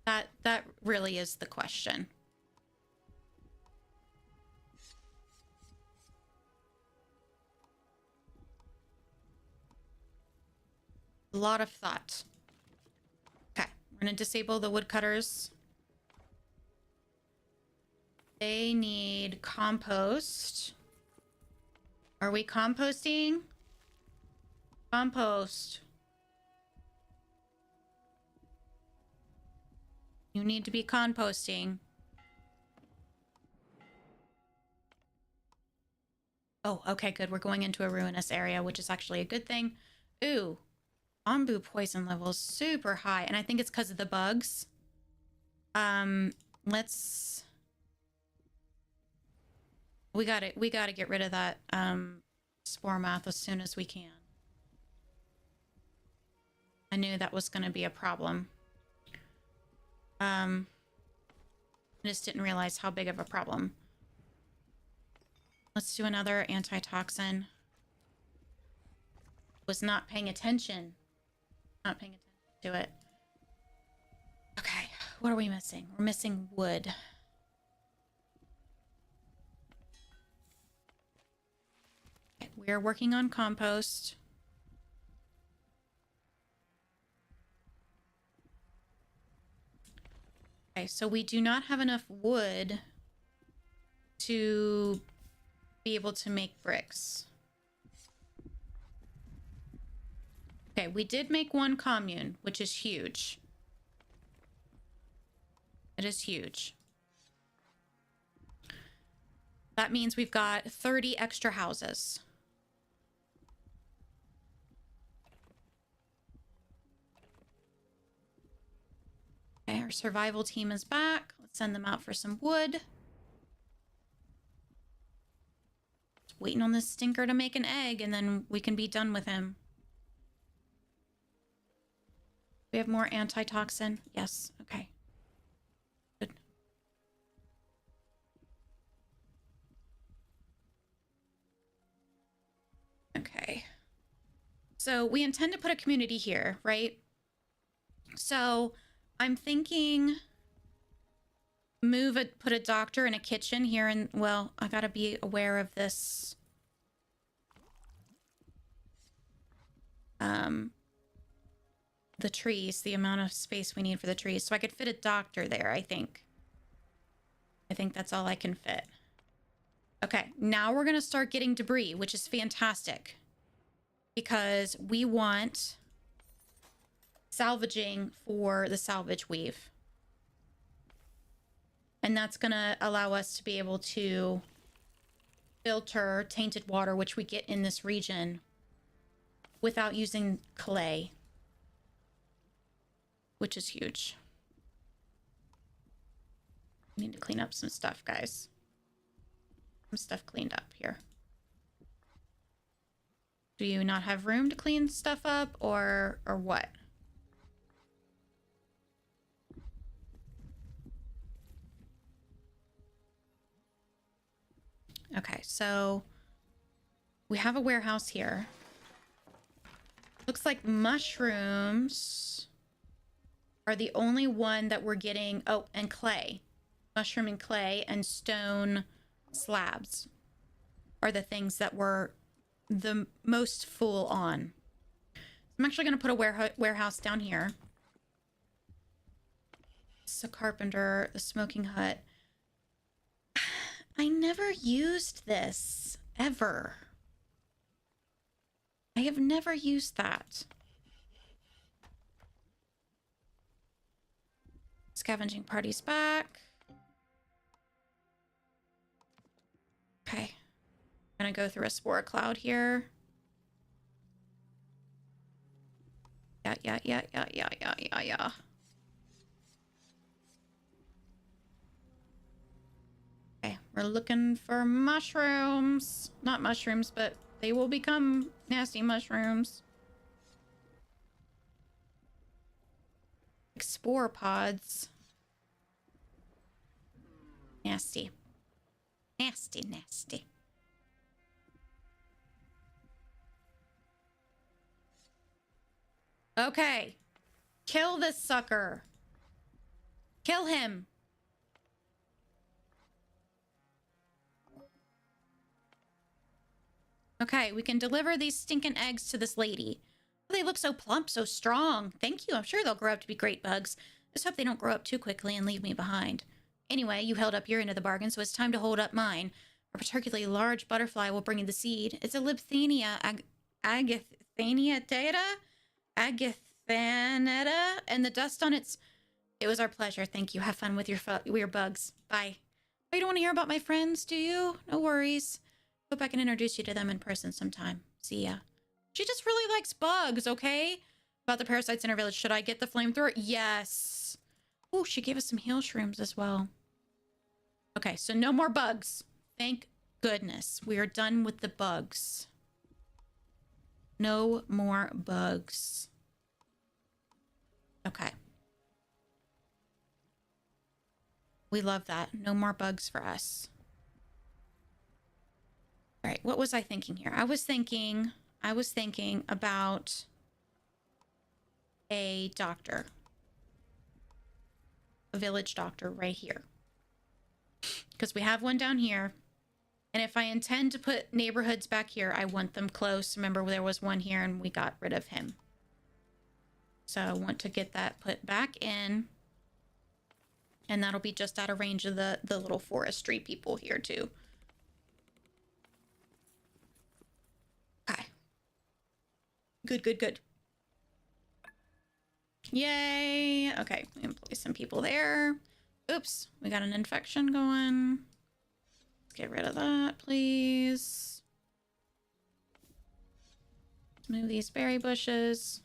That really is the question. A lot of thought. Okay, we're gonna disable the woodcutters. They need compost. Are we composting? Compost. You need to be composting. Oh, okay, good. We're going into a ruinous area, which is actually a good thing. Ooh, Onbu poison level is super high, and I think it's because of the bugs. Let's... We gotta get rid of that spore moth as soon as we can. I knew that was gonna be a problem. I just didn't realize how big of a problem. Let's do another antitoxin. Was not paying attention. Not paying attention to it. Okay, what are we missing? We're missing wood. Okay, we are working on compost. Okay, so we do not have enough wood to be able to make bricks. Okay, we did make one commune, which is huge. It is huge. That means we've got 30 extra houses. Okay, our survival team is back. Let's send them out for some wood. Just waiting on this stinker to make an egg, and then we can be done with him. We have more antitoxin. Yes, okay. Good. Okay. So we intend to put a community here, right? So I'm thinking put a doctor and a kitchen here, and well, I gotta be aware of this. The trees, the amount of space we need for the trees. So I could fit a doctor there, I think. I think that's all I can fit. Okay, now we're gonna start getting debris, which is fantastic. Because we want salvaging for the salvage weave. And that's gonna allow us to be able to filter tainted water, which we get in this region, without using clay. Which is huge. We need to clean up some stuff, guys. Some stuff cleaned up here. Do you not have room to clean stuff up, or what? Okay, so we have a warehouse here. Looks like mushrooms are the only one that we're getting. Oh, and clay. Mushroom and clay and stone slabs are the things that we're the most full on. I'm actually going to put a warehouse down here. It's a carpenter, the smoking hut. I never used this, ever. I have never used that. Scavenging party's back. Okay. I'm gonna go through a spore cloud here. Yeah. Okay, we're looking for mushrooms. Not mushrooms, but they will become nasty mushrooms. Like spore pods. Nasty. Nasty. Okay. Kill this sucker. Kill him. Okay, we can deliver these stinking eggs to this lady. Oh, they look so plump, so strong. Thank you. I'm sure they'll grow up to be great bugs. Just hope they don't grow up too quickly and leave me behind. Anyway, you held up your end of the bargain, so it's time to hold up mine. A particularly large butterfly will bring you the seed. It's a Lipthania Agathania data? Agathaneta? And the dust on its... It was our pleasure. Thank you. Have fun with your bugs. Bye. Oh, you don't want to hear about my friends, do you? No worries. Hope I can introduce you to them in person sometime. See ya. She just really likes bugs, okay? About the parasites in her village. Should I get the flamethrower? Yes. Oh, she gave us some heal shrooms as well. Okay, so no more bugs. Thank goodness. We are done with the bugs. No more bugs. Okay. We love that. No more bugs for us. All right, what was I thinking here? I was thinking about a doctor. A village doctor right here. Because we have one down here. And if I intend to put neighborhoods back here, I want them close. Remember, there was one here and we got rid of him. So I want to get that put back in. And that'll be just out of range of the little forestry people here too. Okay. Good, good, good. Yay. Okay, we can place some people there. Oops, we got an infection going. Let's get rid of that, please. Let's move these berry bushes.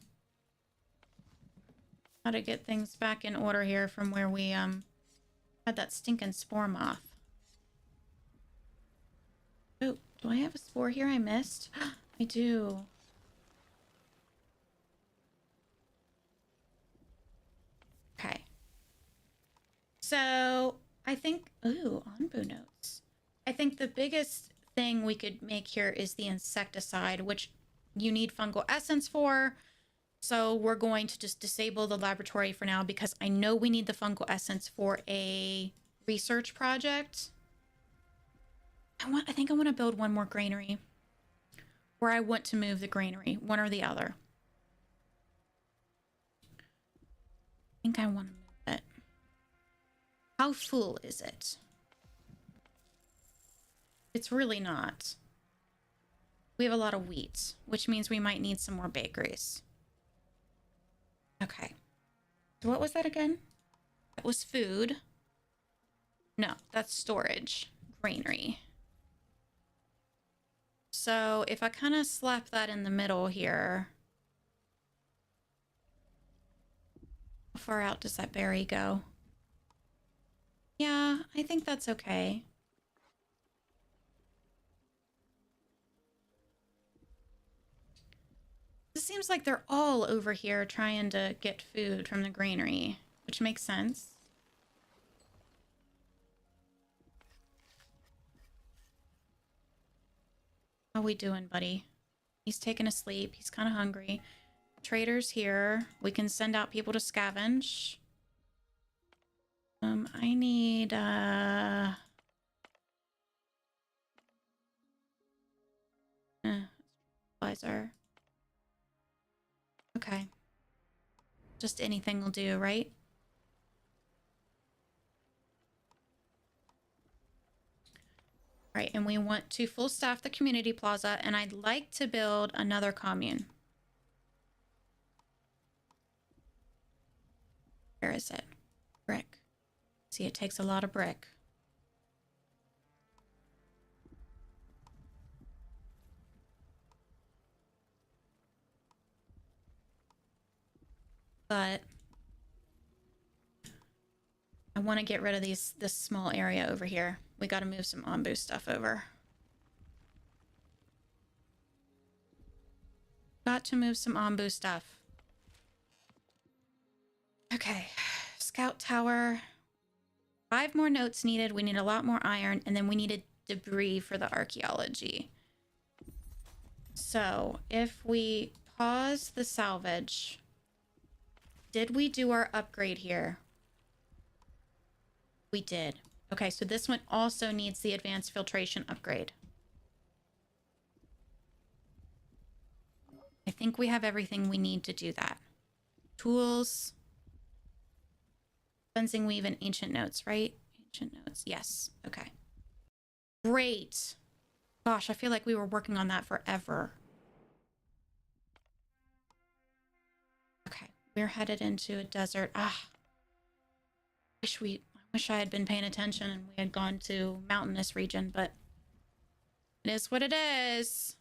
How to get things back in order here from where we had that stinking spore moth. Oh, do I have a spore here I missed? I do. Okay. So I think, ooh, Onbu notes. I think the biggest thing we could make here is the insecticide, which you need fungal essence for. So we're going to just disable the laboratory for now because I know we need the fungal essence for a research project. I think I want to build one more granary. Or I want to move the granary, one or the other. I think I want to move it. How full is it? It's really not. We have a lot of wheat, which means we might need some more bakeries. Okay. So what was that again? That was food. No, that's storage. Granary. So if I kind of slap that in the middle here. How far out does that berry go? Yeah, I think that's okay. It seems like they're all over here trying to get food from the granary, which makes sense. How we doing, buddy? He's taking a sleep. He's kind of hungry. Trader's here. We can send out people to scavenge. I need, fertilizer. Okay. Just anything will do, right? Right, and we want to full staff the community plaza, and I'd like to build another commune. Where is it? Brick. See, it takes a lot of brick. But I want to get rid of this small area over here. We got to move some Onbu stuff over. Got to move some Onbu stuff. Okay. Scout tower. 5 more notes needed. We need a lot more iron. And then we needed debris for the archaeology. So if we pause the salvage... Did we do our upgrade here? We did. Okay, so this one also needs the advanced filtration upgrade. I think we have everything we need to do that. Tools. Cleansing weave and ancient notes, right? Ancient notes. Yes. Okay. Great. Gosh, I feel like we were working on that forever. Okay. We're headed into a desert. Ah. I wish I had been paying attention and we had gone to mountainous region, but it is what it is.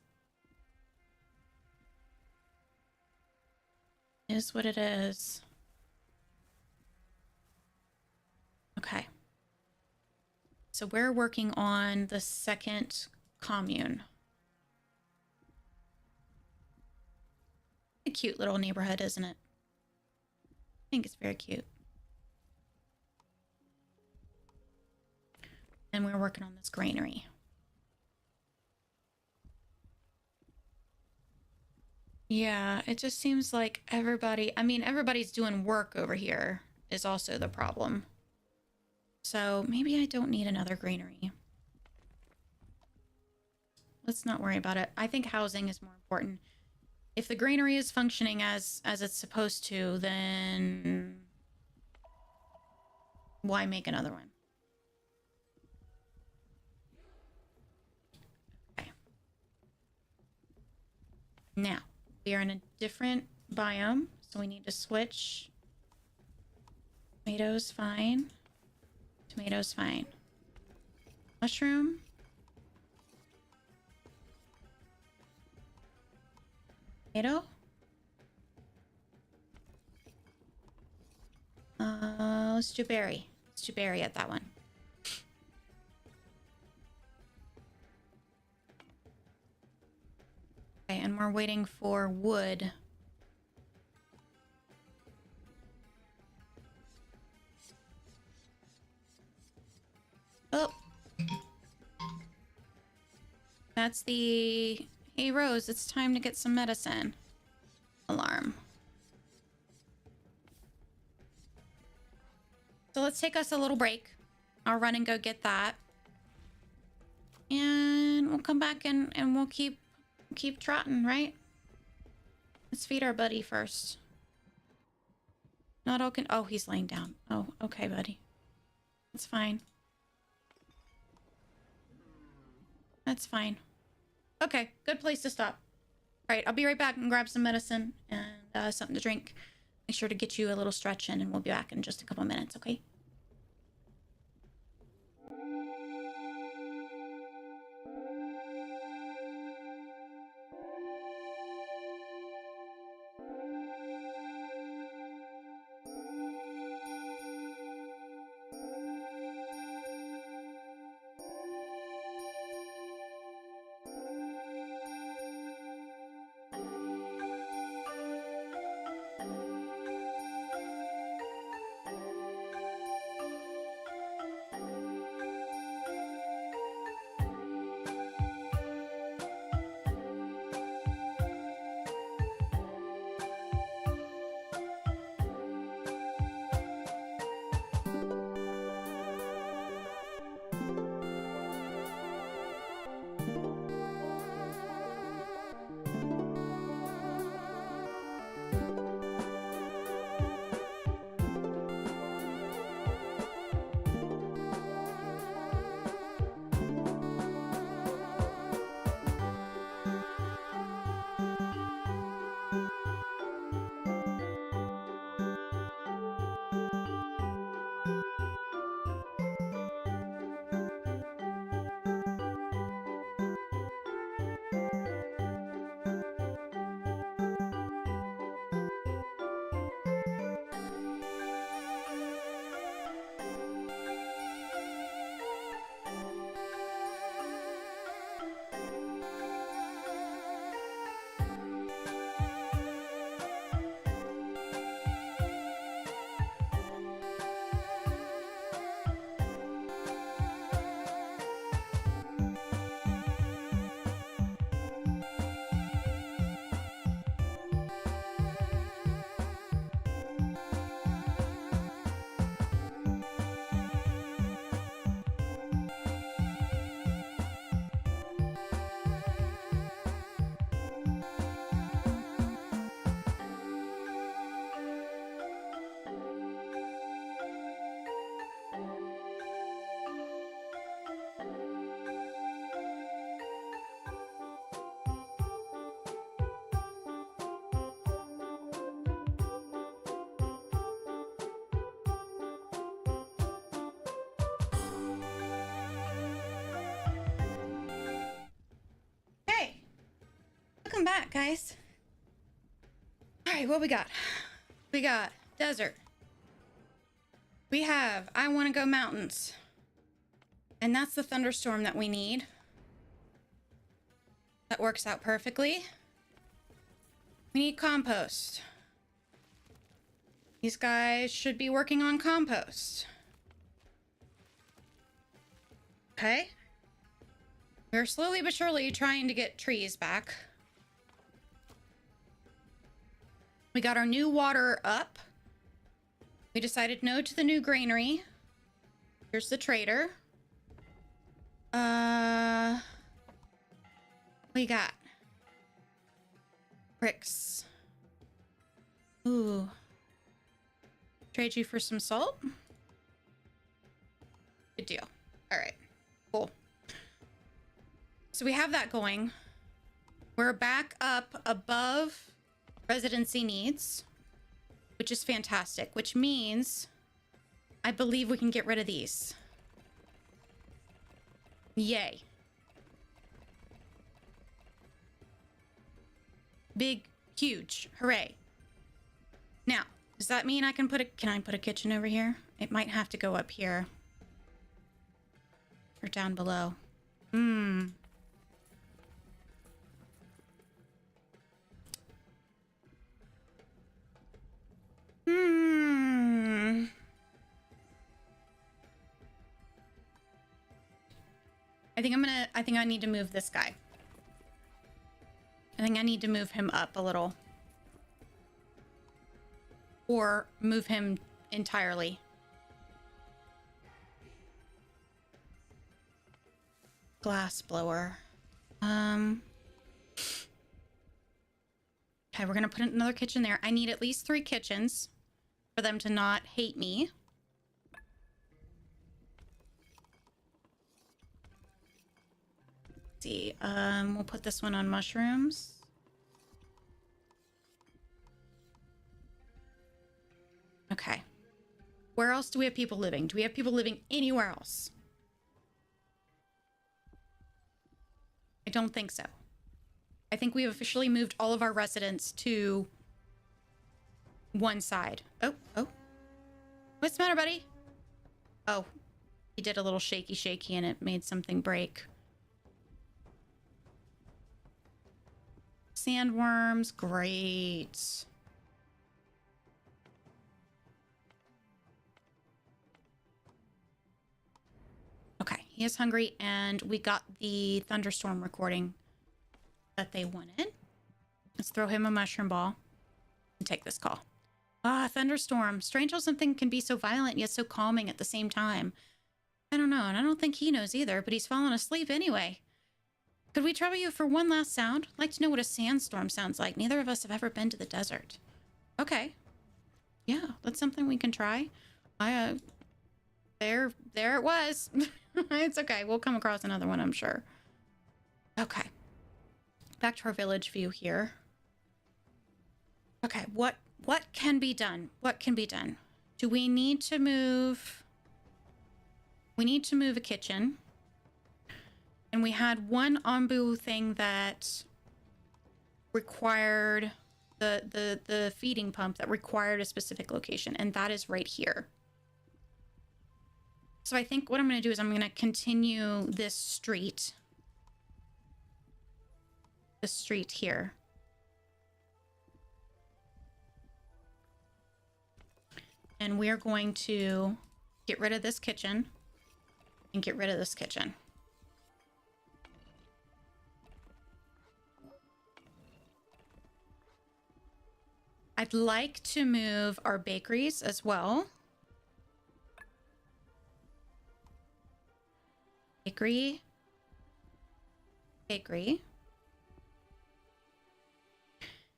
It is what it is. Okay. So we're working on the second commune. A cute little neighborhood, isn't it? I think it's very cute. And we're working on this granary. Yeah, it just seems like everybody's doing work over here is also the problem. So maybe I don't need another granary. Let's not worry about it. I think housing is more important. If the granary is functioning as it's supposed to, then why make another one? Okay. Now, we are in a different biome, so we need to switch. Tomatoes, fine. Tomatoes, fine. Mushroom. Tomato. Let's do berry. Let's do berry at that one. Okay, and we're waiting for wood. Oh. That's the... Hey, Rose, it's time to get some medicine. Alarm. So let's take us a little break. I'll run and go get that. And we'll come back and we'll keep trotting, right? Let's feed our buddy first. Not okay. Oh, he's laying down. Oh, okay, buddy. That's fine. That's fine. Okay, good place to stop. All right, I'll be right back and grab some medicine and something to drink. Make sure to get you a little stretch in, and we'll be back in just a couple minutes, okay? guys. All right, what we got? We got desert. We have I want to go mountains. And that's the thunderstorm that we need. That works out perfectly. We need compost. These guys should be working on compost. Okay. We're slowly but surely trying to get trees back. We got our new water up. We decided no to the new granary. Here's the trader. We got bricks. Ooh. Trade you for some salt. Good deal. All right. Cool. So we have that going. We're back up above residency needs, which is fantastic, which means I believe we can get rid of these. Yay. Big, huge, hooray. Now, does that mean I can put a kitchen over here? It might have to go up here. Or down below. I think I need to move this guy. I think I need to move him up a little. Or move him entirely. Glass blower. Okay, we're gonna put another kitchen there. I need at least 3 kitchens for them to not hate me. Let's see, we'll put this one on mushrooms. Okay. Where else do we have people living? Do we have people living anywhere else? I don't think so. I think we have officially moved all of our residents to one side. Oh. What's the matter, buddy? Oh, he did a little shaky and it made something break. Sandworms, great. Okay, he is hungry, and we got the thunderstorm recording that they wanted. Let's throw him a mushroom ball and take this call. Thunderstorm. Strange how something can be so violent yet so calming at the same time. I don't know, and I don't think he knows either, but he's fallen asleep anyway. Could we trouble you for one last sound? I'd like to know what a sandstorm sounds like. Neither of us have ever been to the desert. Okay. Yeah, that's something we can try. There it was. It's okay. We'll come across another one, I'm sure. Okay. Back to our village view here. Okay, what can be done? What can be done? Do we need to move? We need to move a kitchen. And we had one Onbu thing that required the feeding pump that required a specific location, and that is right here. So I think what I'm going to do is I'm going to continue this street. The street here. And we're going to get rid of this kitchen and get rid of this kitchen. I'd like to move our bakeries as well. Bakery.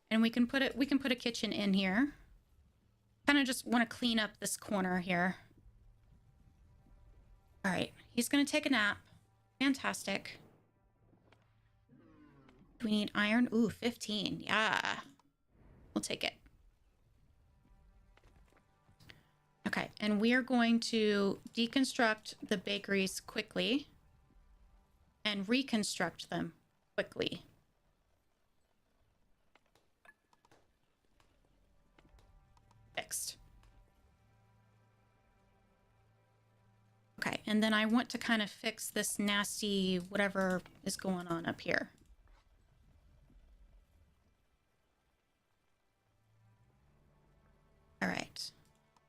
And we can put a kitchen in here. Kind of just want to clean up this corner here. All right, he's gonna take a nap. Fantastic. Do we need iron? Ooh, 15. Yeah. We'll take it. Okay, and we are going to deconstruct the bakeries quickly and reconstruct them quickly. Fixed. Okay, and then I want to kind of fix this nasty whatever is going on up here. All right.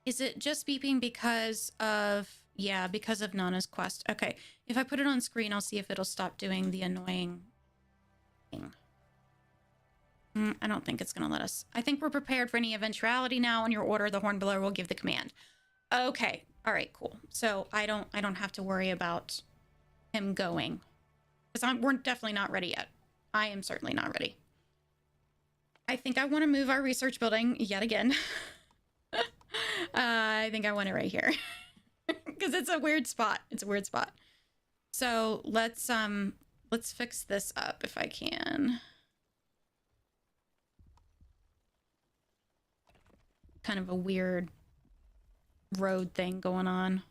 Is it just beeping because of... Yeah, because of Nana's quest. Okay, if I put it on screen, I'll see if it'll stop doing the annoying thing. I don't think it's going to let us. I think we're prepared for any eventuality now. On your order, the hornblower will give the command. Okay. All right, cool. So I don't have to worry about him going. Because we're definitely not ready yet. I am certainly not ready. I think I want to move our research building yet again. I think I want it right here. Because it's a weird spot. It's a weird spot. So let's fix this up if I can. Kind of a weird road thing going on.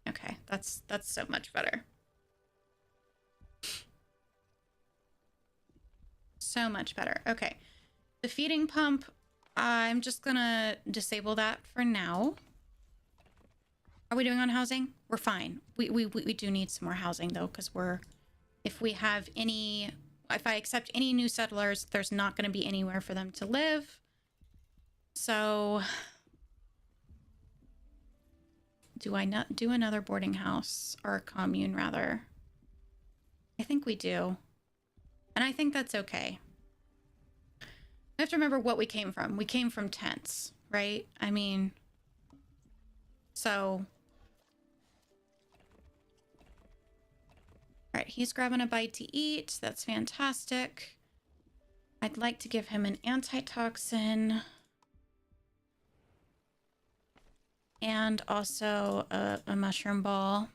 Okay, that's so much better. So much better. Okay. The feeding pump, I'm just gonna disable that for now. Are we doing on housing? We're fine. We do need some more housing though, because if I accept any new settlers, there's not going to be anywhere for them to live. So do I not do another boarding house or a commune rather? I think we do. And I think that's okay. I have to remember what we came from. We came from tents, right? I mean, so... All right, he's grabbing a bite to eat. That's fantastic. I'd like to give him an antitoxin. And also a mushroom ball.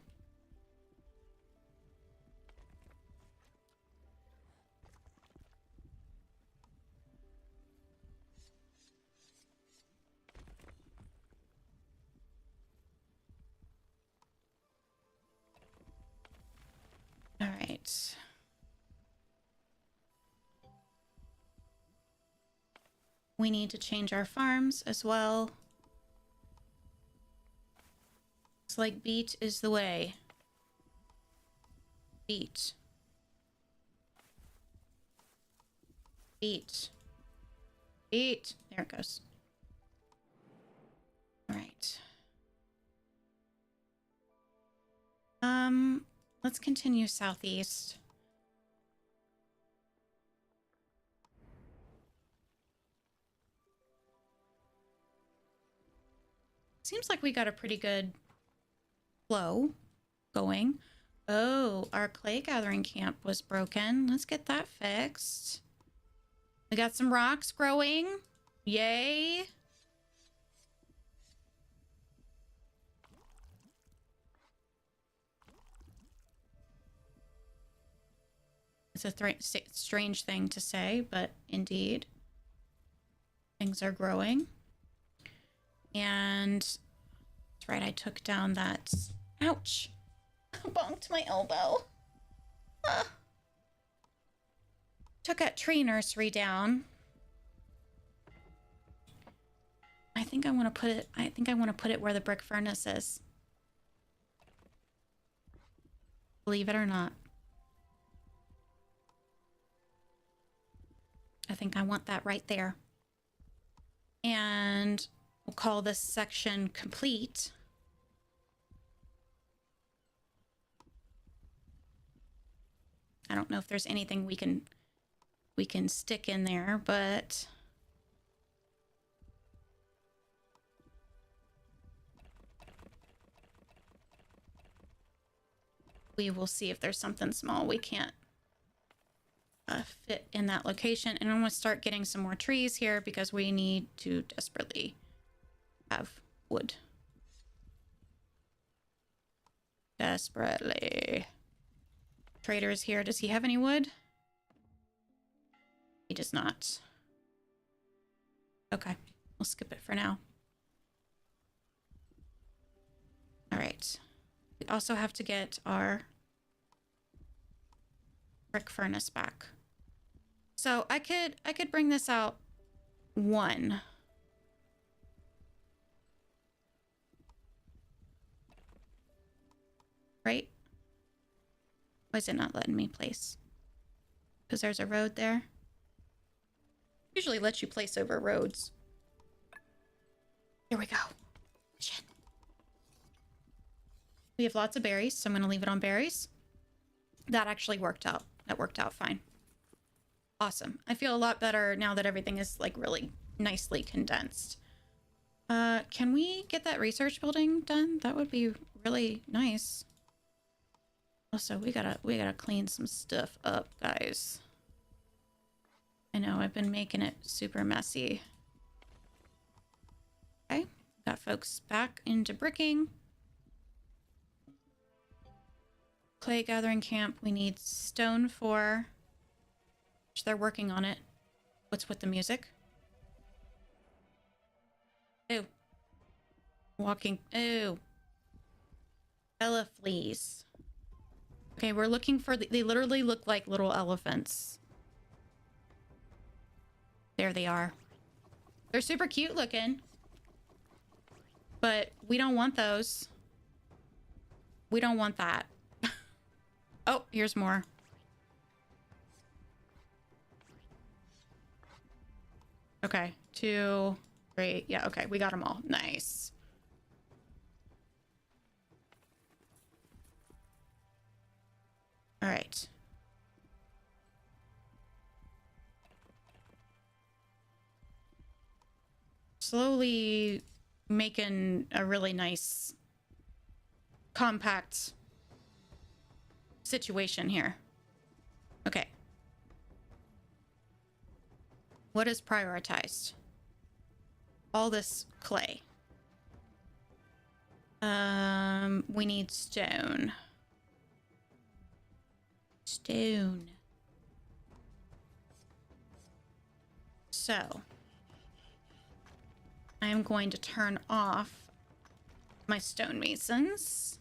All right. We need to change our farms as well. Looks like beet is the way. Beet. Beet. Beet. There it goes. All right. Let's continue southeast. Seems like we got a pretty good flow going. Oh, our clay gathering camp was broken. Let's get that fixed. We got some rocks growing. Yay. It's a strange thing to say, but indeed, things are growing. And that's right, I took down that... Ouch! Bonked my elbow. Ah. Took that tree nursery down. I think I want to put it where the brick furnace is. Believe it or not. I think I want that right there. And we'll call this section complete. I don't know if there's anything we can stick in there, but we will see if there's something small we can't fit in that location. And I'm going to start getting some more trees here because we need to desperately have wood. Desperately. Trader is here. Does he have any wood? He does not. Okay, we'll skip it for now. All right. We also have to get our brick furnace back. So I could bring this out 1. Right? Why is it not letting me place? Because there's a road there. Usually lets you place over roads. Here we go. Shit. We have lots of berries, so I'm going to leave it on berries. That actually worked out. That worked out fine. Awesome. I feel a lot better now that everything is like really nicely condensed. Can we get that research building done? That would be really nice. Also, we gotta clean some stuff up, guys. I know I've been making it super messy. Okay, got folks back into bricking. Clay gathering camp. We need stone for. Which they're working on it. What's with the music? Ew. Walking. Ew. Ella fleas. Okay, we're looking for. They literally look like little elephants. There they are. They're super cute looking. But we don't want those. We don't want that. Oh, here's more. Okay, 2, 3. Yeah, okay, we got them all. Nice. All right. Slowly making a really nice, compact situation here. Okay. What is prioritized? All this clay. We need stone. Stone. So, I am going to turn off my stonemasons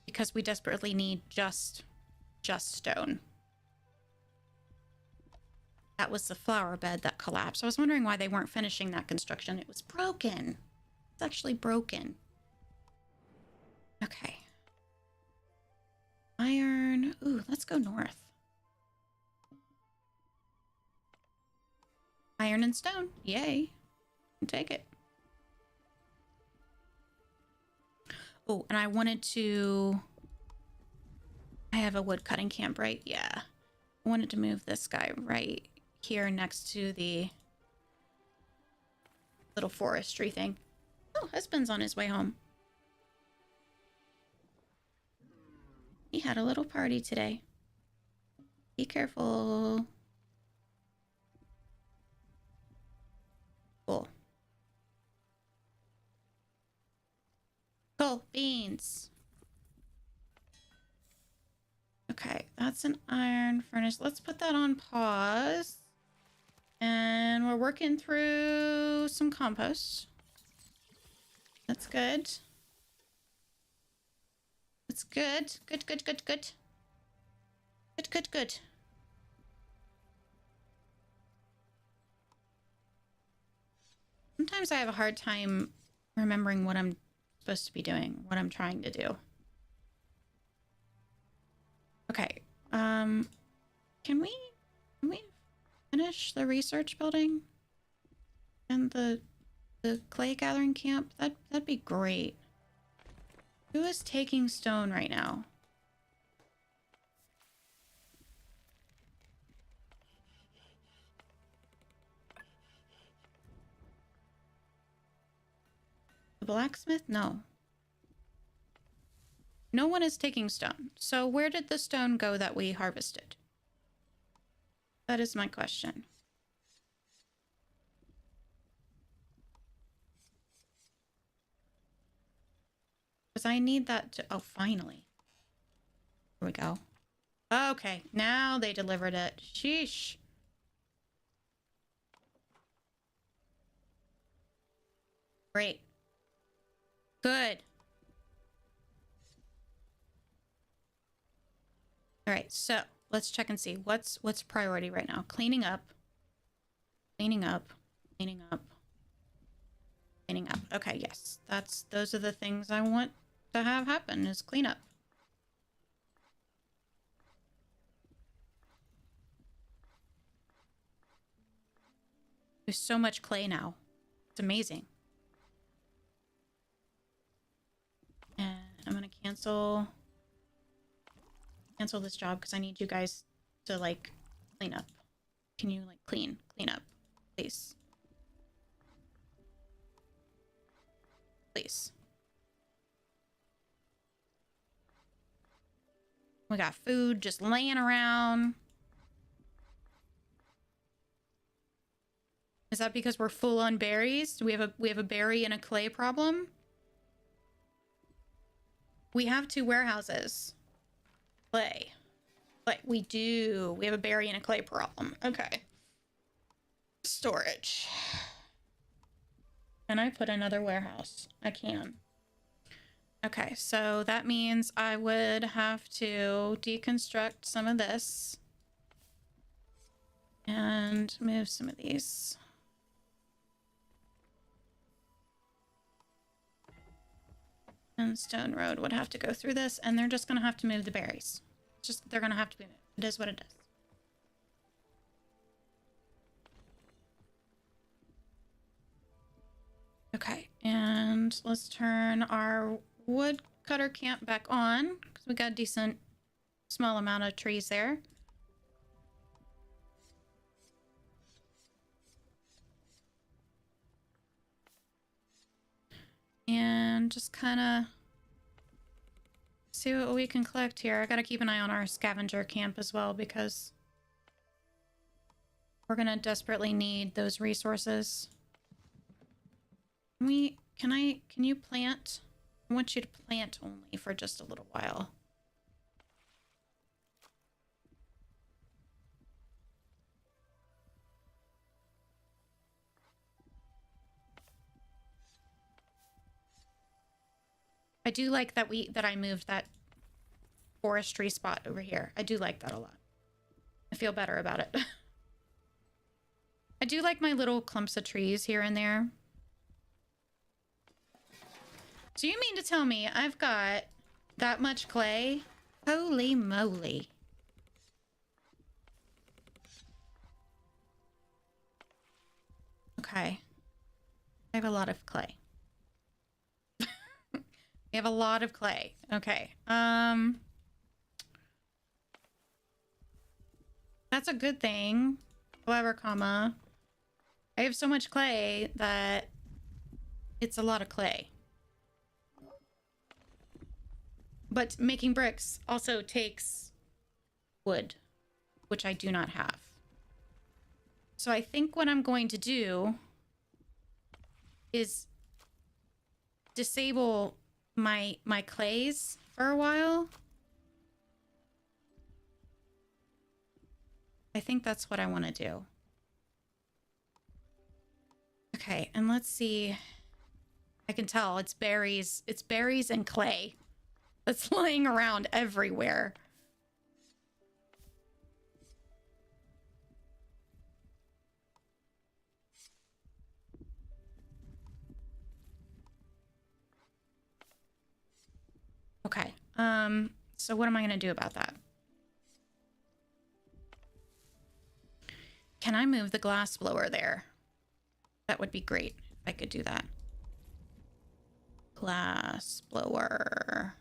because we desperately need just stone. That was the flower bed that collapsed. I was wondering why they weren't finishing that construction. It was broken. It's actually broken. Okay. Iron. Ooh, let's go north. Iron and stone. Yay. Take it. Oh, and I wanted to... I have a wood cutting camp, right? Yeah. I wanted to move this guy right here next to the little forestry thing. Oh, husband's on his way home. He had a little party today. Be careful. Cool. Cool. Beans. Okay, that's an iron furnace. Let's put that on pause. And we're working through some compost. That's good. That's good. Good, good, good, good. Good, good, good. Sometimes I have a hard time remembering what I'm supposed to be doing, what I'm trying to do. Okay, can we finish the research building and the clay gathering camp? That'd be great. Who is taking stone right now? The blacksmith? No. No one is taking stone. So where did the stone go that we harvested? That is my question. Because I need that to... Oh, finally. Here we go. Okay, now they delivered it. Sheesh. Great. Good. All right, so let's check and see what's priority right now. Cleaning up, cleaning up, cleaning up, cleaning up. Okay, yes, those are the things I want to have happen is clean up. There's so much clay now. It's amazing. And I'm gonna cancel this job because I need you guys to like clean up. Can you like clean up, please? Please. We got food just laying around. Is that because we're full on berries? Do we have a berry and a clay problem? We have 2 warehouses. Clay. But we do. We have a berry and a clay problem. Okay. Storage. Can I put another warehouse? I can. Okay, so that means I would have to deconstruct some of this. And move some of these. And Stone Road would have to go through this, and they're just gonna have to move the berries. They're gonna have to be moved. It is what it is. Okay, and let's turn our woodcutter camp back on, because we got a decent small amount of trees there. And just kind of see what we can collect here. I gotta keep an eye on our scavenger camp as well, because we're gonna desperately need those resources. Can you plant? I want you to plant only for just a little while. I do like that I moved that forestry spot over here. I do like that a lot. I feel better about it. I do like my little clumps of trees here and there. So you mean to tell me I've got that much clay? Holy moly. Okay. I have a lot of clay. We have a lot of clay. Okay. That's a good thing. However, comma, I have so much clay that it's a lot of clay. But making bricks also takes wood, which I do not have. So I think what I'm going to do is disable my clays for a while. I think that's what I want to do. Okay, and let's see. I can tell it's berries. It's berries and clay that's lying around everywhere. Okay, so what am I going to do about that? Can I move the glass blower there? That would be great if I could do that. Glass blower.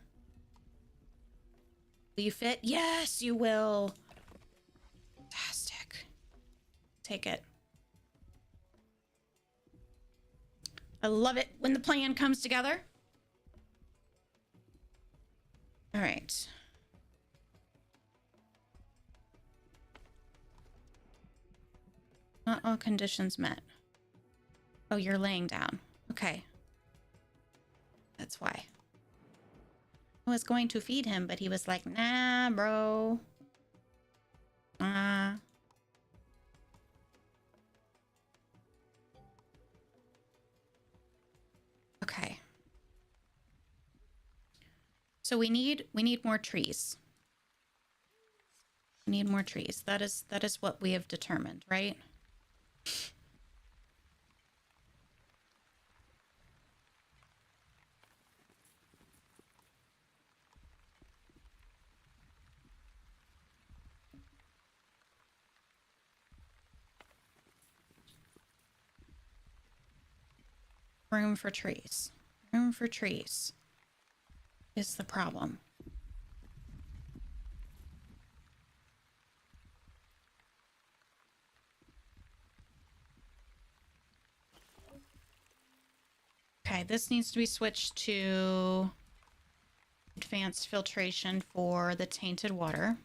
Will you fit? Yes, you will. Fantastic. Take it. I love it when the plan comes together. All right. Not all conditions met. Oh, you're laying down. Okay. That's why. I was going to feed him, but he was like, nah, bro. Okay. So we need more trees. We need more trees. That is what we have determined, right? Room for trees. Room for trees is the problem. Okay, this needs to be switched to advanced filtration for the tainted water.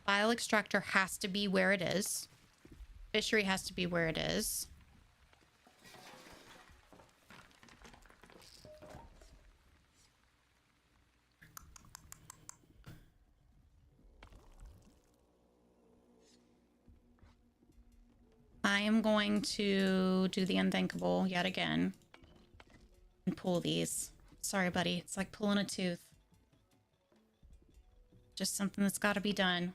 Bile extractor has to be where it is. Fishery has to be where it is. I am going to do the unthinkable yet again and pull these. Sorry, buddy. It's like pulling a tooth. Just something that's got to be done.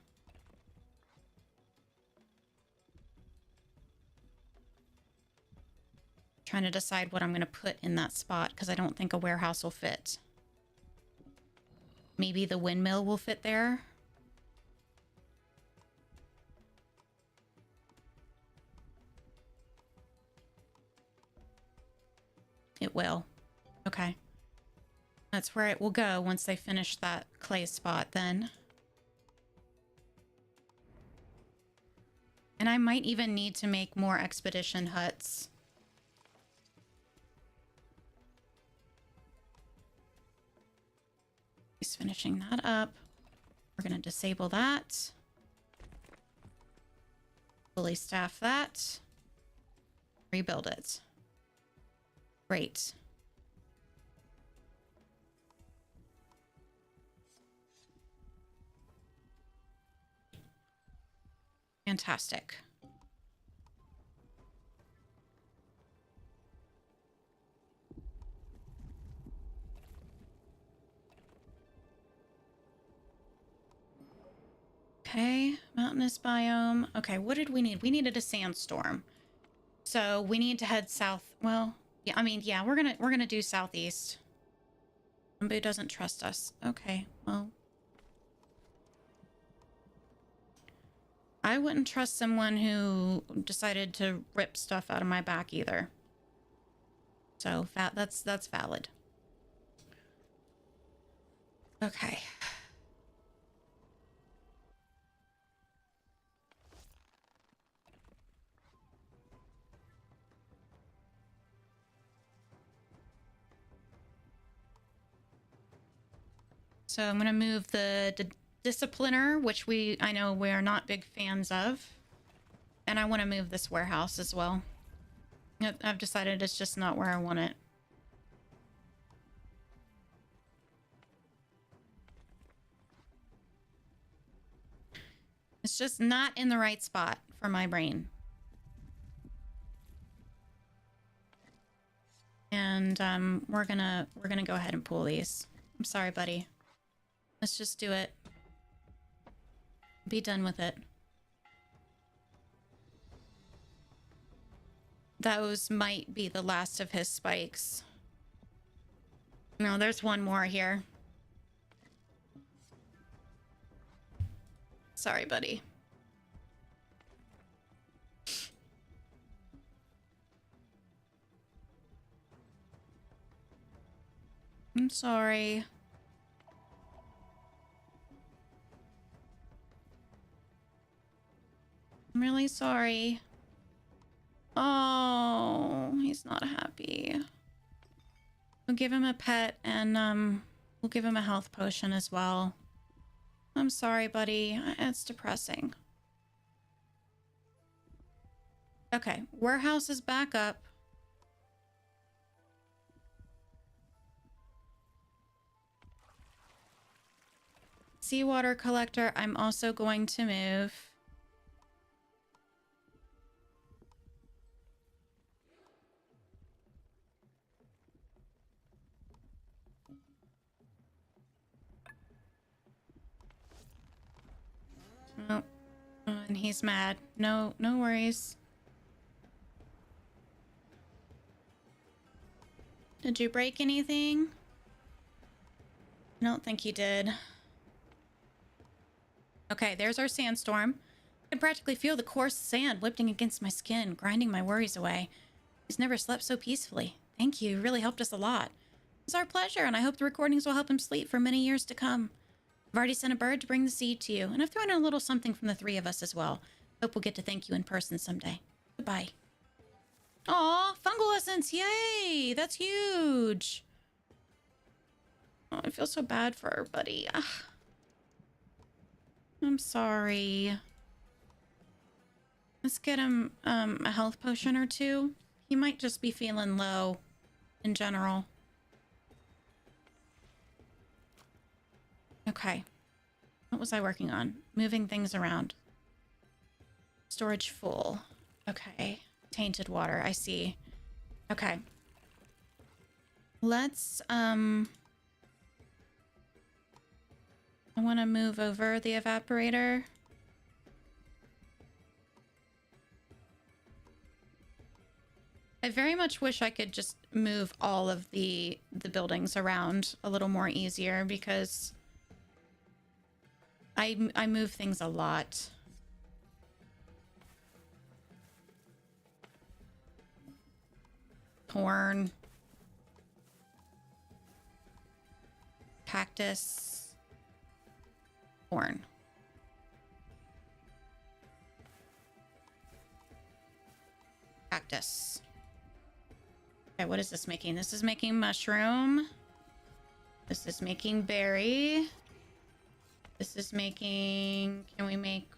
Trying to decide what I'm going to put in that spot because I don't think a warehouse will fit. Maybe the windmill will fit there. It will. Okay. That's where it will go once they finish that clay spot then. And I might even need to make more expedition huts. He's finishing that up. We're going to disable that. Fully staff that. Rebuild it. Great. Fantastic. Okay, mountainous biome. Okay, what did we need? We needed a sandstorm. So we need to head south. Well, yeah, I mean, yeah, we're gonna do southeast. Onbu doesn't trust us. Okay, well. I wouldn't trust someone who decided to rip stuff out of my back either. So that's valid. Okay. So I'm going to move the discipliner, which I know we're not big fans of. And I want to move this warehouse as well. I've decided it's just not where I want it. It's just not in the right spot for my brain. And we're gonna go ahead and pull these. I'm sorry, buddy. Let's just do it. Be done with it. Those might be the last of his spikes. No, there's one more here. Sorry, buddy. I'm sorry. I'm really sorry. Oh, he's not happy. We'll give him a pet and we'll give him a health potion as well. I'm sorry, buddy. It's depressing. Okay, warehouse is back up. Seawater collector, I'm also going to move. And he's mad. No worries. Did you break anything? I don't think you did. Okay, there's our sandstorm. I can practically feel the coarse sand whipping against my skin, grinding my worries away. He's never slept so peacefully. Thank you. You really helped us a lot. It's our pleasure, and I hope the recordings will help him sleep for many years to come. I've already sent a bird to bring the seed to you, and I've thrown in a little something from the three of us as well. Hope we'll get to thank you in person someday. Goodbye. Aw, fungal essence. Yay! That's huge. Oh, I feel so bad for our buddy. Ugh. I'm sorry. Let's get him a health potion or two. He might just be feeling low in general. Okay. What was I working on? Moving things around. Storage full. Okay. Tainted water. I see. Okay. Let's, I want to move over the evaporator. I very much wish I could just move all of the buildings around a little more easier because I move things a lot. Corn. Cactus. Corn. Cactus. Okay, what is this making? This is making mushroom. This is making berry. This is making... Can we make...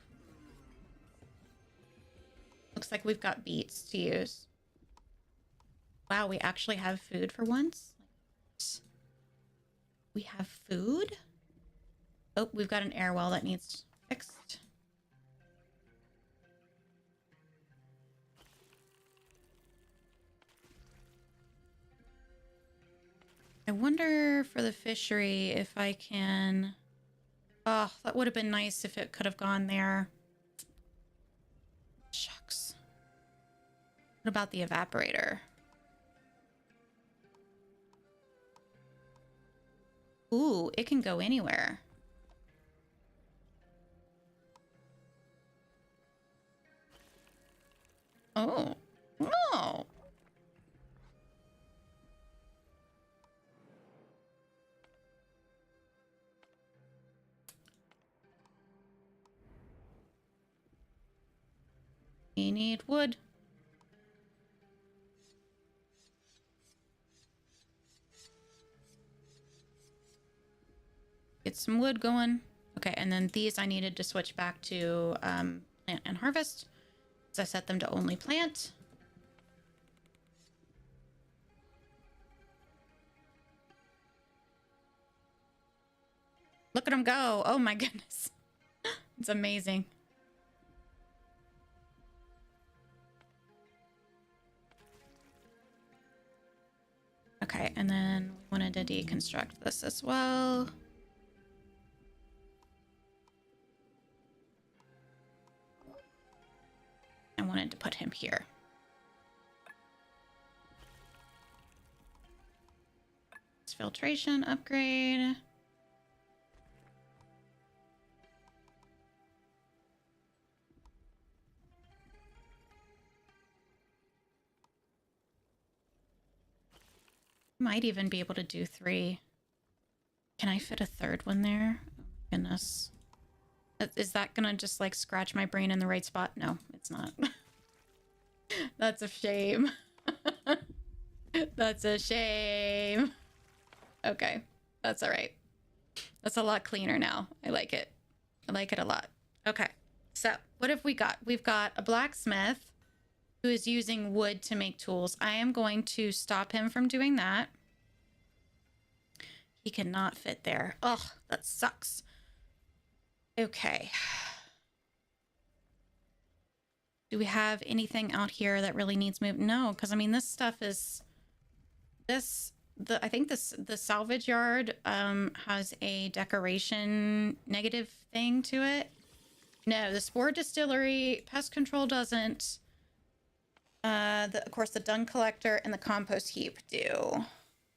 Looks like we've got beets to use. Wow, we actually have food for once. We have food? Oh, we've got an air well that needs fixed. I wonder for the fishery if I can... Oh, that would have been nice if it could have gone there. Shucks. What about the evaporator? Ooh, it can go anywhere. Oh. Oh. We need wood. Get some wood going. Okay, and then these I needed to switch back to plant and harvest. So I set them to only plant. Look at them go. Oh my goodness. It's amazing. Okay, and then we wanted to deconstruct this as well. I wanted to put him here. It's filtration upgrade. Might even be able to do 3. Can I fit a third one there? Oh my goodness. Is that gonna just like scratch my brain in the right spot? No, it's not. That's a shame. That's a shame. Okay, that's all right. That's a lot cleaner now. I like it. I like it a lot. Okay, so what have we got? We've got a blacksmith who is using wood to make tools. I am going to stop him from doing that. He cannot fit there. Ugh, that sucks. Okay. Do we have anything out here that really needs moved? No, because I mean, this stuff is... I think the salvage yard has a decoration negative thing to it. No, the spore distillery, pest control doesn't. Of course, the dung collector and the compost heap do.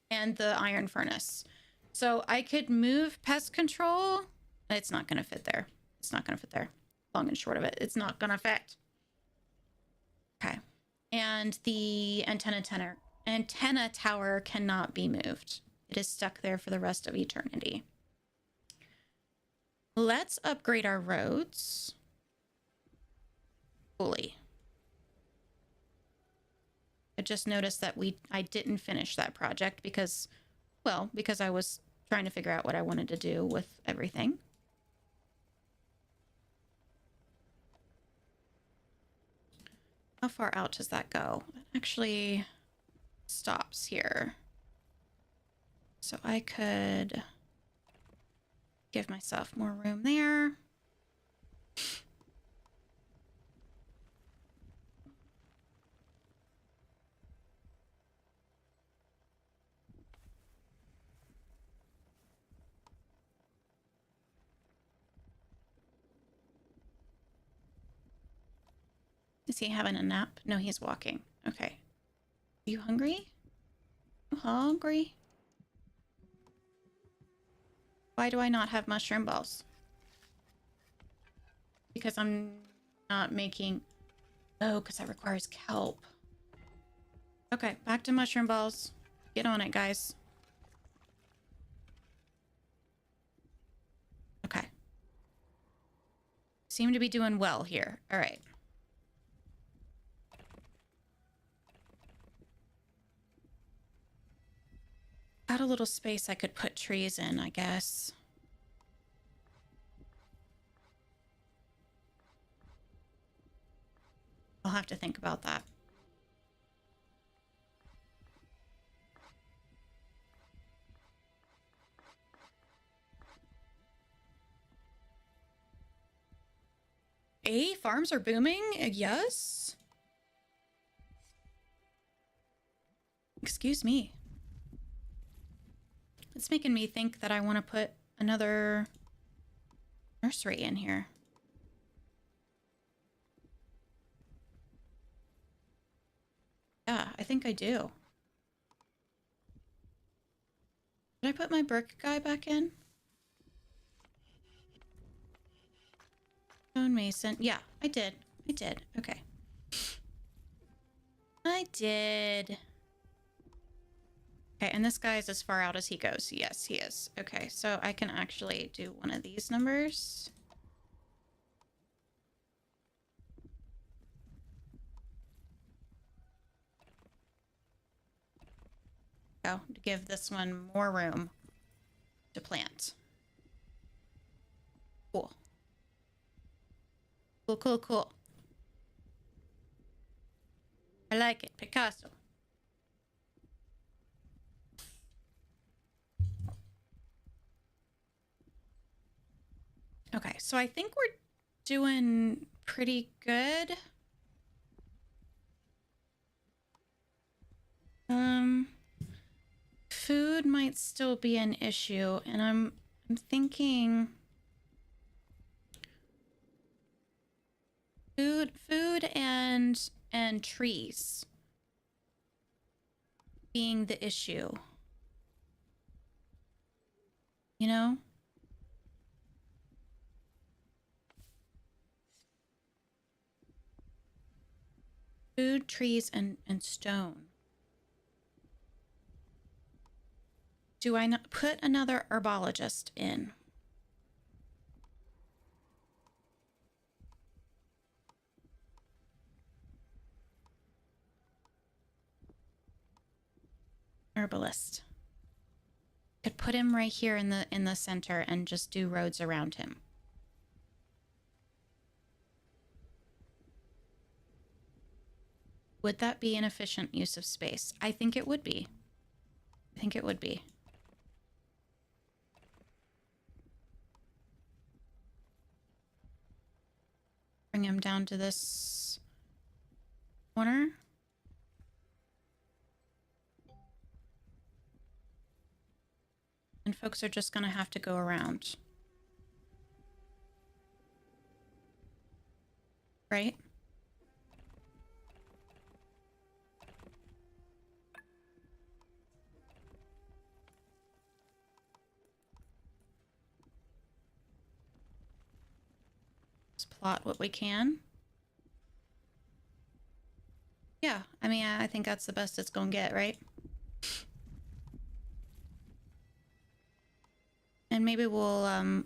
And the iron furnace. So I could move pest control. It's not going to fit there. It's not going to fit there. Long and short of it, it's not going to fit. Okay. And the antenna tower cannot be moved. It is stuck there for the rest of eternity. Let's upgrade our roads fully. I just noticed that I didn't finish that project because I was trying to figure out what I wanted to do with everything. How far out does that go? It actually stops here. So I could give myself more room there. Is he having a nap? No, he's walking. Okay. Are you hungry? You hungry? Why do I not have mushroom balls? Because I'm not making... Oh, because that requires kelp. Okay, back to mushroom balls. Get on it, guys. Okay. Seem to be doing well here. All right. Got a little space I could put trees in, I guess. I'll have to think about that. Farms are booming? Yes? Excuse me. It's making me think that I want to put another nursery in here. Yeah, I think I do. Did I put my brick guy back in? Stone mason. Yeah, I did. I did. Okay. I did. Okay, and this guy is as far out as he goes. Yes, he is. Okay, so I can actually do one of these numbers. Go to give this one more room to plant. Cool. Cool, cool, cool. I like it. Picasso. Okay, so I think we're doing pretty good. Food might still be an issue, and I'm thinking food and trees being the issue. You know? Food, trees, and stone. Do I not put another herbologist in? Herbalist. Could put him right here in the center and just do roads around him. Would that be an efficient use of space? I think it would be. I think it would be. Bring him down to this corner. And folks are just going to have to go around. right? Let's plot what we can. Yeah, I mean, I think that's the best it's gonna get, right? And maybe we'll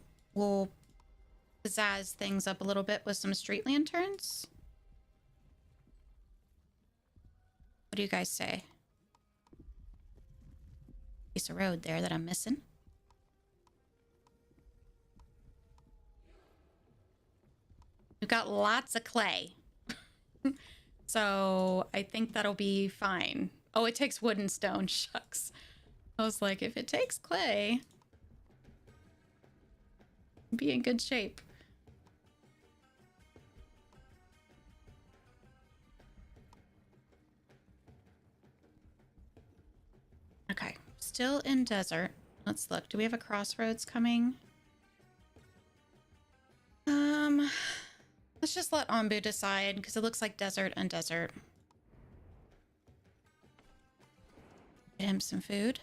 pizzazz things up a little bit with some street lanterns. What do you guys say? Piece of road there that I'm missing. We've got lots of clay. So I think that'll be fine. Oh, it takes wood and stone. Shucks. I was like, if it takes clay, be in good shape. Okay, still in desert. Let's look. Do we have a crossroads coming? Let's just let Onbu decide because it looks like desert and desert. Get him some food.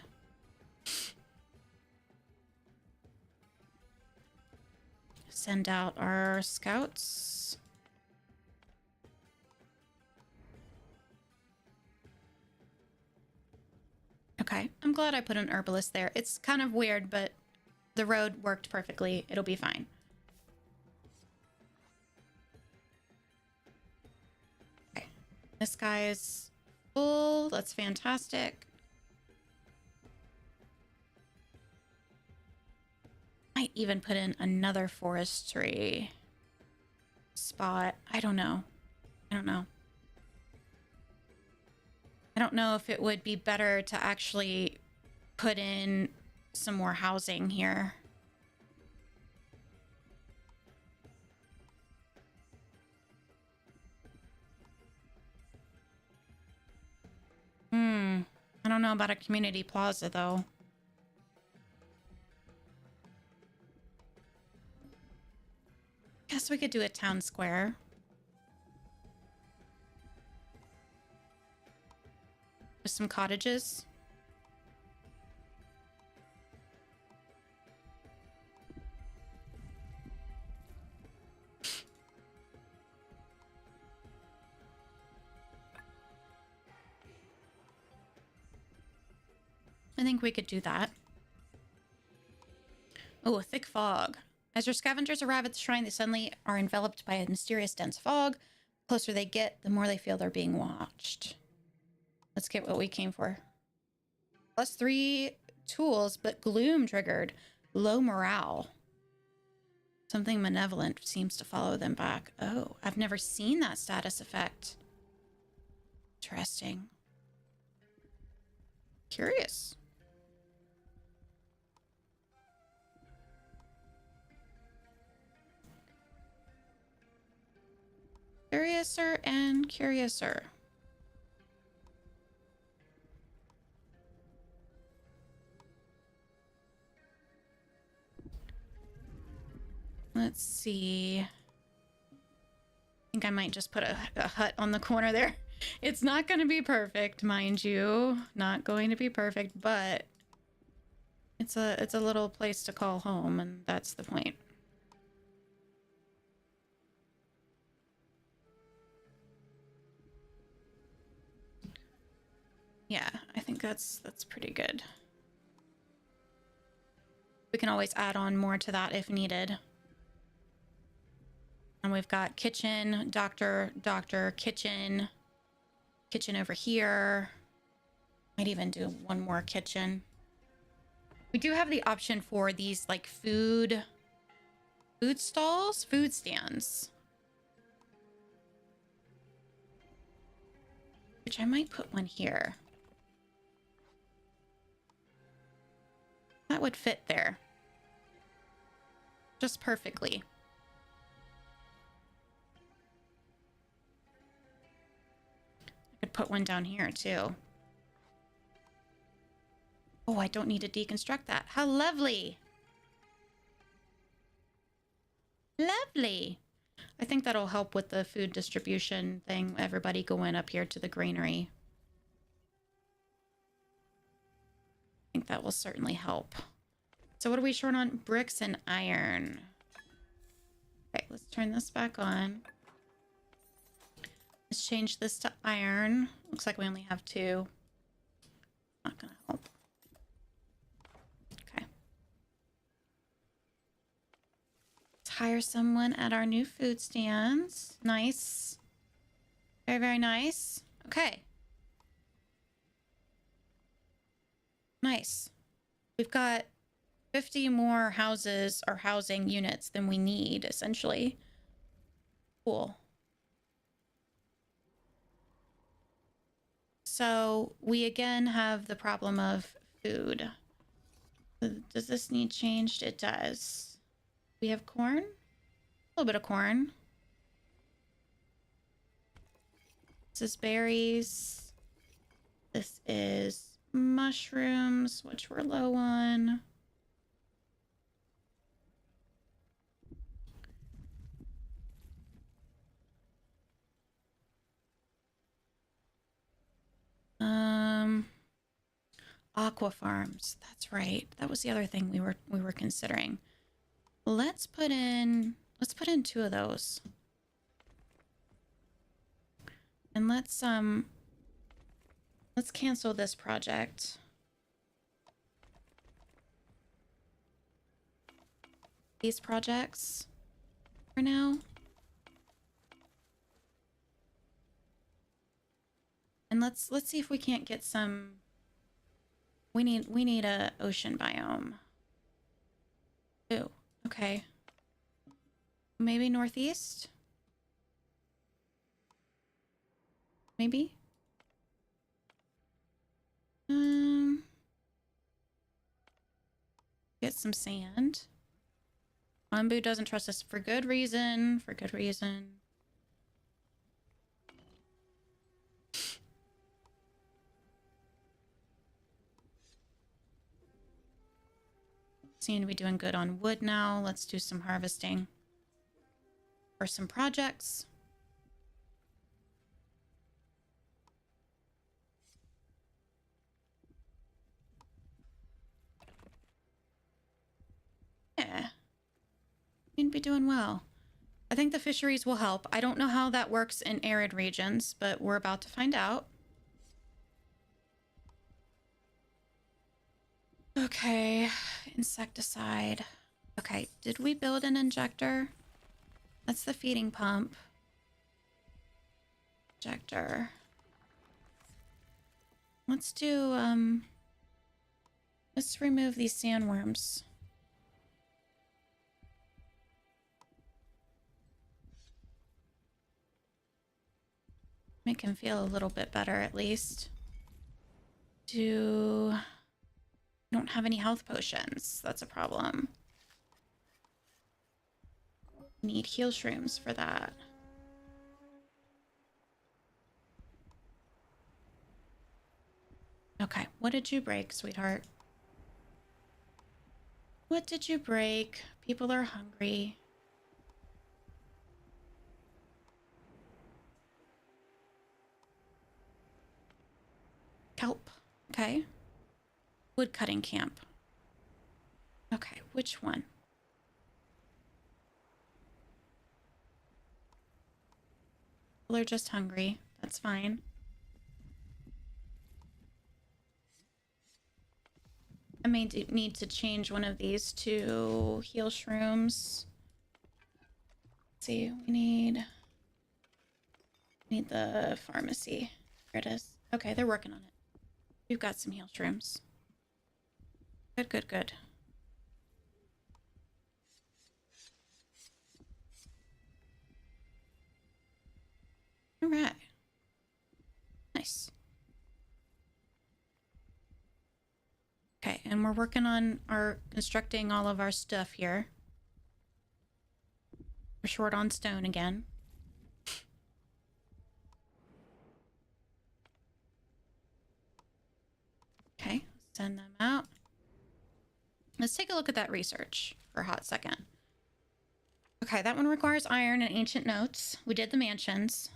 Send out our scouts. Okay, I'm glad I put an herbalist there. It's kind of weird, but the road worked perfectly. It'll be fine. Okay, this guy is full. That's fantastic. Might even put in another forestry spot. I don't know. I don't know. I don't know if it would be better to actually put in some more housing here. I don't know about a community plaza, though. Guess we could do a town square. With some cottages. I think we could do that. Oh, a thick fog. As your scavengers arrive at the shrine, they suddenly are enveloped by a mysterious dense fog. The closer they get, the more they feel they're being watched. Let's get what we came for. +3 tools, but gloom triggered. Low morale. Something malevolent seems to follow them back. Oh, I've never seen that status effect. Interesting. Curious. Curiouser and curiouser. Let's see. I think I might just put a hut on the corner there. It's not going to be perfect, mind you. Not going to be perfect, but it's a little place to call home, and that's the point. Yeah, I think that's pretty good. We can always add on more to that if needed. And we've got kitchen, doctor, kitchen, kitchen over here. Might even do one more kitchen. We do have the option for these like food stalls, food stands. Which I might put one here. That would fit there. Just perfectly. I could put one down here too. Oh, I don't need to deconstruct that. How lovely. Lovely. I think that'll help with the food distribution thing. Everybody going up here to the granary. I think that will certainly help. So what are we short on? Bricks and iron. Okay, let's turn this back on. Let's change this to iron. Looks like we only have 2. Not gonna help. Okay. Let's hire someone at our new food stands. Nice. Very, very nice. Okay. Nice. We've got 50 more houses or housing units than we need, essentially. Cool. So we again have the problem of food. Does this need changed? It does. We have corn? A little bit of corn. This is berries. This is mushrooms, which we're low on. Aqua farms. That's right. That was the other thing we were considering. Let's put in 2 of those. And let's cancel this project. These projects for now. And let's see if we can't get some. We need a ocean biome. Ooh, okay. Maybe northeast? Maybe? Get some sand. Onbu doesn't trust us for good reason. For good reason. Seem to be doing good on wood now. Let's do some harvesting for some projects. Yeah. Seem to be doing well. I think the fisheries will help. I don't know how that works in arid regions, but we're about to find out. Okay, insecticide. Okay, did we build an injector? That's the feeding pump. Injector. Let's do, let's remove these sandworms. Make him feel a little bit better, at least. Don't have any health potions. That's a problem. Need heal shrooms for that. Okay, what did you break, sweetheart? What did you break? People are hungry. Kelp. Okay. Woodcutting camp. Okay, which one? They're just hungry. That's fine. I may need to change one of these to heal shrooms. Let's see, we need the pharmacy. Here it is. Okay, they're working on it. We've got some heal shrooms. Good, good, good. All right. Nice. Okay, and we're working on constructing all of our stuff here. We're short on stone again. Okay, send them out. Let's take a look at that research for a hot second. Okay, that one requires iron and ancient notes. We did the mansions.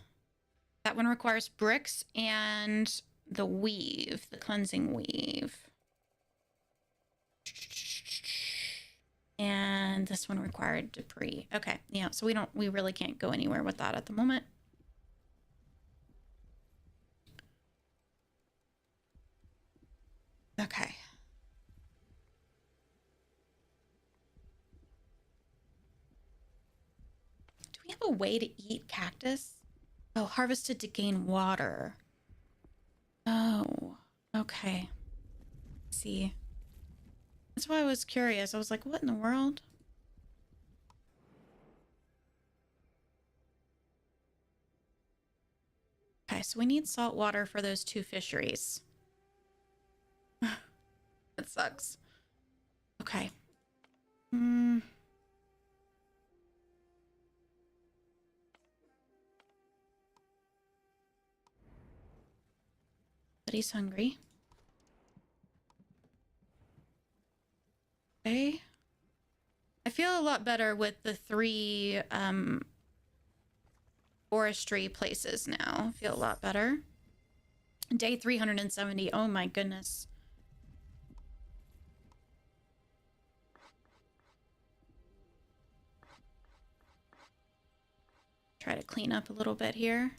That one requires bricks and the weave, the cleansing weave. And this one required debris. Okay, yeah, so we really can't go anywhere with that at the moment. Okay. Do we have a way to eat cactus? Oh, harvested to gain water. Oh, okay. See. That's why I was curious. I was like, what in the world? Okay, so we need salt water for those 2 fisheries. That sucks. Okay. But he's hungry. Okay. I feel a lot better with the 3 forestry places now. I feel a lot better. Day 370. Oh my goodness. Try to clean up a little bit here.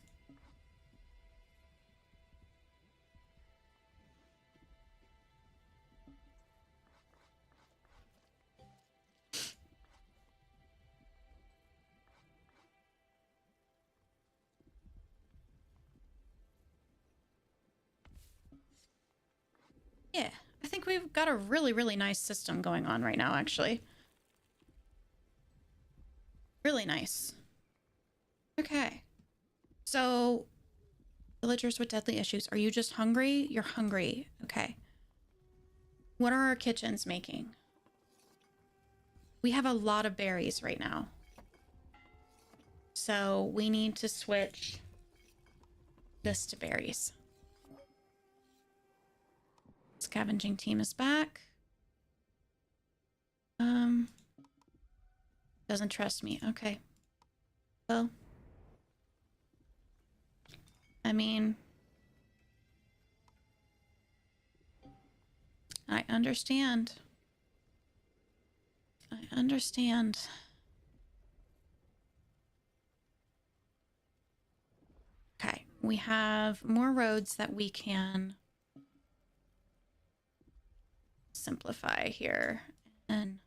Yeah, I think we've got a really, really nice system going on right now, actually. Really nice. Okay. So, villagers with deadly issues. Are you just hungry? You're hungry. Okay. What are our kitchens making? We have a lot of berries right now. So, we need to switch this to berries. Scavenging team is back. Doesn't trust me. Okay. Well, I mean, I understand. I understand. Okay, we have more roads that we can simplify here. And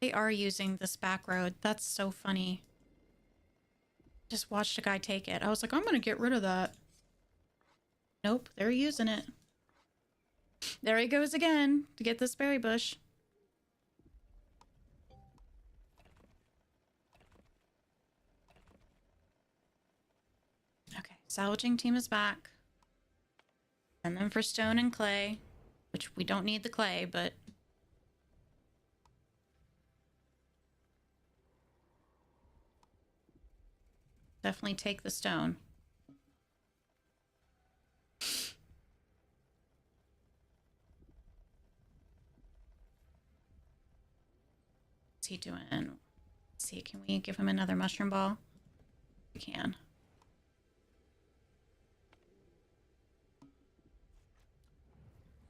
they are using this back road. That's so funny. Just watched a guy take it. I was like, I'm gonna get rid of that. Nope, they're using it. There he goes again to get this berry bush. Okay, salvaging team is back. And then for stone and clay, which we don't need the clay, but definitely take the stone. What's he doing? Let's see, can we give him another mushroom ball? We can.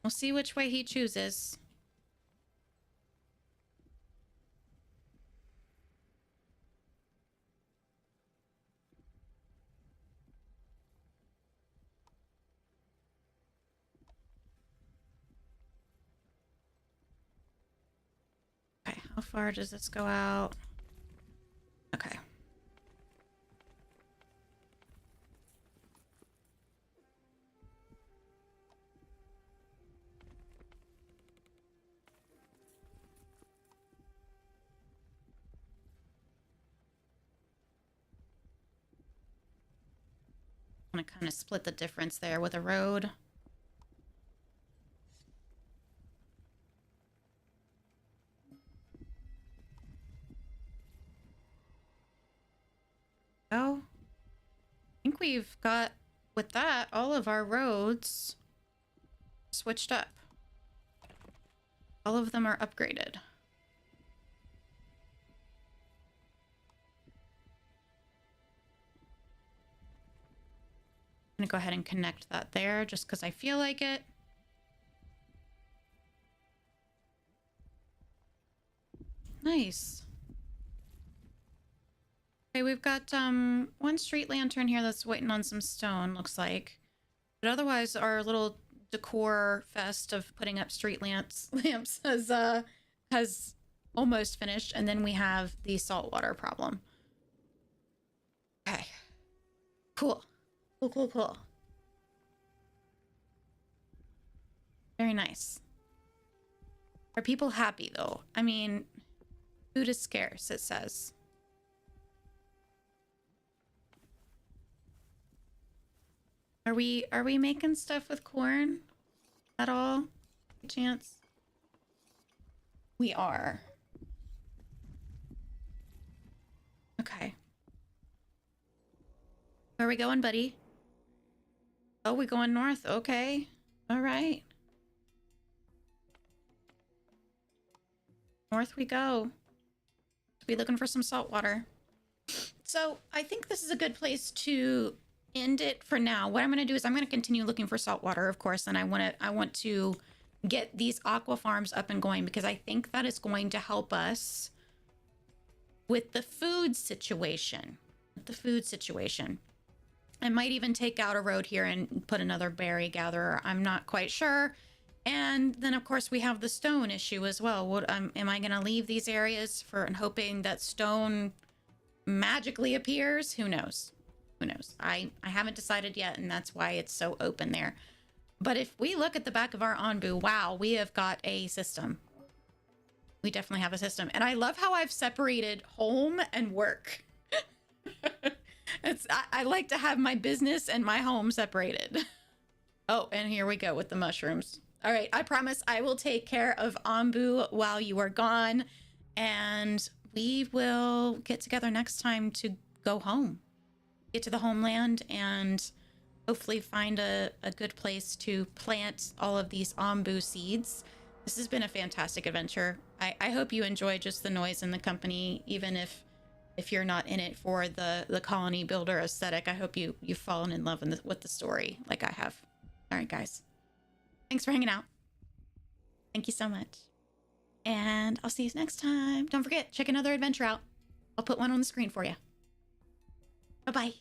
We'll see which way he chooses. Okay, how far does this go out? Okay. I'm gonna kind of split the difference there with a road. Oh, I think we've got, with that, all of our roads. switched up. All of them are upgraded. I'm gonna go ahead and connect that there just because I feel like it. Nice. Okay, we've got one street lantern here that's waiting on some stone, looks like. But otherwise, our little decor fest of putting up street lamps has almost finished, and then we have the saltwater problem. Okay. Cool. Cool. Very nice. Are people happy though? I mean, food is scarce, it says. Are we making stuff with corn at all? Chance? We are. Okay. Where are we going, buddy? Oh, we're going north. Okay. All right. North we go. Be looking for some salt water. So I think this is a good place to end it for now. What I'm going to do is I'm going to continue looking for salt water, of course, and I want to get these aqua farms up and going because I think that is going to help us with the food situation. I might even take out a road here and put another berry gatherer. I'm not quite sure. And then, of course, we have the stone issue as well. What am I going to leave these areas for and hoping that stone magically appears? Who knows? Who knows? I haven't decided yet, and that's why it's so open there. But if we look at the back of our Onbu, wow, we have got a system. We definitely have a system. And I love how I've separated home and work. I like to have my business and my home separated. Oh, and here we go with the mushrooms. All right, I promise I will take care of Onbu while you are gone, and we will get together next time to go home, get to the homeland, and hopefully find a good place to plant all of these Onbu seeds. This has been a fantastic adventure. I hope you enjoy just the noise and the company, even if you're not in it for the colony builder aesthetic. I hope you've fallen in love with the story like I have. All right, guys. Thanks for hanging out. Thank you so much. And I'll see you next time. Don't forget, check another adventure out. I'll put one on the screen for you. Bye-bye.